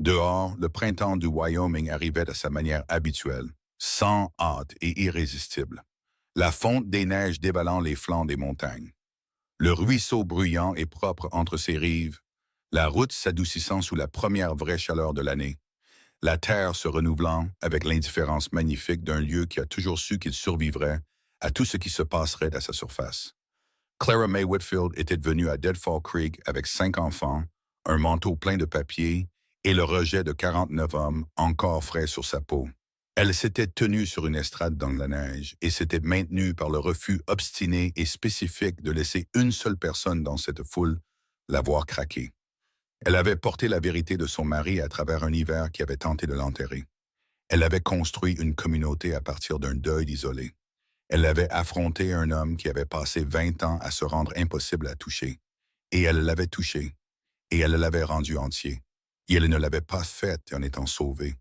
Dehors, le printemps du Wyoming arrivait à sa manière habituelle, sans hâte et irrésistible. La fonte des neiges dévalant les flancs des montagnes. Le ruisseau bruyant et propre entre ses rives, la route s'adoucissant sous la première vraie chaleur de l'année, la terre se renouvelant avec l'indifférence magnifique d'un lieu qui a toujours su qu'il survivrait à tout ce qui se passerait à sa surface. Clara May Whitfield était venue à Deadfall Creek avec 5 enfants, un manteau plein de papier et le rejet de 49 hommes encore frais sur sa peau. Elle s'était tenue sur une estrade dans la neige et s'était maintenue par le refus obstiné et spécifique de laisser une seule personne dans cette foule la voir craquer. Elle avait porté la vérité de son mari à travers un hiver qui avait tenté de l'enterrer. Elle avait construit une communauté à partir d'un deuil isolé. Elle avait affronté un homme qui avait passé 20 ans à se rendre impossible à toucher. Et elle l'avait touché. Et elle l'avait rendu entier. Et elle ne l'avait pas fait en étant sauvée.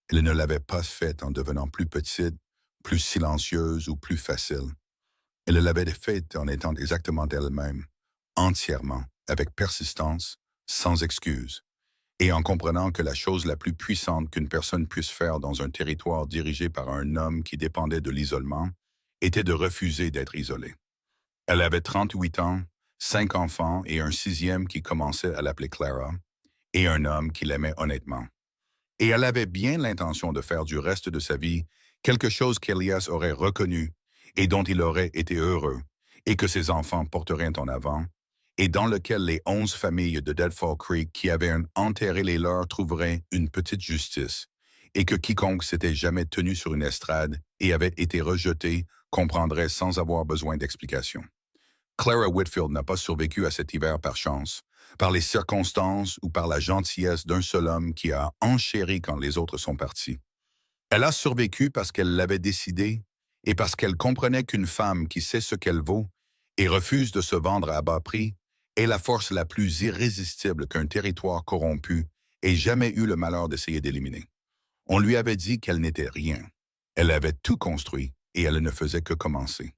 Elle ne l'avait pas fait en devenant plus petite, plus silencieuse ou plus facile. Elle l'avait fait en étant exactement elle-même, entièrement, avec persistance, sans excuse, et en comprenant que la chose la plus puissante qu'une personne puisse faire dans un territoire dirigé par un homme qui dépendait de l'isolement était de refuser d'être isolée. Elle avait 38 ans, 5 enfants et un sixième qui commençait à l'appeler Clara, et un homme qui l'aimait honnêtement. Et elle avait bien l'intention de faire du reste de sa vie quelque chose qu'Elias aurait reconnu et dont il aurait été heureux, et que ses enfants porteraient en avant, et dans lequel les 11 familles de Deadfall Creek qui avaient enterré les leurs trouveraient une petite justice, et que quiconque s'était jamais tenu sur une estrade et avait été rejeté comprendrait sans avoir besoin d'explication. Clara Whitfield n'a pas survécu à cet hiver par chance, par les circonstances ou par la gentillesse d'un seul homme qui a enchéri quand les autres sont partis. Elle a survécu parce qu'elle l'avait décidé et parce qu'elle comprenait qu'une femme qui sait ce qu'elle vaut et refuse de se vendre à bas prix est la force la plus irrésistible qu'un territoire corrompu ait jamais eu le malheur d'essayer d'éliminer. On lui avait dit qu'elle n'était rien. Elle avait tout construit et elle ne faisait que commencer.